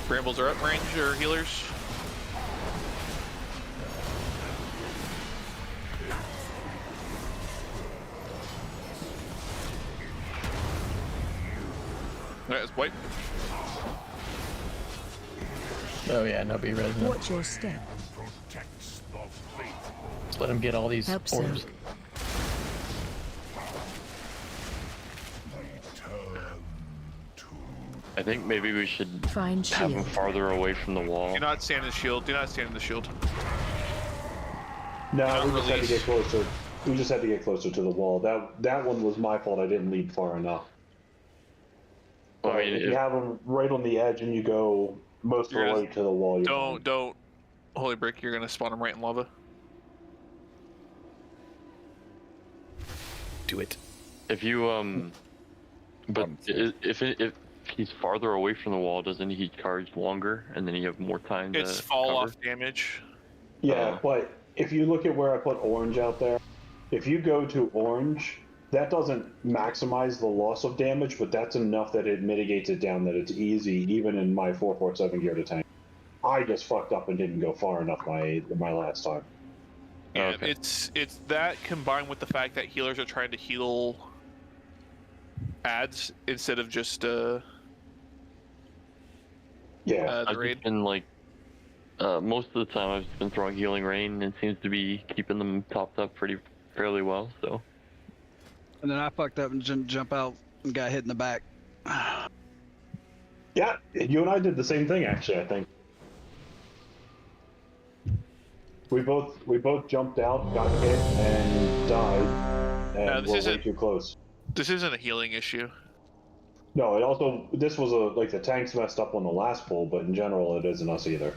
Brambles are up range or healers. Alright, it's white. Oh yeah, no be res. No. Watch your step. Just let him get all these Help orbs. soak. I think maybe we should Find have him shield. farther away from the wall. Do not stand in the shield. Do not stand in the shield. No, we just had to release. get closer. We just had to get closer to the wall. That one was my fault. I didn't lead far enough. Well, I mean, If you have them right on the edge and you go most of the way to the wall, you're fine. Don't. Holy brick, you're gonna spawn him right in lava. Do it. if you but if he's farther away from the wall, doesn't he charge longer, and then you have more time It's to fall cover? off damage. Yeah, but if you look at where I put orange out there, if you go to orange, that doesn't maximize the loss of damage, but that's enough that it mitigates it down, that it's easy, even in my 447 gear to tank. I just fucked up and didn't go far enough my last time. Yeah, it's that combined with the fact that healers are trying to heal ads instead of just yeah. the I've raid. just been like most of the time I've just been throwing healing rain, and it seems to be keeping them topped up fairly well. So And then I fucked up and jump out and got hit in the back. Yeah, you and I did the same thing actually, I think. We both jumped out, got hit, and died, and we're way too close. This isn't a healing issue. No, this was like the tanks messed up on the last pull, but in general it isn't us either.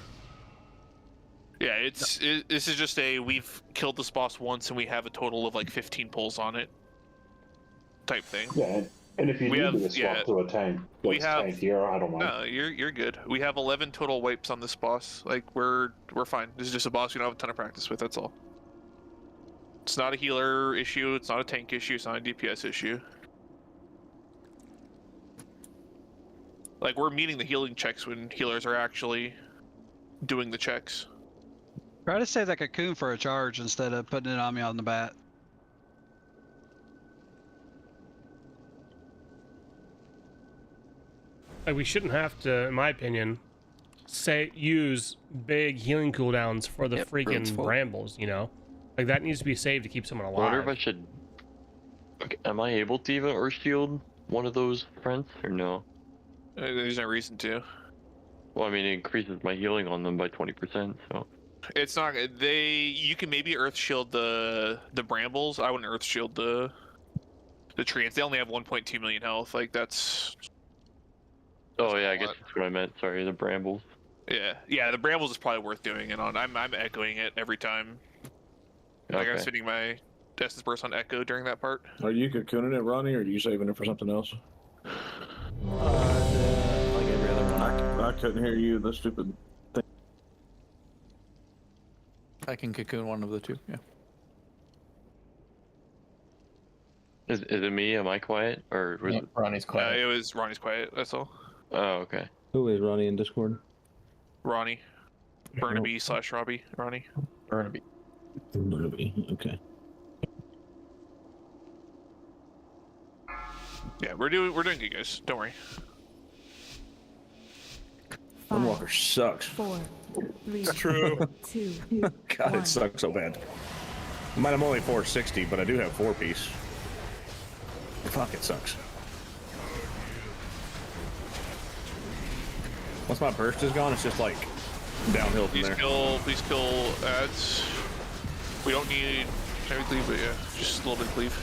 Yeah, this is just we've killed this boss once and we have a total of like 15 pulls on it type thing. Yeah, and if you need to swap to a tank, tank here, I don't mind. No, you're good. We have 11 total wipes on this boss. Like we're fine. This is just a boss we don't have a ton of practice with. That's all. It's not a healer issue. It's not a tank issue. It's not a DPS issue. Like we're meeting the healing checks when healers are actually doing the checks. Try to save that cocoon for a charge instead of putting it on me on the bat. Like we shouldn't have to, in my opinion, use big healing cooldowns for the freaking brambles. You know, like that needs to be saved to keep someone I wonder alive. if I should. Okay, am I able to even Earth Shield one of those friends or no? There's no reason to. Well, I mean, it increases my healing on them by 20%. So It's not. You can maybe Earth Shield the brambles. I wouldn't Earth Shield the treants. They only have 1.2 million health. Like that's. Oh yeah, I guess that's what I meant. Sorry, the brambles. Yeah. The brambles is probably worth doing it on. I'm echoing it every time. Like I'm Okay. spinning my Essence Burst on Echo during that part. Are you cocooning it, Ronnie, or are you saving it for something else? Like every other one. I couldn't hear you. The stupid thing. I can cocoon one of the two. Yeah. Is it me? Am I quiet, or was it Ronnie's quiet? It was Ronnie's quiet. That's all. Oh, okay. Who is Ronnie in Discord? Ronnie, Burnaby / Robbie. Ronnie. Burnaby. Okay. Yeah, we're doing good, guys. Don't worry. Moonwalker sucks. 4, 3, True. 2, God, it sucks so bad. I might have only 460, but I do have 4-piece. Fuck, it sucks. Once my burst is gone, it's just like downhill from there. Please kill ads. We don't need heavy cleave, but yeah, just a little bit of cleave.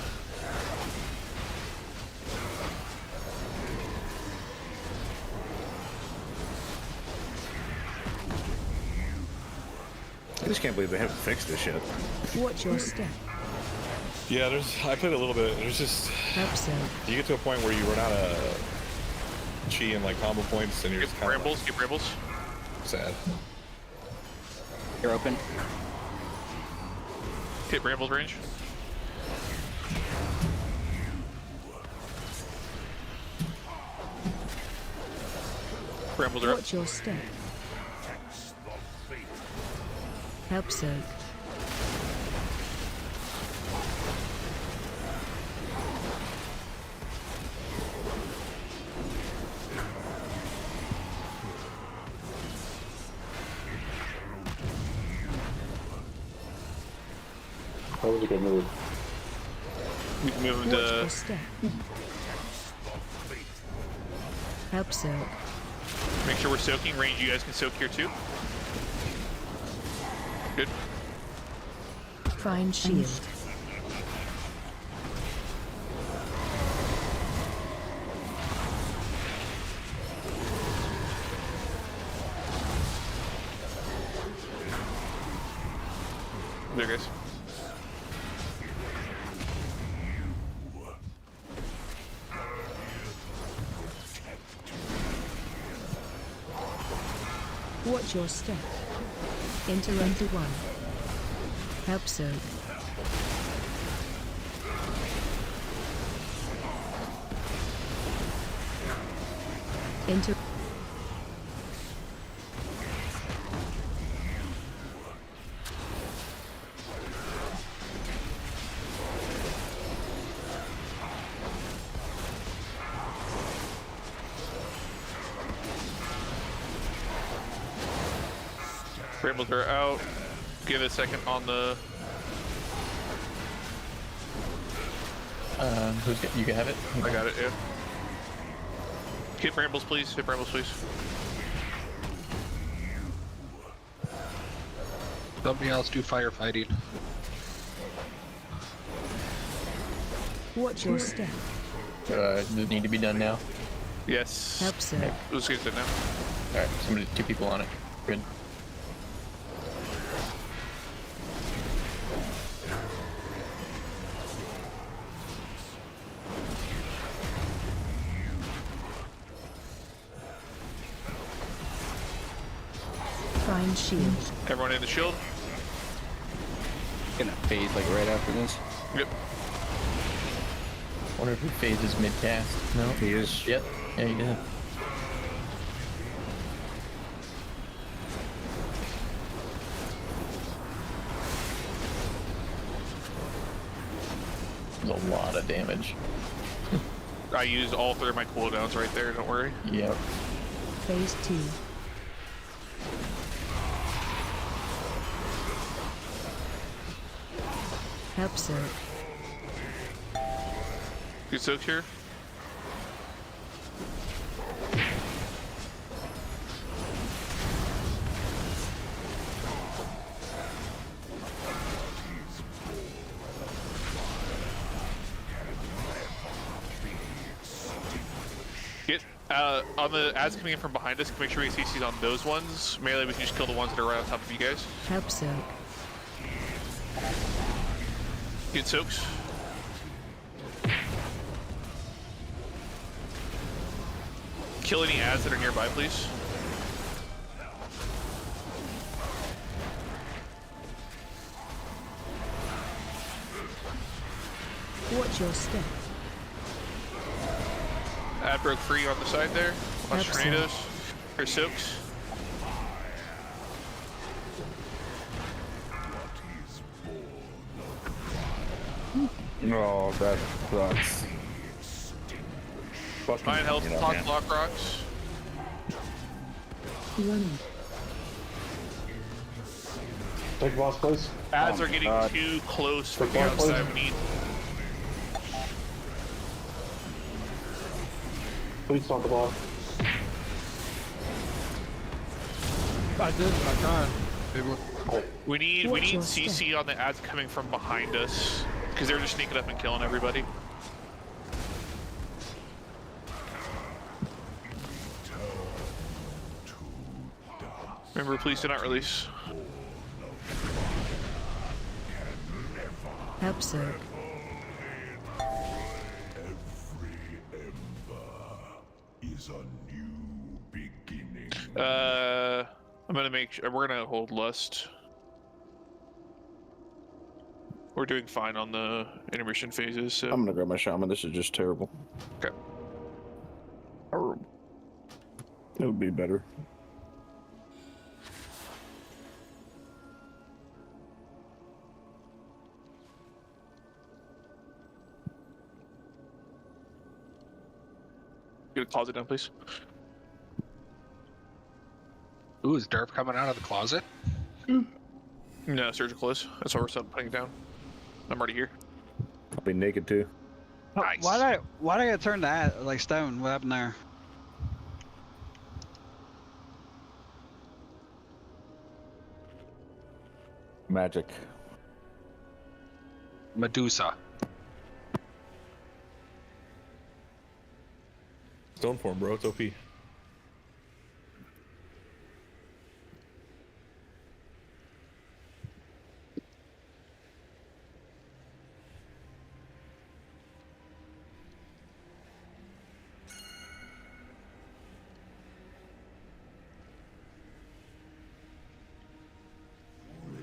I just can't believe they haven't fixed this shit. Watch your step. Yeah, I played a little bit. There's just you get to a point where you run out of chi and like combo points, and you're just kind of rambles. Get rambles. Sad. You're open. Hit rambles range. Rambles are up. Watch your step. Help soak. That was a good move. We moved. Watch your step. Help soak. Make sure we're soaking. Range, you guys can soak here too. Good. Find shield. There, guys. Watch your step. Enter into one. Help soak. Enter. Rambles are out. Give it a second on the. You can have it. I got it. Yeah. Hit rambles, please. Hit rambles, please. Somebody else do firefighting. Watch your step. Does it need to be done now? Yes. Help soak. Let's get it now. Alright, two people on it. Good. Find shield. Everyone in the shield. Gonna phase like right after this. Yep. Wonder if he phases mid cast. No, he is. Yep. Yeah, he did. There's a lot of damage. I used all 3 of my cooldowns right there. Don't worry. Yep. Phase 2. Help soak. Good soak here. Get on the ads coming in from behind us. Make sure we get CCs on those ones. Melee, we can just kill the ones that are right on top of you guys. Help soak. Get soaks. Kill any ads that are nearby, please. Watch your step. Ad broke free on the side there. Watch tornadoes. Or soaks. Oh, that sucks. Fine health, clock, block rocks. Running. Take boss, please. Ads are getting too close from the boss, outside. We need. Please stop the block. I did. I tried. We need CC on the ads coming from behind us because they're just sneaking up and killing everybody. Remember, please do not release. Help Zerg. Is a new beginning. I'm gonna make sure we're gonna hold lust. We're doing fine on the intermission phases, so I'm gonna grab my shaman. This is just terrible. okay. It would be better. Get a closet down, please. Ooh, is Derp coming out of the closet? No, surgical is. That's why we're putting it down. I'm already here. I'll be naked too. Nice. Why did I get turned to like stone? What happened there? Magic. Medusa. Stone form, bro. It's OP.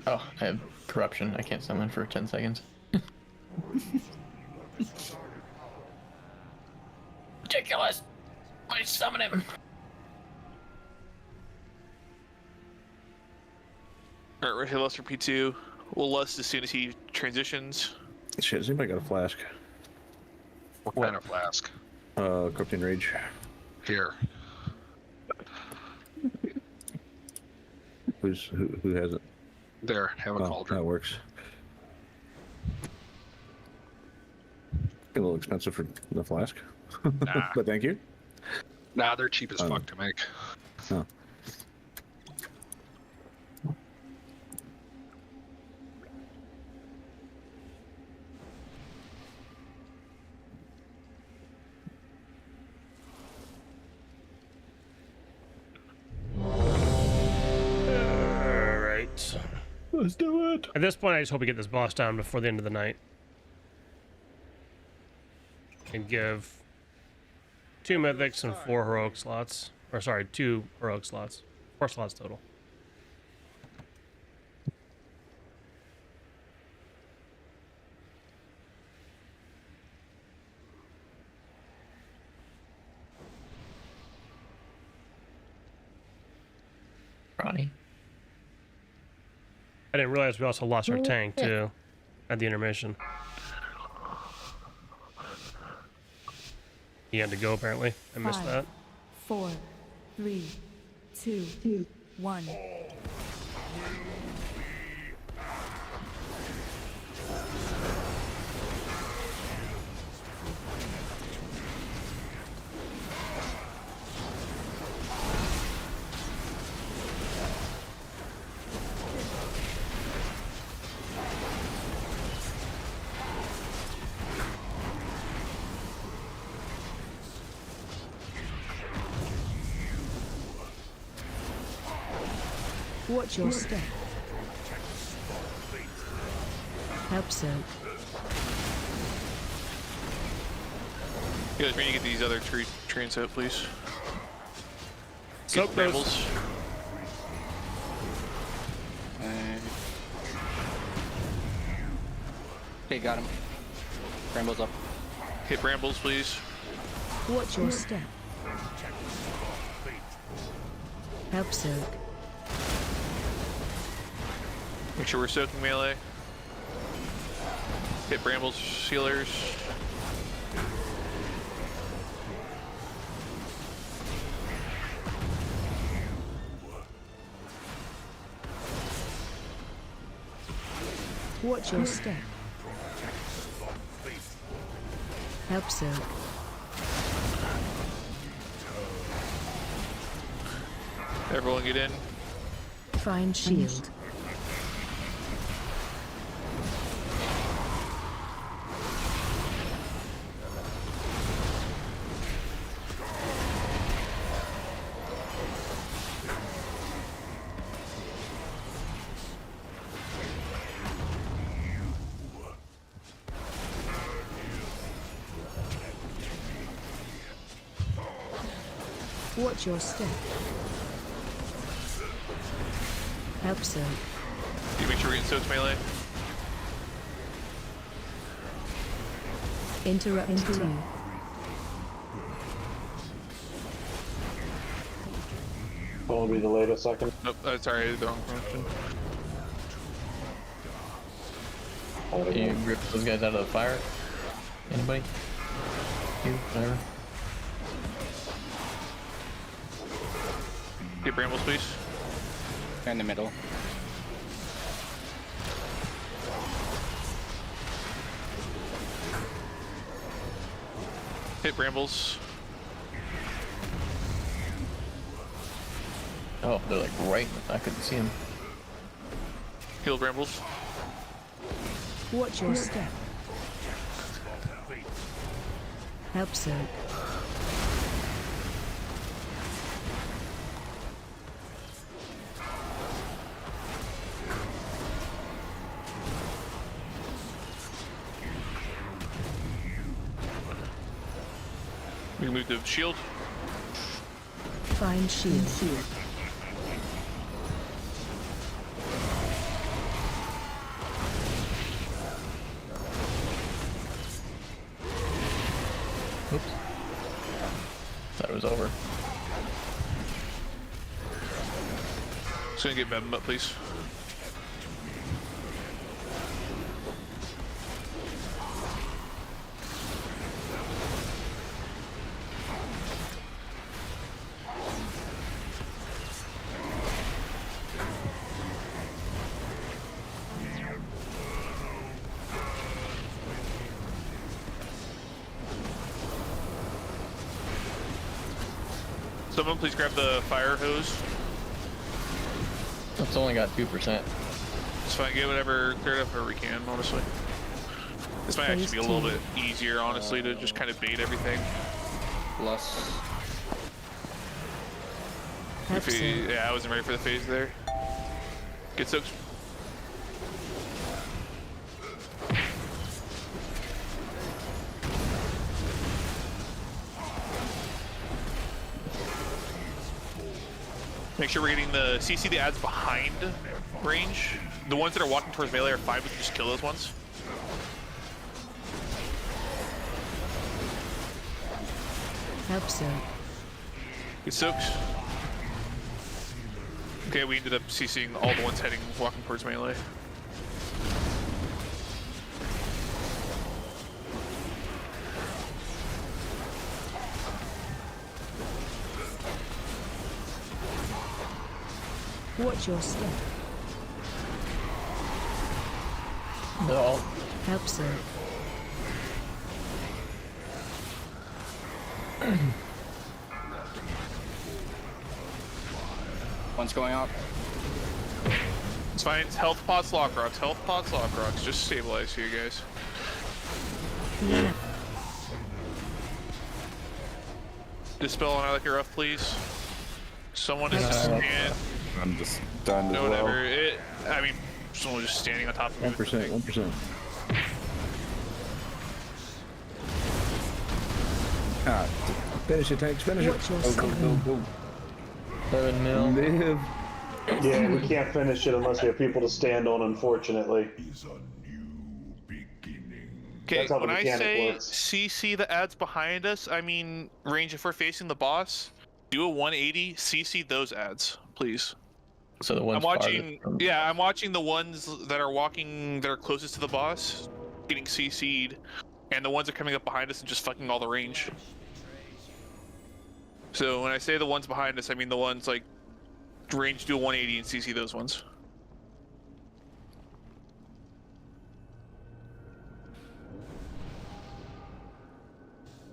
Oh, I have corruption. I can't summon for 10 seconds. Ridiculous! Why summon him? Alright, we're hit lust for P2. We'll lust as soon as he transitions. Shit, has anybody got a flask? What kind of flask? Corrupting Rage. Here. Who has it? There, have a cauldron. That works. A little expensive for the flask. Nah. But thank you. Nah, they're cheap as fuck to make. Oh. Alright. Let's do it. At this point, I just hope we get this boss down before the end of the night. And give 2 mythics and 4 heroic slots. Or sorry, 2 heroic slots. 4 slots total. Ronnie. I didn't realize we also lost our tank too at the intermission. He had to go apparently. I missed 5, that. 4, 3, 2, 1. Watch your step. Help Zerg. You guys, we need to get these other trains out, please. Soak those. Brambles. Okay, got him. Brambles up. Hit brambles, please. Watch your step. Help Zerg. Make sure we're soaking melee. Hit brambles, sealers. Watch your step. Help Zerg. Everyone get in. Find shield. Watch your step. Help soak. You make sure we're getting soaked melee. Interrupt 2. Will be delayed a second. Nope, sorry, the wrong function. Can you rip those guys out of the fire? Anybody? You? Whatever. Get brambles, please. They're in the middle. Hit brambles. Oh, they're like right. I couldn't see them. Heal brambles. Watch your step. Help soak. We can move the shield. Find shield. Oops. Thought it was over. Just gonna get Bevin up, please. Someone please grab the fire hose. It's only got 2%. It's fine, get whatever cleared up where we can, honestly. This might actually be a little bit easier, honestly, to just kind of bait everything. Plus. Yeah, I wasn't ready for the phase there. Get soaked. Make sure we're getting the CC the ads behind range. The ones that are walking towards melee are fine, we can just kill those ones. Help soak. Get soaked. Okay, we ended up CCing all the ones walking towards melee. Watch your step. No. Help soak. One's going up. It's fine. It's health pots, lock rocks. Health pots, lock rocks. Just stabilize here, guys. Yeah. Dispel on like you're rough, please. Someone is just stand. I'm just done No, as well. whatever. I mean, someone just standing on top of me. 1%, 1%. Ah, finish it, tanks, finish it. Go. 7 mil. Live. Yeah, we can't finish it unless we have people to stand on, unfortunately. Okay, That's how the when I mechanic say works. CC the ads behind us, I mean range. If we're facing the boss, do a 180. CC those ads, please. So the ones I'm watching. farthest from- Yeah, I'm watching the ones that are walking, that are closest to the boss, getting CC'd, and the ones that are coming up behind us and just fucking all the range. So when I say the ones behind us, I mean the ones like range do a 180 and CC those ones.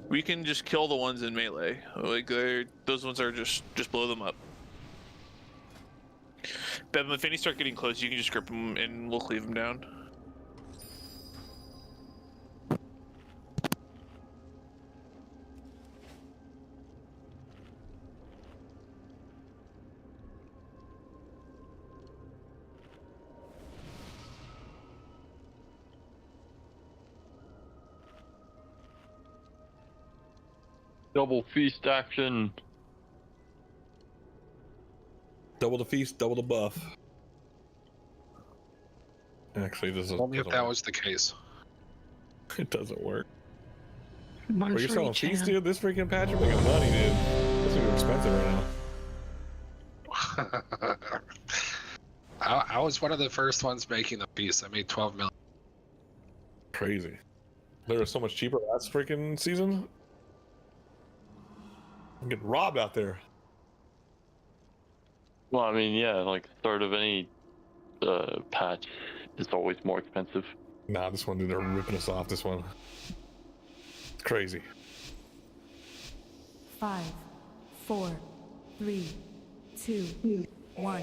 We can just kill the ones in melee. Like those ones are just blow them up. Bevan, if any start getting close, you can just grip them and we'll cleave them down. Double feast action. Double the feast, double the buff. Actually, this is. Only if that was the case. It doesn't work. One Are you for selling each feast, hand. dude? This freaking patch are making money, dude. This is expensive right now. I was one of the first ones making the piece. I made 12 million. Crazy. They were so much cheaper last freaking season. I'm getting robbed out there. Well, I mean, yeah, like start of any patch is always more expensive. Nah, this one, dude, they're ripping us off. This one. It's crazy. 5, 4, 3, 2, 1.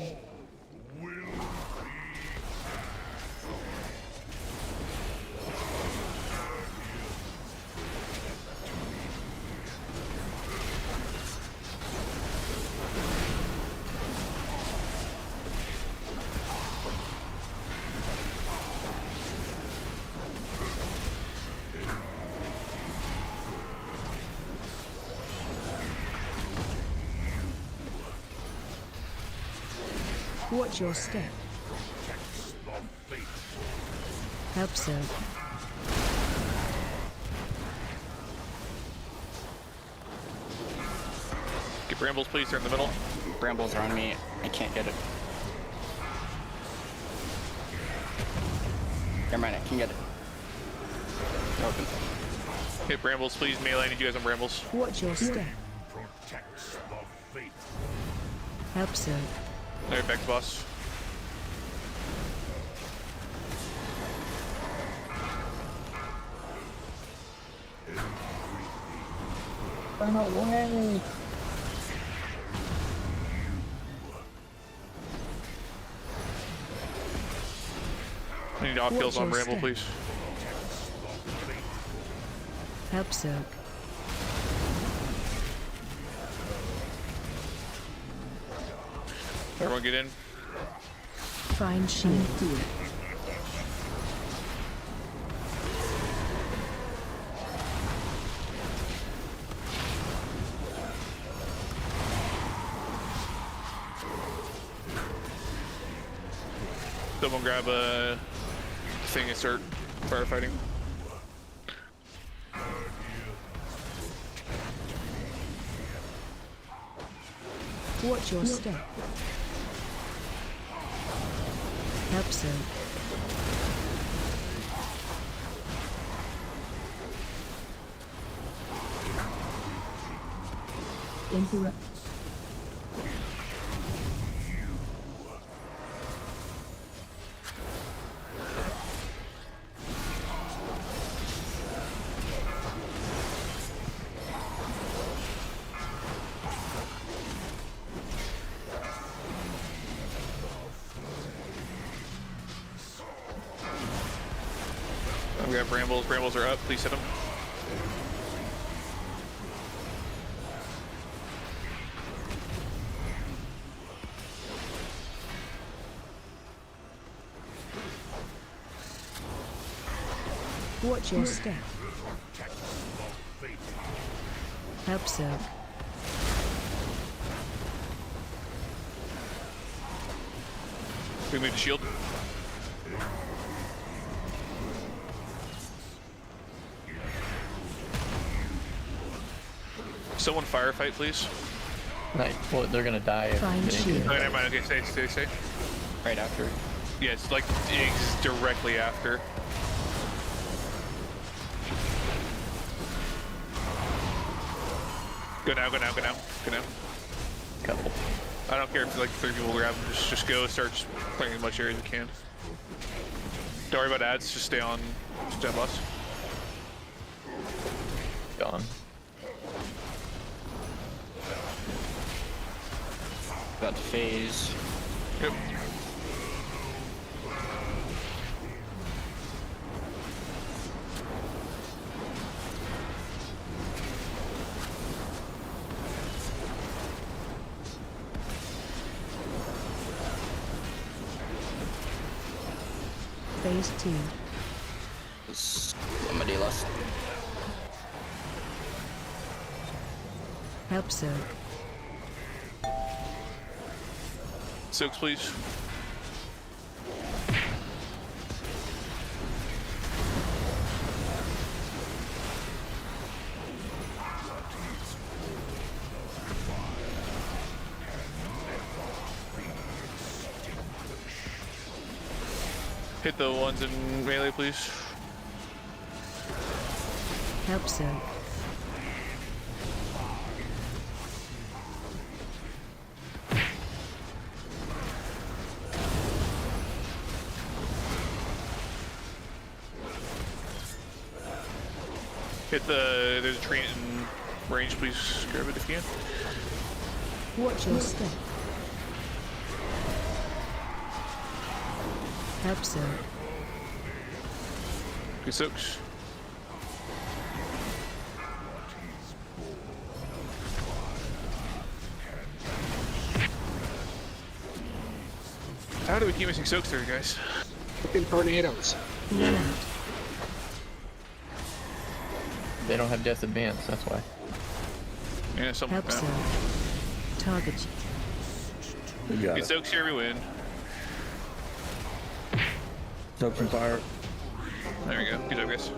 Watch your step. Help so. Get brambles, please. They're in the middle. Brambles are on me. I can't get it. Never mind, I can get it. Open. Hit brambles, please. Melee, I need you guys on brambles. Watch your step. Help so. Alright, back to boss. Run away! I need off kills on bramble, please. Help soak. Everyone get in. Find shield. Someone grab a thing and start firefighting. Watch your step. Help soak. Interrupt. We got brambles. Brambles are up. Please hit them. Watch your step. Help soak. We move the shield. Someone firefight, please. Nice. Well, they're gonna die. If Fine they shield. Oh, never mind. Okay, stay. Right after. Yeah, it's like directly after. Go now. Couple. I don't care if like 3 people grab them. Just go. Start clearing as much area as you can. Don't worry about ads. Just stay on boss. Gone. Got phase. Yep. Phase 2. Somebody lost. Help soak. Soaks, please. Hit the ones in melee, please. Help soak. Hit the, there's a tree in range, please grab it if you can. Watch your step. Help soak. Good soaks. How do we keep missing soaks there, guys? Fucking tornadoes. They don't have Death Advance, that's why. Yeah, something Help like that. soak. Target. We got Get it. soaks here, we win. Soak some fire. There we go. Good job, guys.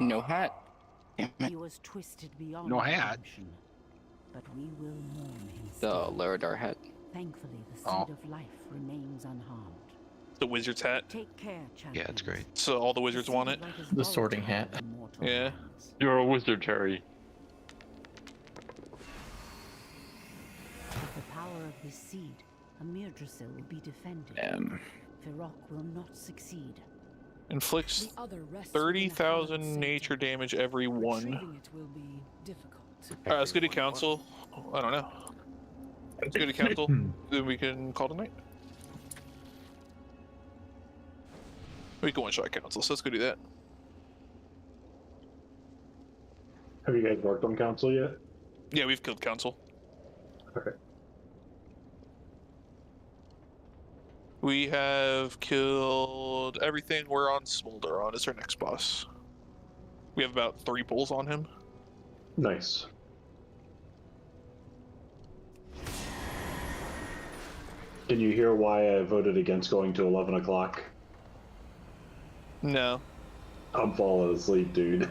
No hat. Damn it. He was twisted beyond No hat. redemption, but we will mourn him. The still. Laradar hat. Thankfully, the seed Oh. of life remains unharmed. The wizard's hat. Take care, champions. Yeah, it's great. So all the wizards want it. The sorting hat. Yeah. You're a wizard, Terry. With the power of this seed, Amirdrassil will be defended. Heroic will not succeed. Inflicts The other rests 30,000 within a nature damage every one. Retrieving it will be difficult. Alright, let's go to council. I don't know. Let's go to council. Then we can call tonight. We can one-shot council, so let's go do that. Have you guys worked on council yet? Yeah, we've killed council. Okay. We have killed everything. We're on Smolderon. It's our next boss. We have about 3 pulls on him. Nice. Can you hear why I voted against going to 11 o'clock? No. I'm falling asleep, dude.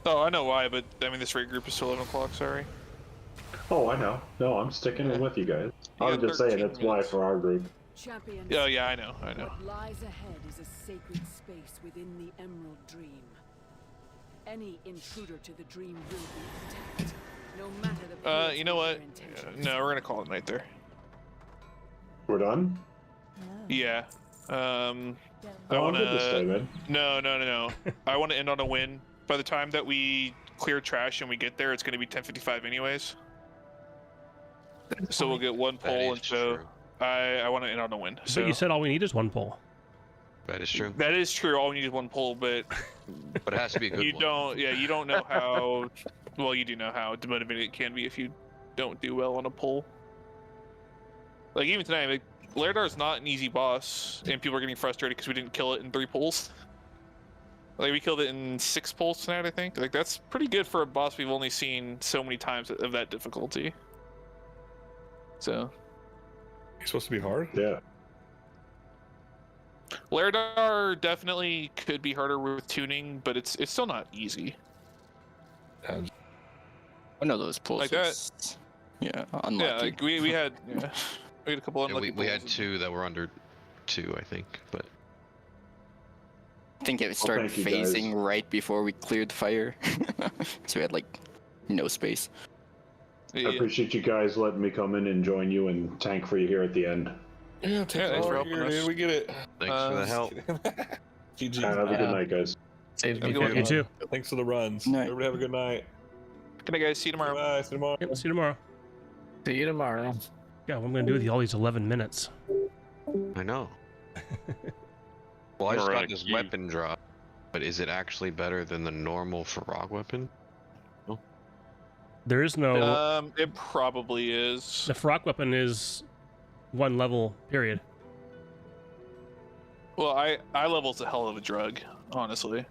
Oh, I know why, but I mean, this raid group is till 11 o'clock, sorry. Oh, I know. No, I'm sticking in with you guys. I was got just saying 13 that's why minutes. for our group. Champions. Yeah, yeah, I know. What lies ahead is a sacred space within the Emerald Dream. Any intruder to the dream will be attacked, no matter the You know what? their intentions. No, we're gonna call it night there. We're done? Yeah. I Oh, wanna. good to stay, man. No. I want to end on a win. By the time that we clear trash and we get there, it's gonna be 10:55 anyways. So we'll get 1 pull, and so I want to end on a win. So But you said all we need is 1 pull. That is true. that is true. All we need is 1 pull, but But it has to be a good you one. don't. Yeah, you don't know how. Well, you do know how demotivating it can be if you don't do well on a pull. Like even tonight, like, Laradar is not an easy boss, and people are getting frustrated because we didn't kill it in 3 pulls. Like we killed it in 6 pulls tonight, I think. Like that's pretty good for a boss we've only seen so many times of that difficulty. So. It's supposed to be hard? Yeah. Laradar definitely could be harder with tuning, but it's still not easy. One of those pulls. Like was, yeah, unlucky. Yeah, like we had we had a couple Yeah, unlucky we had pulls. 2 that were under 2, I think. But I think it started thank you, guys. phasing right before we cleared fire, so we had like no space. I appreciate you guys letting me come in and join you and tank for you here at the end. Yeah, thanks for helping us. dude. We get it. thanks for the help. GG. Have a good night, guys. Saves Have me a good one. too. You too. Thanks for the runs. Night. Everybody have a good night. Good night, guys. See you tomorrow. Bye. See you tomorrow. Yep, see you tomorrow. See you tomorrow. Yeah, what am I gonna do with you all these 11 minutes? I know. Well, I just We're got at this key. weapon drop, but is it actually better than the normal frog weapon? There is no. It probably is. The Frog weapon is 1 level, period. Well, I level's a hell of a drug, honestly.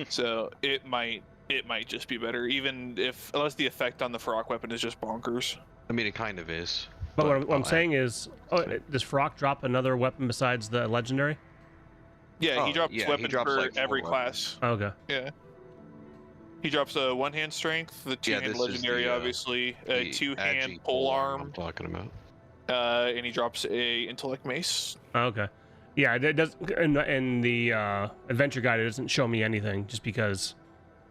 So it might it might just be better, even if unless the effect on the Farok weapon is just bonkers. I mean, it kind of is. But what I'm saying is, does Farok drop another weapon besides the legendary? Yeah, he drops weapons for like every 4 class. Okay. Yeah. He drops a one-hand strength, the two-hand legendary, obviously, a two-hand pole arm. I'm talking about. And he drops a intellect mace. Okay. Yeah, it does. In the adventure guide, it doesn't show me anything, just because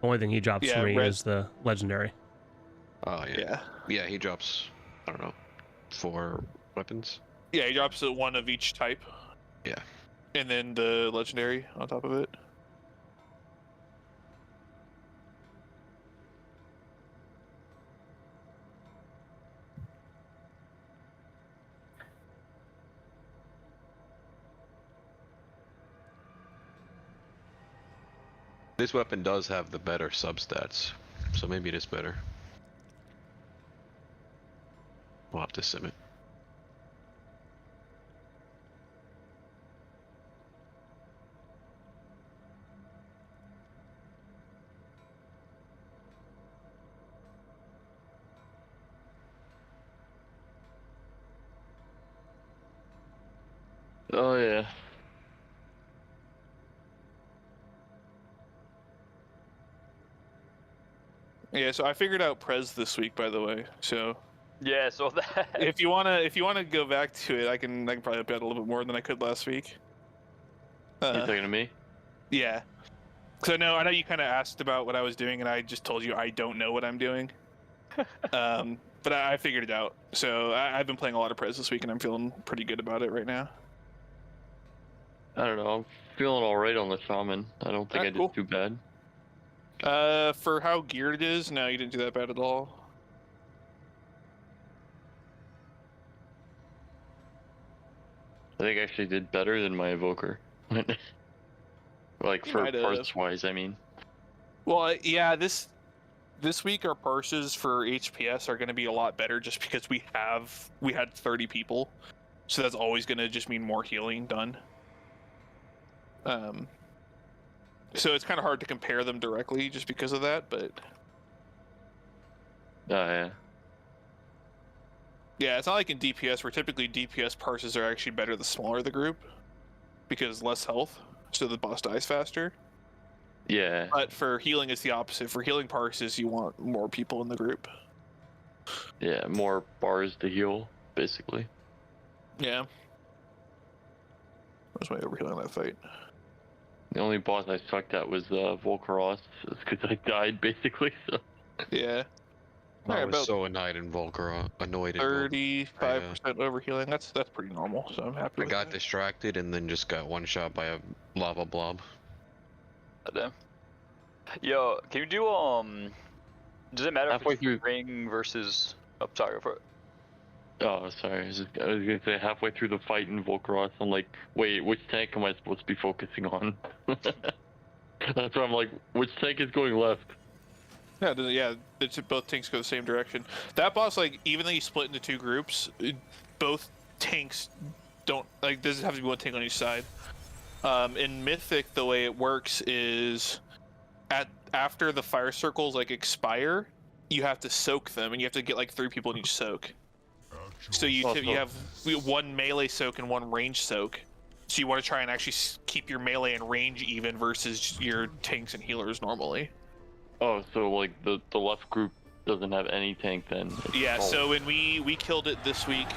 the only thing he drops for me is the legendary. Oh yeah. Yeah, he drops. I don't know, 4 weapons. Yeah, he drops one of each type. Yeah. And then the legendary on top of it. This weapon does have the better substats, so maybe it is better. We'll have to sim it. Oh yeah. Yeah, so I figured out Prez this week, by the way. So yeah, so that if you wanna go back to it, I can probably update a little bit more than I could last week. You talking to me? Yeah. So no, I know you kind of asked about what I was doing, and I just told you I don't know what I'm doing. But I figured it out. So I've been playing a lot of Prez this week, and I'm feeling pretty good about it right now. I don't know. I'm feeling alright on the shaman. I don't think I did too bad. For how geared it is, no, you didn't do that bad at all. I think I actually did better than my evoker. Like for parts wise, I mean. Well, yeah, this week our parses for HPS are going to be a lot better just because we had 30 people, so that's always going to just mean more healing done. So it's kind of hard to compare them directly just because of that, but yeah. Yeah, it's not like in DPS where typically DPS parses are actually better the smaller the group because less health, so the boss dies faster. Yeah. But for healing, it's the opposite. For healing parses, you want more people in the group. Yeah, more bars to heal, basically. Yeah. I was way overhealing that fight. The only boss I sucked at was Volcaros, because I died basically. So. Yeah. I was so annoyed in Volcaros. 35% overhealing. That's pretty normal. So I'm happy. I got distracted and then just got one shot by a lava blob. Damn. Yo, can you do does it matter if it's ring versus? Oh, sorry, go for it. Oh, sorry. I was gonna say halfway through the fight in Volcaros, I'm like, wait, which tank am I supposed to be focusing on? That's why I'm like, which tank is going left? Yeah, both tanks go the same direction. That boss, like, even though you split into 2 groups, both tanks don't doesn't have to be one tank on each side. In Mythic, the way it works is after the fire circles expire, you have to soak them, and you have to get 3 people in each soak. So you have 1 melee soak and 1 range soak. So you want to try and actually keep your melee and range even versus your tanks and healers normally. Oh, so the left group doesn't have any tank then? Yeah, so when we killed it this week,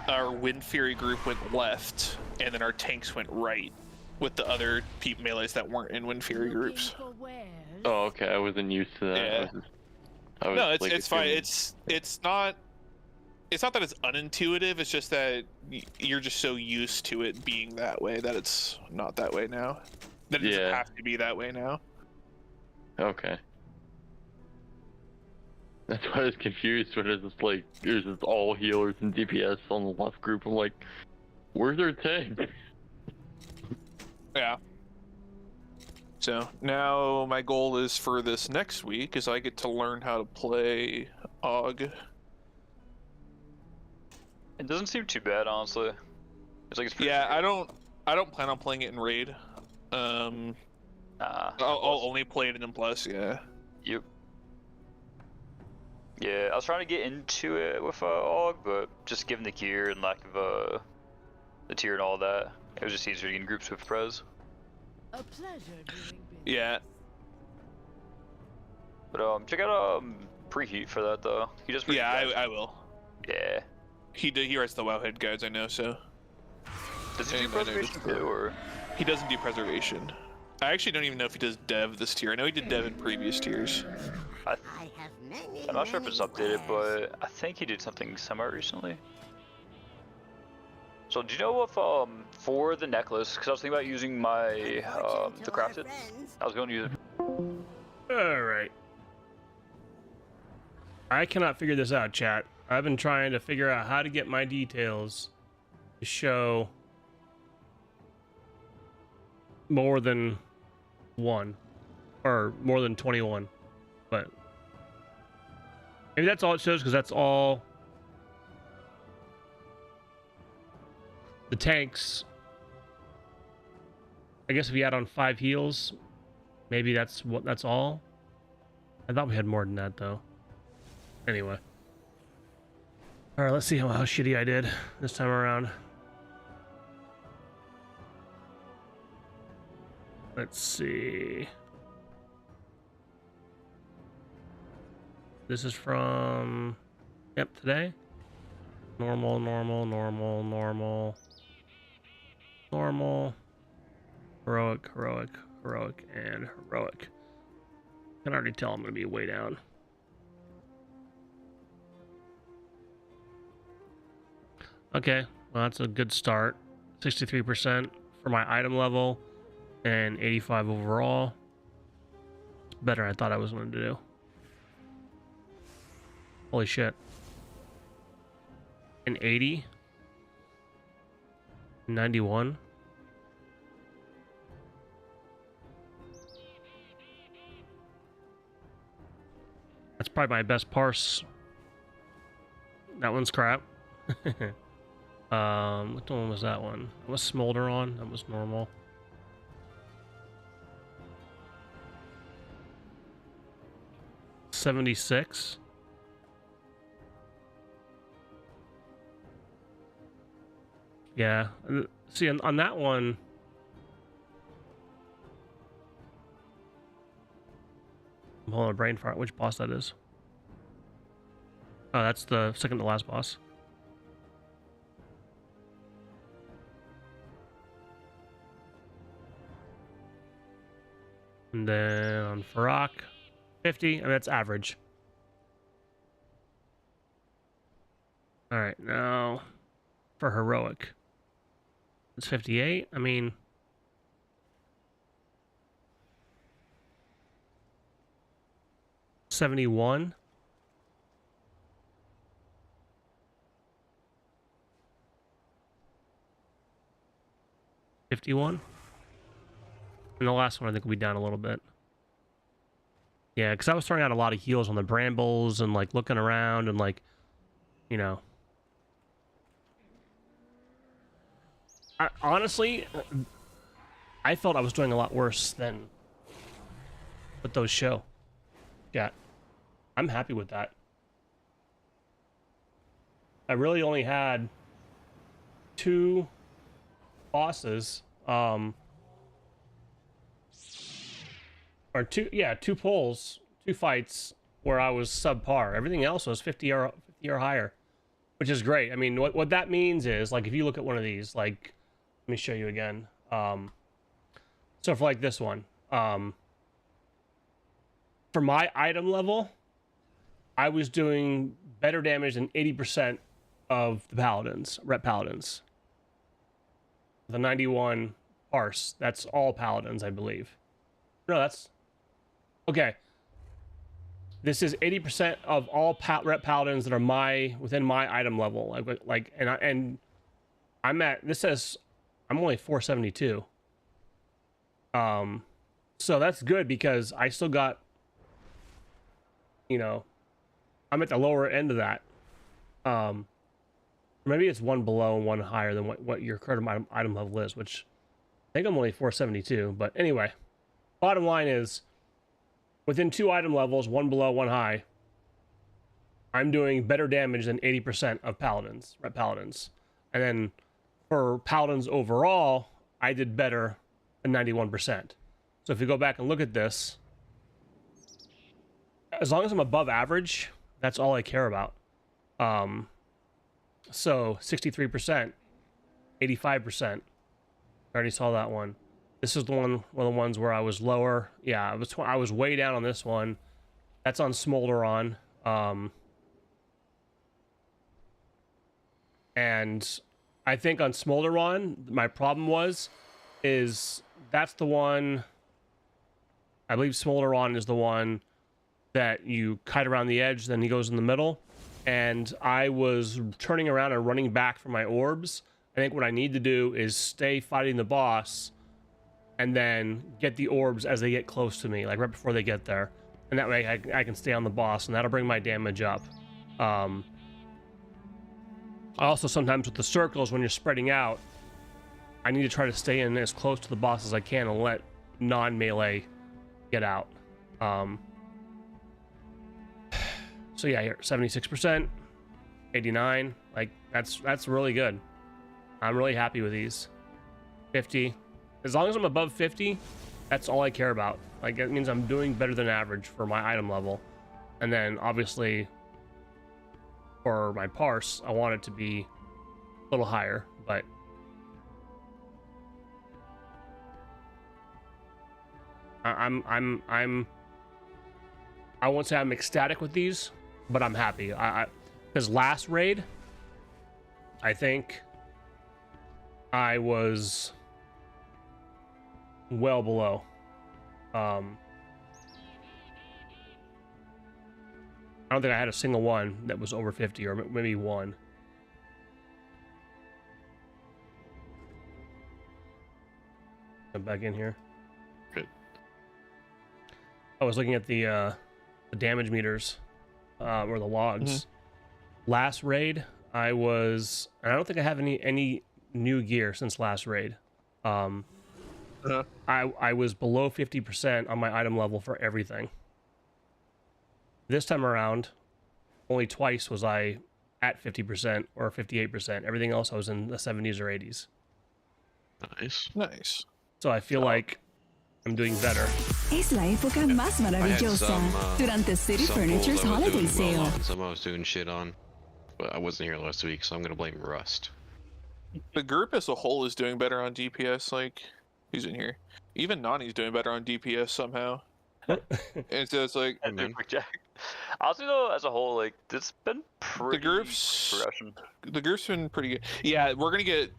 our Wind Fury group went left, and then our tanks went right, with the other melees that weren't in Wind Fury groups. Oh, okay, I wasn't used to that. Yeah. No, it's fine. It's not that it's unintuitive. It's just that you're just so used to it being that way that it's not that way now. That it doesn't have to be that way now. Okay. That's why I was confused when it's just there's just all healers and DPS on the left group. I'm like, where's their tank? Yeah. So now my goal is for this next week is I get to learn how to play AUG. It doesn't seem too bad, honestly. It's pretty I don't plan on playing it in raid. I'll only play it in M+, yeah. Yep. Yeah, I was trying to get into it with AUG, but just given the gear and lack of the tier and all that, it was just easier to get in groups with Prez. A pleasure doing business. Yeah. But check out Preheat for that though. He does pretty good. I will. Yeah. He writes the Wowhead guides, I know, so. Does he do preservation too, or? He doesn't do preservation. I actually don't even know if he does dev this tier. I know he did dev in previous tiers. I'm not sure if it's updated, but I think he did something similar recently. So do you know if for the necklace, because I was thinking about using my the crafted, I was going to use it. All right. I cannot figure this out, chat. I've been trying to figure out how to get my details to show more than 1 or more than 21, but maybe that's all it shows because that's all the tanks. I guess if you add on 5 heals, maybe that's all. I thought we had more than that though. Anyway. All right, let's see how shitty I did this time around. Let's see. This is from, yep, today. Normal, normal, normal, normal, normal, heroic, heroic, heroic, and heroic. I can already tell I'm going to be way down. Okay, well that's a good start. 63% for my item level and 85 overall. It's better than I thought I was going to do. Holy shit. An 80. 91. That's probably my best parse. That one's crap. What one was that one? That was Smolder on. That was normal. $76. Yeah. See, on that one, I'm holding a brain fart. Which boss that is? Oh, that's the second to last boss. And then on Farrak, 50. I mean, that's average. All right, now for heroic, it's 58. I mean, $71. $51. And the last one I think will be down a little bit. Yeah, because I was throwing out a lot of heals on the brambles and like looking around and like, you know. Honestly, I felt I was doing a lot worse than what those show. Yeah, I'm happy with that. I really only had 2 bosses, or 2 pulls, 2 fights where I was subpar. Everything else was 50 or higher, which is great. I mean, what that means is, like, if you look at one of these, like, let me show you again. So for like this one, for my item level, I was doing better damage than 80% of the paladins, Ret Paladins. The 91 parse, that's all paladins, I believe. No, that's okay. This is 80% of all Ret Paladins that are within my item level. And I'm at, this says I'm only 472. So that's good because I still got, you know, I'm at the lower end of that. Maybe it's 1 below and 1 higher than what your current item level is, which I think I'm only 472. But anyway, bottom line is within 2 item levels, one below, one high, I'm doing better damage than 80% of paladins, ret paladins. And then for paladins overall, I did better than 91%. So if you go back and look at this, as long as I'm above average, that's all I care about. So 63%, 85%. I already saw that one. This is the one of the ones where I was lower. Yeah, I was way down on this one. That's on Smolderon. And I think on Smolderon, my problem is that's the one. I believe Smolderon is the one that you kite around the edge, then he goes in the middle. And I was turning around and running back for my orbs. I think what I need to do is stay fighting the boss and then get the orbs as they get close to me, like right before they get there. And that way I can stay on the boss, and that'll bring my damage up. Also, sometimes with the circles, when you're spreading out, I need to try to stay in as close to the boss as I can and let non-melee get out. So yeah, here, 76%, 89, like that's really good. I'm really happy with these. 50, as long as I'm above 50, that's all I care about. Like, it means I'm doing better than average for my item level. And then obviously for my parse, I want it to be a little higher, but I won't say I'm ecstatic with these, but I'm happy. Because last raid, I think I was well below. I don't think I had a single one that was over 50, or maybe one. Come back in here. Good. I was looking at the damage meters, or the logs. Last raid, I don't think I have any new gear since last raid. I was below 50% on my item level for everything. This time around, only twice was I at 50% or 58%. Everything else I was in the 70s or 80s. Nice. So I feel like I'm doing better. Es la época más maravillosa durante City Furniture's holiday sale. Some I was doing shit on, but I wasn't here last week, so I'm gonna blame Rust. The group as a whole is doing better on DPS. Like, who's in here? Even Nani's doing better on DPS somehow. And so it's like, honestly though, as a whole, like, it's been pretty progression. The group's been pretty good. Yeah, we're gonna get.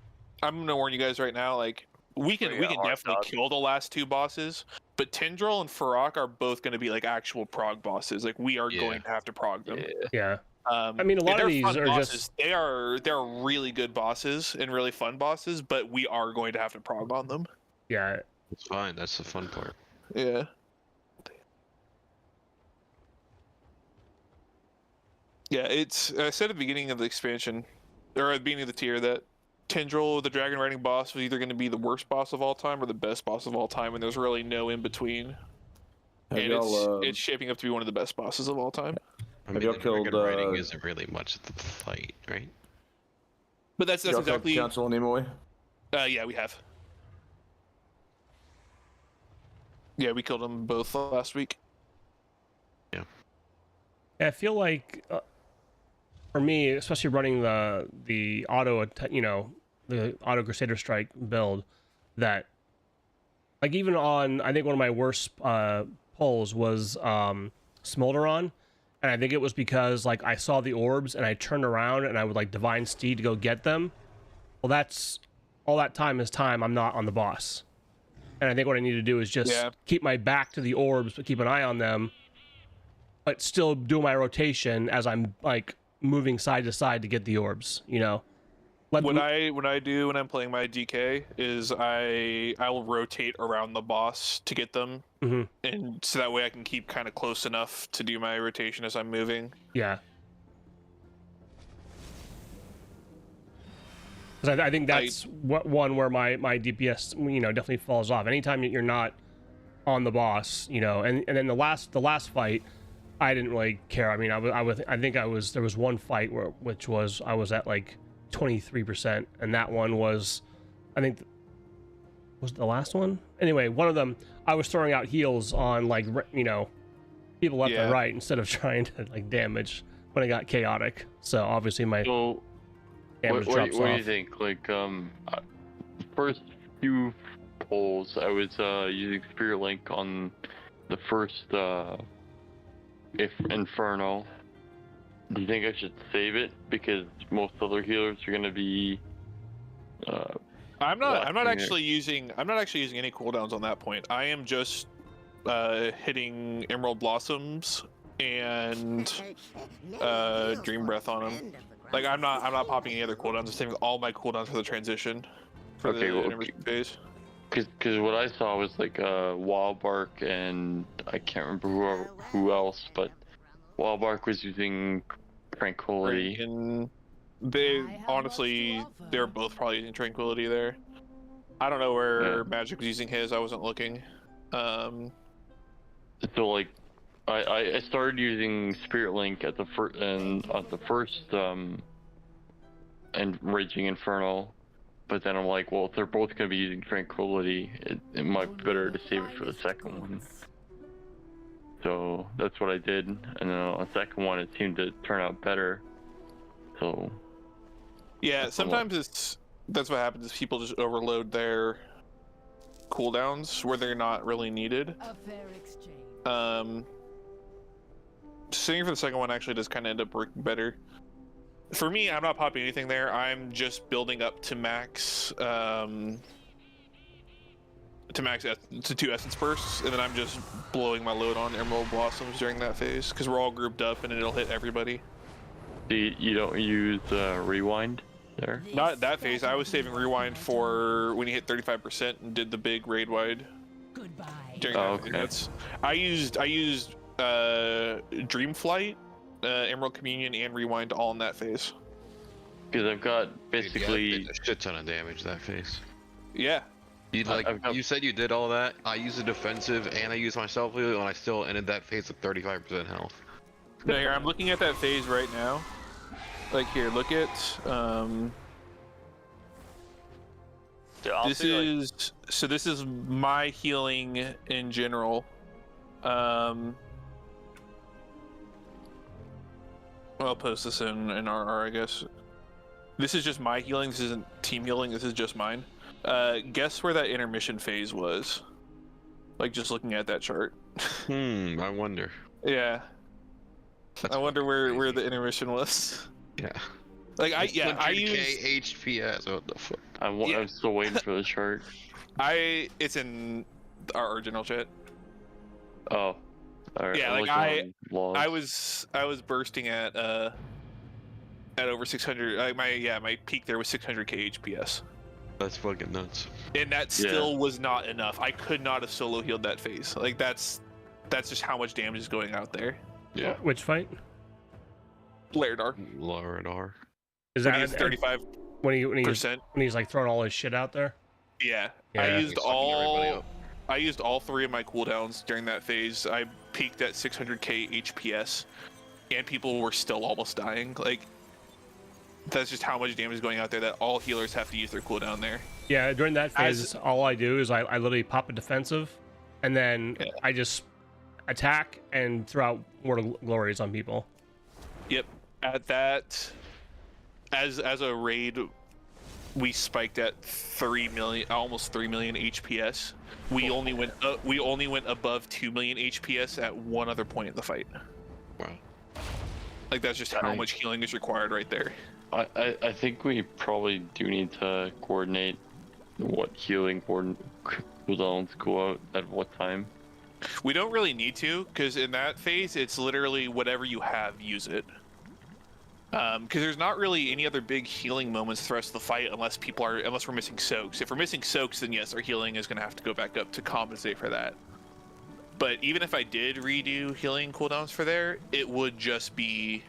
I'm gonna warn you guys right now. Like, we can definitely kill the last 2 bosses, but Tendril and Farrak are both going to be like actual prog bosses. Like, we are going to have to prog them. Yeah. I mean, a lot of these are bosses. They're really good bosses and really fun bosses, but we are going to have to prog on them. Yeah. It's fine. That's the fun part. Yeah. Yeah, it's. I said at the beginning of the expansion, or at the beginning of the tier, that Tendril, the dragon riding boss, was either going to be the worst boss of all time or the best boss of all time, and there's really no in between. And it's shaping up to be one of the best bosses of all time. I mean, the dragon riding isn't really much of the fight, right? But that's exactly. Council anymore? Yeah, we have. Yeah, we killed them both last week. Yeah. I feel like, for me, especially running the auto, the auto Crusader Strike build, that, like, even on, I think one of my worst pulls was Smolderon, and I think it was because, like, I saw the orbs and I turned around and I would, like, Divine Steed to go get them. Well, that's all that time is time I'm not on the boss. And I think what I need to do is just keep my back to the orbs, but keep an eye on them, but still do my rotation as I'm, like, moving side to side to get the orbs, you know. What I do when I'm playing my DK is I will rotate around the boss to get them, and so that way I can keep kind of close enough to do my rotation as I'm moving. Yeah. Because I think that's one where my DPS, definitely falls off. Anytime you're not on the boss, you know, and then the last fight, I didn't really care. I mean, I think there was one fight which was I was at like 23%, and that one was, I think, was it the last one? Anyway, one of them I was throwing out heals on like you know, people left and right instead of trying to like damage when it got chaotic. So obviously my damage drops off. What do you think? Like first few polls, I was using Spirit Link on the first if Inferno. Do you think I should save it because most other healers are gonna be? I'm not actually using any cooldowns on that point. I am just hitting Emerald Blossoms and Dream Breath on them. Like I'm not popping any other cooldowns. I'm saving all my cooldowns for the transition for the intermission phase. Because what I saw was like Wild Bark and I can't remember who else, but Wild Bark was using Tranquility. And they honestly, they're both probably using Tranquility there. I don't know where Magic was using his. I wasn't looking. So like, I started using Spirit Link at the first and Raging Inferno. But then I'm like, well, if they're both going to be using Tranquility, it might be better to save it for the second one. So that's what I did, and then on the second one, it seemed to turn out better. So yeah, sometimes that's what happens is people just overload their cooldowns where they're not really needed. Saving for the second one actually does kind of end up working better. For me, I'm not popping anything there. I'm just building up to max, to 2 essence bursts, and then I'm just blowing my load on Emerald Blossoms during that phase because we're all grouped up and it'll hit everybody. You don't use rewind there? Not at that phase. I was saving rewind for when you hit 35% and did the big raid wide. During that. I used Dream Flight, Emerald Communion, and Rewind all in that phase. Because I've got basically a shit ton of damage that phase. Yeah. You said you did all that. I used a defensive and I used my self heal, and I still ended that phase with 35% health. There, I'm looking at that phase right now. Like here, look at this is my healing in general. I'll post this in RR, I guess. This is just my healing. This isn't team healing. This is just mine. Guess where that intermission phase was? Like, just looking at that chart. I wonder. Yeah. I wonder where the intermission was. Yeah. Like, I used... HPS. What the fuck? I'm still waiting for the chart. It's in our original chat. Oh. Right, yeah, like I was bursting at over 600. My peak there was 600k HPS. That's fucking nuts. And that still was not enough. I could not have solo healed that phase. Like that's just how much damage is going out there. Yeah. Which fight? Laredar. Is that 35%? When he's like throwing all his shit out there? Yeah. I used all 3 of my cooldowns during that phase. I peaked at 600k HPS, and people were still almost dying. Like, that's just how much damage is going out there that all healers have to use their cooldown there. Yeah, during that phase, all I do is I literally pop a defensive, and then I just attack and throw out Word of Glories on people. Yep. At that, as a raid, we spiked at 3 million, almost 3 million HPS. We only went above 2 million HPS at one other point in the fight. Wow. Like, that's just how much healing is required right there. I think we probably do need to coordinate what healing cooldowns go out at what time. We don't really need to, because in that phase, it's literally whatever you have, use it. Because there's not really any other big healing moments the rest of the fight unless we're missing soaks. If we're missing soaks, then yes, our healing is going to have to go back up to compensate for that. But even if I did redo healing cooldowns for there, it would just be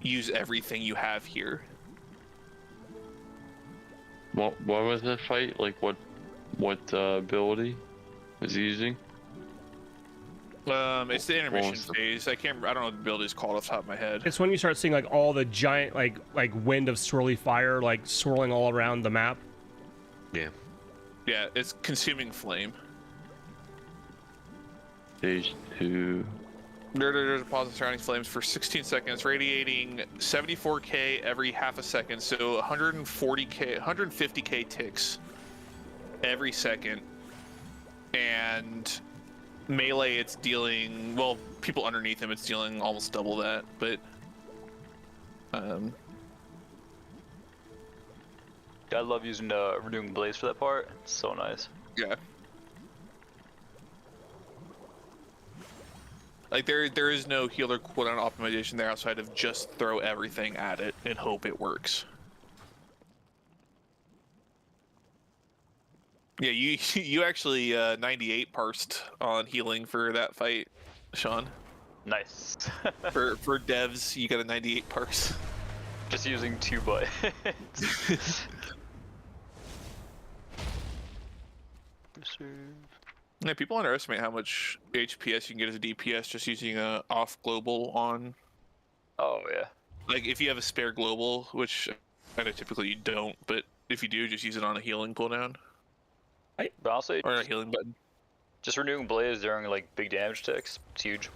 use everything you have here. What was that fight? Like what ability was he using? It's the intermission phase. I don't know what the ability's called off the top of my head. It's when you start seeing like all the giant like wind of swirly fire like swirling all around the map. Yeah. Yeah, it's consuming flame. Stage 2. There's a pause in surrounding flames for 16 seconds, radiating 74k every half a second, so 150k ticks every second. And melee, it's dealing, well, people underneath him, it's dealing almost double that, but I love using Renewing Blaze for that part. It's so nice. yeah. Like there is no healer cooldown optimization there outside of just throw everything at it and hope it works. Yeah, you actually 98 parsed on healing for that fight, Sean. Nice. for devs, you got a 98 parse. Just using 2 buttons. Yeah, people underestimate how much HPS you can get as a DPS just using a off global on. Oh yeah. Like if you have a spare global, which I know typically you don't, but if you do, just use it on a healing cooldown. But honestly, or a healing button. Just Renewing Blaze during like big damage ticks. It's huge.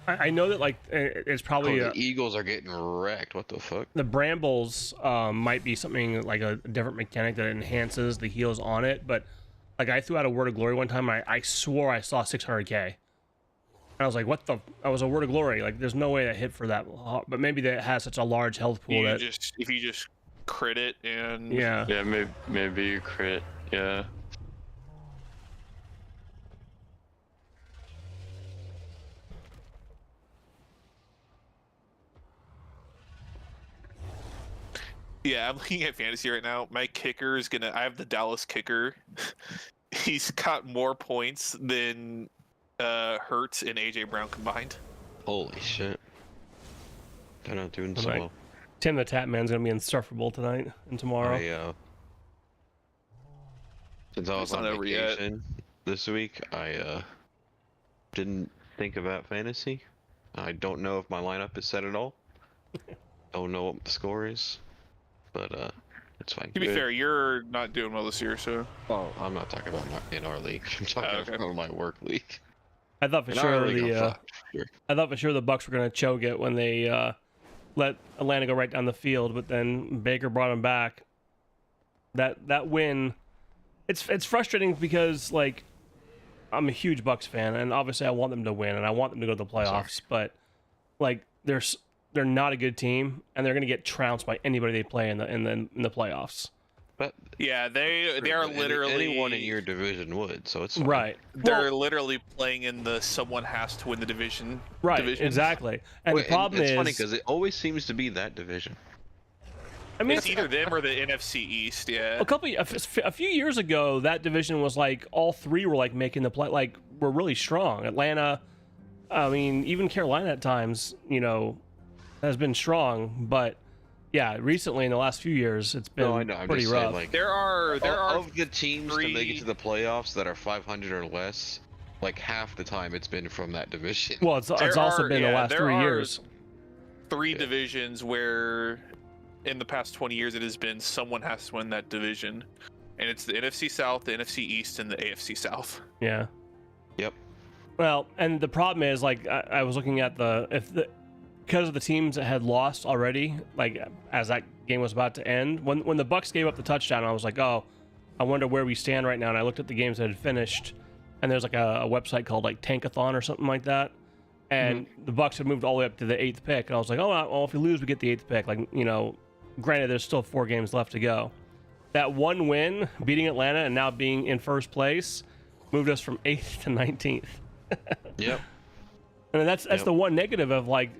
I know that like it's probably the Eagles are getting wrecked. What the fuck? The Brambles might be something like a different mechanic that enhances the heals on it, but like I threw out a Word of Glory one time, and I swore I saw 600k, and I was like, "What the?" I was a Word of Glory. Like, there's no way that hit for that. But maybe that has such a large health pool that if you just crit it and Yeah, maybe you crit. Yeah. Yeah, I'm looking at fantasy right now. My kicker is gonna. I have the Dallas kicker. He's got more points than Hurts and AJ Brown combined. Holy shit! They're not doing so well. Tim the Tap Man's gonna be insufferable tonight and tomorrow. Since I was on vacation this week, I didn't think about fantasy. I don't know if my lineup is set at all. Don't know what the score is. But it's fine. To be fair, you're not doing well this year, so. Oh, I'm not talking about in our league. I'm talking about my work league. I thought for sure I thought for sure the Bucks were gonna choke it when they let Atlanta go right down the field, but then Baker brought them back. That win, it's frustrating because like I'm a huge Bucks fan, and obviously I want them to win and I want them to go to the playoffs, but like they're not a good team, and they're going to get trounced by anybody they play in the playoffs. But yeah, they are literally anyone in your division would, so it's fine. Right. They're literally playing in the someone has to win the division. Right. Division. Exactly. And the problem it's is funny because it always seems to be that division. I mean, it's either them or the NFC East. Yeah. A few years ago, that division was like all three were like making the play, like were really strong. Atlanta, I mean, even Carolina at times, has been strong, but yeah, recently in the last few years, it's been pretty rough. Saying, like, there are of the teams to make it to the playoffs that are 500 or less, like half the time it's been from that division. Well, it's also been the last 3 years. 3 divisions where, in the past 20 years, it has been someone has to win that division, and it's the NFC South, the NFC East, and the AFC South. Yeah. Yep. Well, and the problem is, like, I was looking at because of the teams that had lost already, like as that game was about to end, when the Bucks gave up the touchdown, I was like, oh, I wonder where we stand right now. And I looked at the games that had finished, and there's like a website called like Tankathon or something like that, and the Bucks had moved all the way up to the 8th pick, and I was like, oh well, if we lose, we get the 8th pick. Like, granted, there's still 4 games left to go. That one win, beating Atlanta and now being in first place, moved us from 8th to 19th. Yep. And that's the one negative of like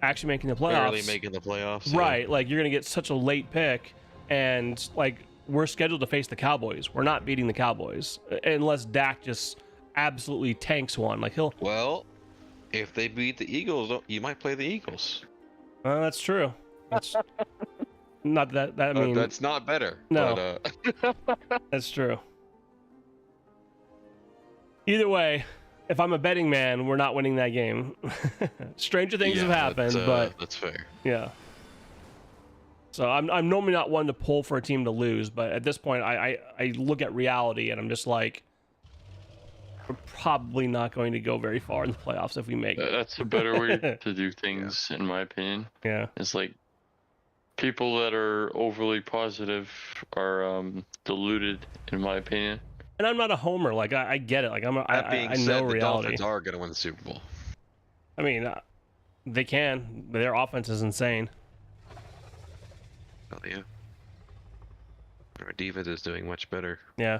actually making the playoffs. Barely making the playoffs. Right, like you're gonna get such a late pick, and like we're scheduled to face the Cowboys. We're not beating the Cowboys unless Dak just absolutely tanks one. Like he'll. Well, if they beat the Eagles, you might play the Eagles. That's true. That's not that. I mean, that's not better. No, but, that's true. Either way, if I'm a betting man, we're not winning that game. Stranger things have happened, but that's fair. Yeah. So I'm normally not one to pull for a team to lose, but at this point, I look at reality and I'm just like, we're probably not going to go very far in the playoffs if we make it. That's a better way to do things, in my opinion. Yeah. It's like people that are overly positive are deluded, in my opinion. And I'm not a homer. Like I get it. Like That being I said, know the reality. Dolphins are going to win the Super Bowl. I mean, they can. But their offense is insane. Hell yeah. Our defense is doing much better. Yeah.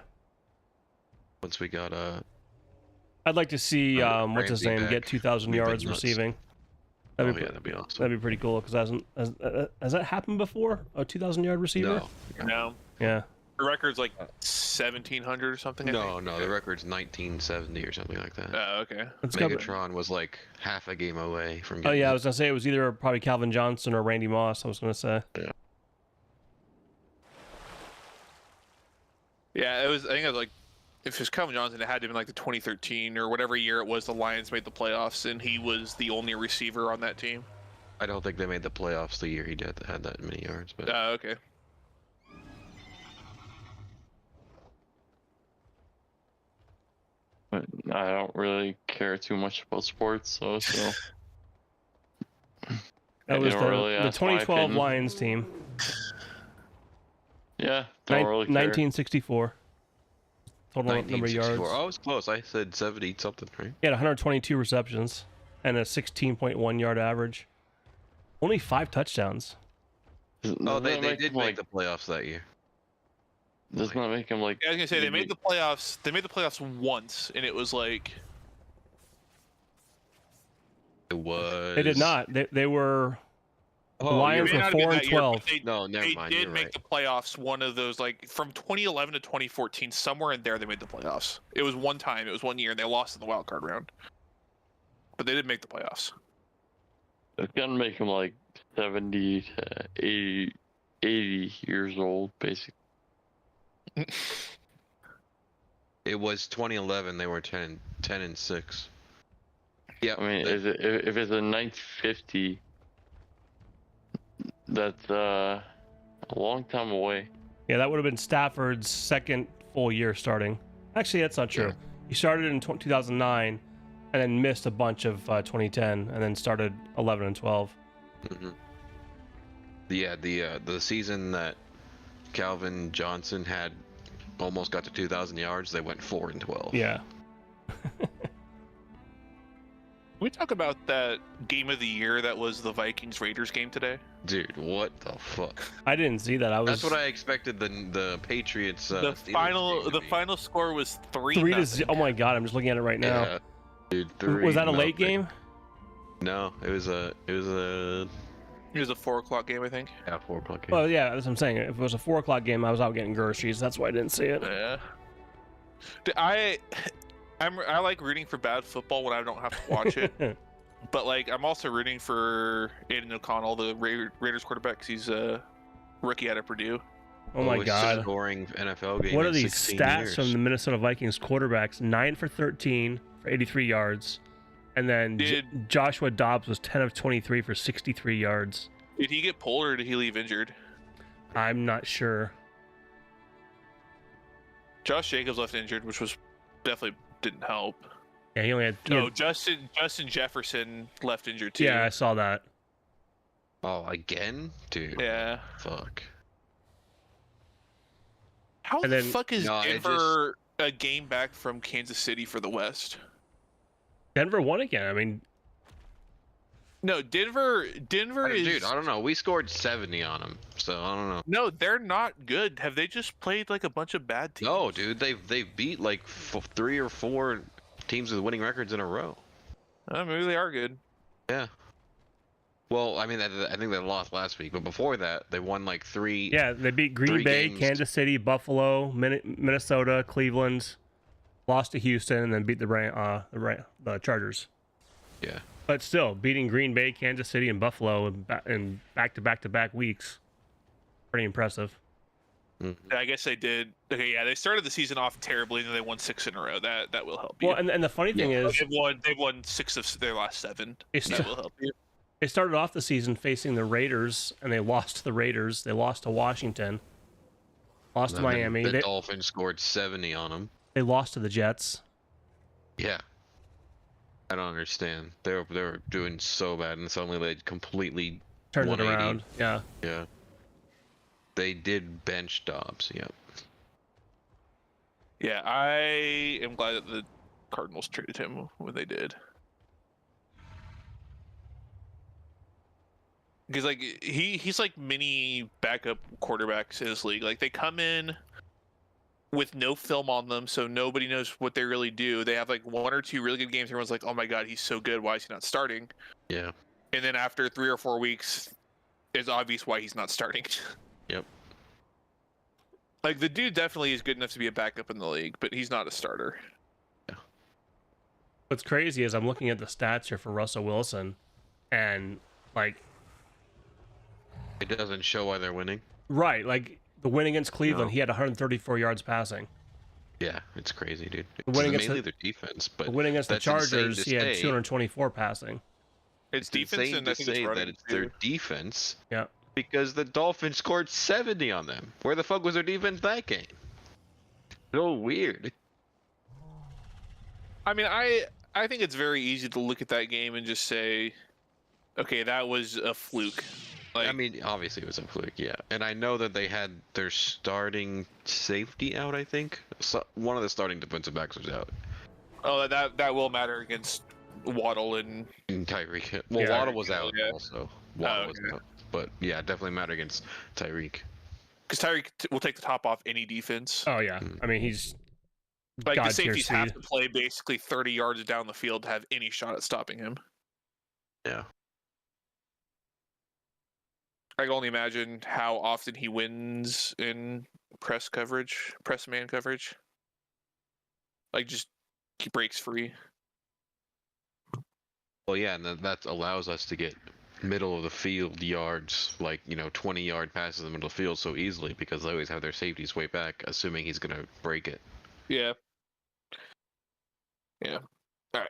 Once we got I'd like to see what's his Ramsey name back. get 2,000 We've been yards nuts. receiving. That'd be awesome. That'd be pretty cool because has that happened before? A 2,000 yard receiver? No. Yeah. The record's like 1,700 or something. I think. No, the record's 1970 or something like that. Oh, okay. Megatron was like half a game away from Oh getting yeah, I it. was gonna say it was either probably Calvin Johnson or Randy Moss. I was gonna say. Yeah. Yeah, it was. I think it was like, if it was Calvin Johnson, it had to have been like the 2013 or whatever year it was. The Lions made the playoffs, and he was the only receiver on that team. I don't think they made the playoffs the year he had that many yards. But Okay. But I don't really care too much about sports, so That was You don't really the ask my 2012 opinion. Lions team. Yeah, don't really care. 1964. Total number of 1964. yards. Oh, it was close. I said 70 something, right? He had 122 receptions and a 16.1 yard average. Only 5 touchdowns. Oh, they did make the playoffs that year. Does not make him like. Yeah, I was gonna say they made the playoffs. They made the playoffs once, and it was like It was. They did not. They were. The Oh, Lions It may were not have been 4 and that year, 12. but they, No, never they mind, did you're make right. the playoffs. One of those, like from 2011 to 2014, somewhere in there, they made the playoffs. It was one time. It was 1 year, and they lost in the wild card round. But they did make the playoffs. It's gonna make him like 70 to 80 years old, basically. It was 2011. They were 10 and 6. Yeah, I mean, if it's a 950, that's a long time away. Yeah, that would have been Stafford's second full year starting. Actually, that's not true. He started in 2009 and then missed a bunch of 2010 and then started 11 and 12. Mm-hmm. Yeah, the season that Calvin Johnson had almost got to 2,000 yards, they went 4 and 12. Yeah. Can we talk about that game of the year that was the Vikings-Raiders game today? Dude, what the fuck? I didn't see that. That's what I expected. The Patriots. The Steelers final score was 3-0. 3-0. Oh my god, I'm just looking at it right now. Yeah, dude. Was that a late 3-0. game? No, it was a. It was a 4 o'clock game, I think. Yeah, 4 o'clock game. Well, yeah, that's what I'm saying. If it was a 4 o'clock game, I was out getting groceries. That's why I didn't see it. Yeah. I like rooting for bad football when I don't have to watch it. But like, I'm also rooting for Aiden O'Connell, the Raiders quarterback, 'cause he's a rookie out of Purdue. Oh my it's god. a boring NFL game. What are in these 16 stats years. from the Minnesota Vikings quarterbacks? 9 for 13 for 83 yards. And then Joshua Dobbs was 10 of 23 for 63 yards. Did he get pulled or did he leave injured? I'm not sure. Josh Jacobs left injured, which was definitely didn't help. Yeah, he only had No, Justin Jefferson left injured too. Yeah, I saw that. Oh, again, dude. Yeah. Fuck. How And the then- fuck is No, it Denver a game back from Kansas City for the West? Denver won again. I mean, No, Denver is. Dude, I don't know. We scored 70 on them, so I don't know. No, they're not good. Have they just played like a bunch of bad teams? No, dude, they've beat like 3 or 4 teams with winning records in a row. Maybe they are good. Yeah. Well, I mean, I think they lost last week, but before that, they won like 3. yeah, they beat Green 3 Bay, games. Kansas City, Buffalo, Minnesota, Cleveland, lost to Houston, and then beat the Chargers. Yeah. But still, beating Green Bay, Kansas City, and Buffalo in back-to-back-to-back weeks, pretty impressive. I guess they did. Okay, yeah, they started the season off terribly, and then they won 6 in a row. That will help you. Well, and the funny thing is, they've won 6 of their last 7. That will help you. They started off the season facing the Raiders, and they lost to the Raiders. They lost to Washington. Lost to Miami. The Dolphins scored 70 on them. They lost to the Jets. Yeah. I don't understand. They were doing so bad, and suddenly they completely turned it around. Yeah. Yeah. They did bench Dobbs. Yep. Yeah, I am glad that the Cardinals traded him when they did. Because like he's like mini backup quarterbacks in this league. Like they come in with no film on them, so nobody knows what they really do. They have like 1 or 2 really good games. Everyone's like, "Oh my god, he's so good. Why is he not starting?" Yeah. And then after 3 or 4 weeks, it's obvious why he's not starting. Yep. Like the dude definitely is good enough to be a backup in the league, but he's not a starter. Yeah. What's crazy is I'm looking at the stats here for Russell Wilson, and like, it doesn't show why they're winning. Right, like the win against Cleveland, he had 134 yards passing. Yeah, it's crazy, dude. The win It's against mainly their defense, but the win against the that's insane Chargers, to he had say. 224 passing. It's defense, insane and to I think say it's that running it's their too. defense. Yeah. Because the Dolphins scored 70 on them. Where the fuck was their defense that game? So weird. I mean, I think it's very easy to look at that game and just say, okay, that was a fluke. Like, I mean, obviously it was a fluke, yeah. And I know that they had their starting safety out, I think. So one of the starting defensive backs was out. oh, that will matter against Waddle and Tyreek. Well, Yeah. Waddle was out Yeah. also. Waddle was okay. out. But yeah, definitely matter against Tyreek. because Tyreek will take the top off any defense. Oh yeah, I mean he's Like God the safeties tier have speed. to play basically 30 yards down the field to have any shot at stopping him. Yeah. I can only imagine how often he wins in press man coverage. Like just he breaks free. Well, yeah, and that allows us to get middle of the field yards, like, 20-yard passes in the middle of the field so easily because they always have their safeties way back, assuming he's going to break it. Yeah. Yeah. All right.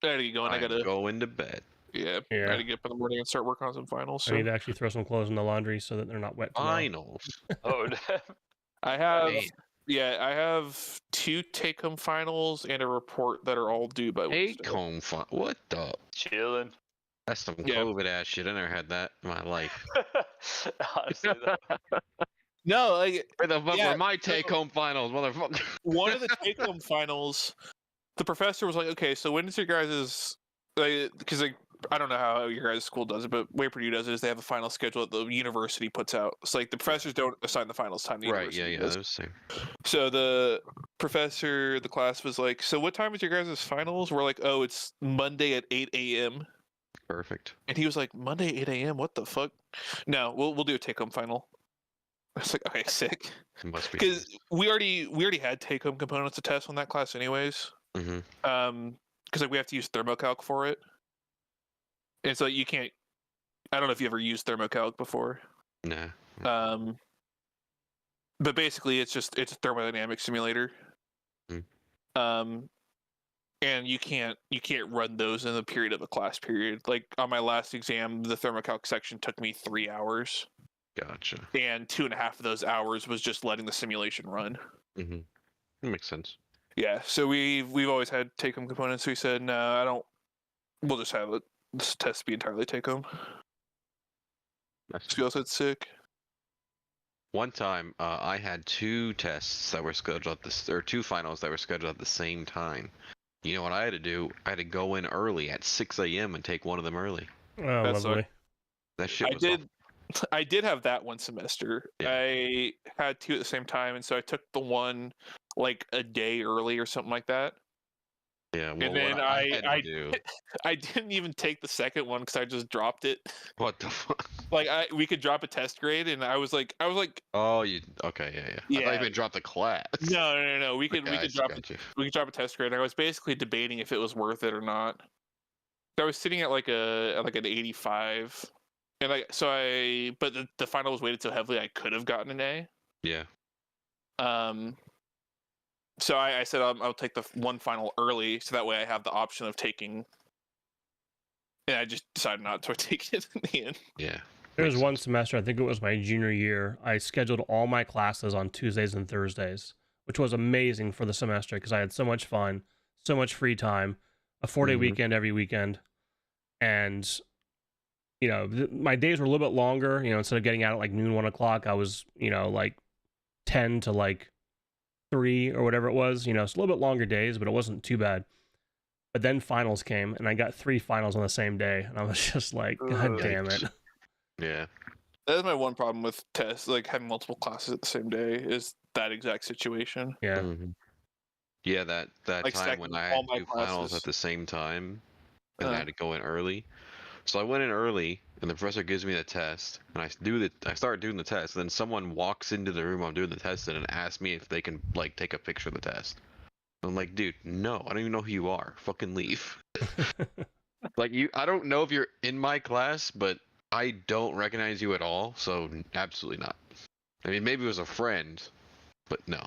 I gotta get going. I gotta go into bed. Yeah. Yeah. I gotta get up in the morning and start working on some finals. I So need to actually throw some clothes in the laundry so that they're not wet. tomorrow. Finals. Oh, I have Hey. yeah, I have 2 take-home finals and a report that are all due by Wednesday. Take-home what the? Chilling. That's some Yeah. COVID ass shit. I never had that in my life. Honestly, though. No, like Where the fuck yeah, were my take-home finals, motherfucker? one of the take-home finals, the professor was like, "Okay, so when is your guys's?" Because I don't know how your guys' school does it, but way Purdue does it is they have a final schedule that the university puts out. It's like the professors don't assign the finals time. The Right, yeah, university yeah, does. that was same. So the professor, the class was like, "So what time is your guys' finals?" We're like, "Oh, it's Monday at 8 a.m." Perfect. And he was like, "Monday 8 a.m. What the fuck?" No, we'll do a take-home final. I was like, "Okay, sick." It must be. Because we already had take-home components to test on that class, anyways. Mm-hmm. Because like we have to use thermocalc for it, and so you can't. I don't know if you ever used thermocalc before. Nah. But basically, it's a thermodynamic simulator. And you can't run those in the period of a class period. Like on my last exam, the thermocalc section took me 3 hours. Gotcha. And 2.5 of those hours was just letting the simulation run. Mm-hmm. That makes sense. Yeah, so we've always had take-home components. We said no, I don't. We'll just have it. This test be entirely take-home. Skill set sick. One time, I had 2 tests that were scheduled or 2 finals that were scheduled at the same time. You know what I had to do? I had to go in early at 6 a.m. and take one of them early. Oh, That's lovely. That shit was I did have that one semester. I had 2 at the same time, and so I took the one like a day early or something like that. Yeah, well, And then what I had to do. I didn't even take the second one because I just dropped it. What the fuck? Like we could drop a test grade, and I was like, Oh, you okay? Yeah, yeah. I thought you meant drop the class. No. We could Okay, drop got you. we could drop a test grade. I was basically debating if it was worth it or not. I was sitting at like an 85, and but the final was weighted so heavily I could have gotten an A. Yeah. So I said I'll take the one final early, so that way I have the option of taking. And I just decided not to take it in the end. Yeah. There was one semester, I think it was my junior year, I scheduled all my classes on Tuesdays and Thursdays, which was amazing for the semester because I had so much fun, so much free time, a 4-day weekend every weekend. And, you know, my days were a little bit longer. You know, instead of getting out at like noon, 1 o'clock, I was, you know, like 10 to like 3 or whatever it was. You know, it's a little bit longer days, but it wasn't too bad. But then finals came, and I got 3 finals on the same day, and I was just like, God damn it. Yeah. That's my one problem with tests, like having multiple classes at the same day, is that exact situation. Yeah. Yeah, that Like time when I had 2 finals at the same time, and I had to go in early. So I went in early, and the professor gives me the test, and I start doing the test. Then someone walks into the room I'm doing the test in and asks me if they can like take a picture of the test. I'm like, dude, no, I don't even know who you are. Fucking leave. Like I don't know if you're in my class, but I don't recognize you at all. So absolutely not. I mean, maybe it was a friend, but no.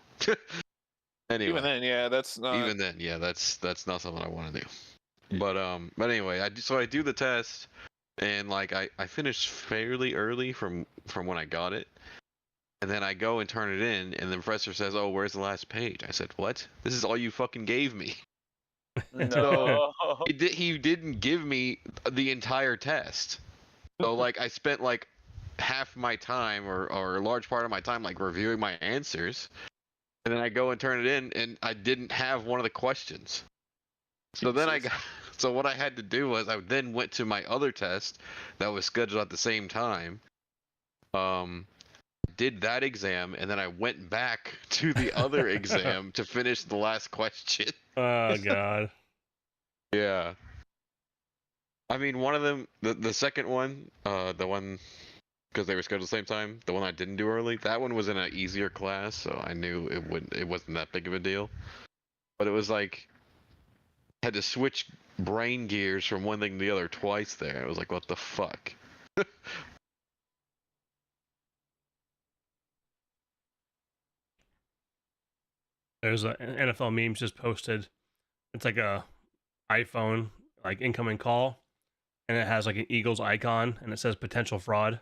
Anyway, Even then, yeah, that's not. Even then, yeah, that's not something I want to do. But anyway, I do the test, and like I finished fairly early from when I got it, and then I go and turn it in, and the professor says, "Oh, where's the last page?" I said, "What? This is all you fucking gave me." No. So he didn't give me the entire test. So like I spent like half my time or a large part of my time like reviewing my answers, and then I go and turn it in, and I didn't have one of the questions. So then so what I had to do was I then went to my other test that was scheduled at the same time. Did that exam, and then I went back to the other exam to finish the last question. Oh God. Yeah. I mean, one of them, the second one, the one because they were scheduled at the same time, the one I didn't do early, that one was in an easier class, so I knew it wasn't that big of a deal. But it was like had to switch brain gears from one thing to the other twice there. I was like, what the fuck? There's an NFL memes just posted. It's like a iPhone like incoming call, and it has like an Eagles icon, and it says potential fraud.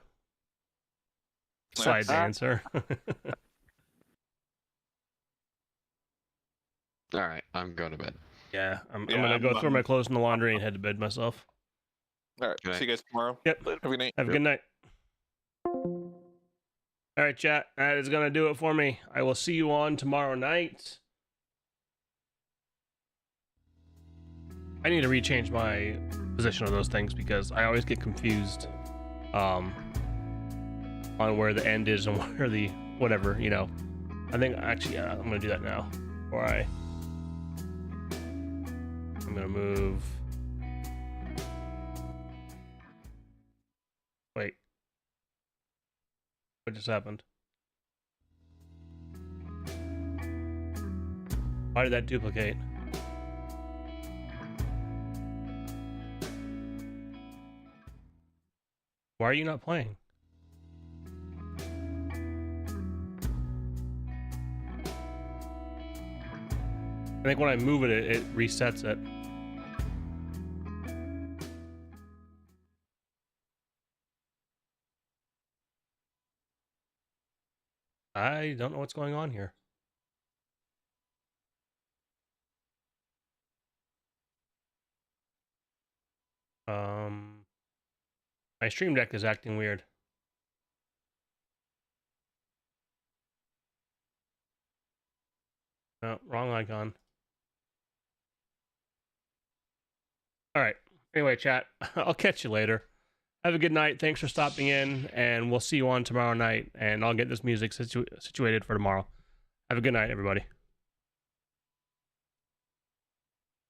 Slide to answer. All right, I'm going to bed. Yeah, I'm gonna go throw my clothes in the laundry and head to bed myself. All right, see you guys tomorrow. Yep. Have a good night. Have a good night. All right, chat. That is gonna do it for me. I will see you on tomorrow night. I need to rechange my position on those things because I always get confused on where the end is and where the whatever, you know. I think actually, yeah, I'm gonna do that now. Or I'm gonna move. Wait. What just happened? Why did that duplicate? Why are you not playing? I think when I move it, it resets it. I don't know what's going on here. My stream deck is acting weird. No, wrong icon. All right. Anyway, chat, I'll catch you later. Have a good night. Thanks for stopping in, and we'll see you on tomorrow night, and I'll get this music situated for tomorrow. Have a good night, everybody.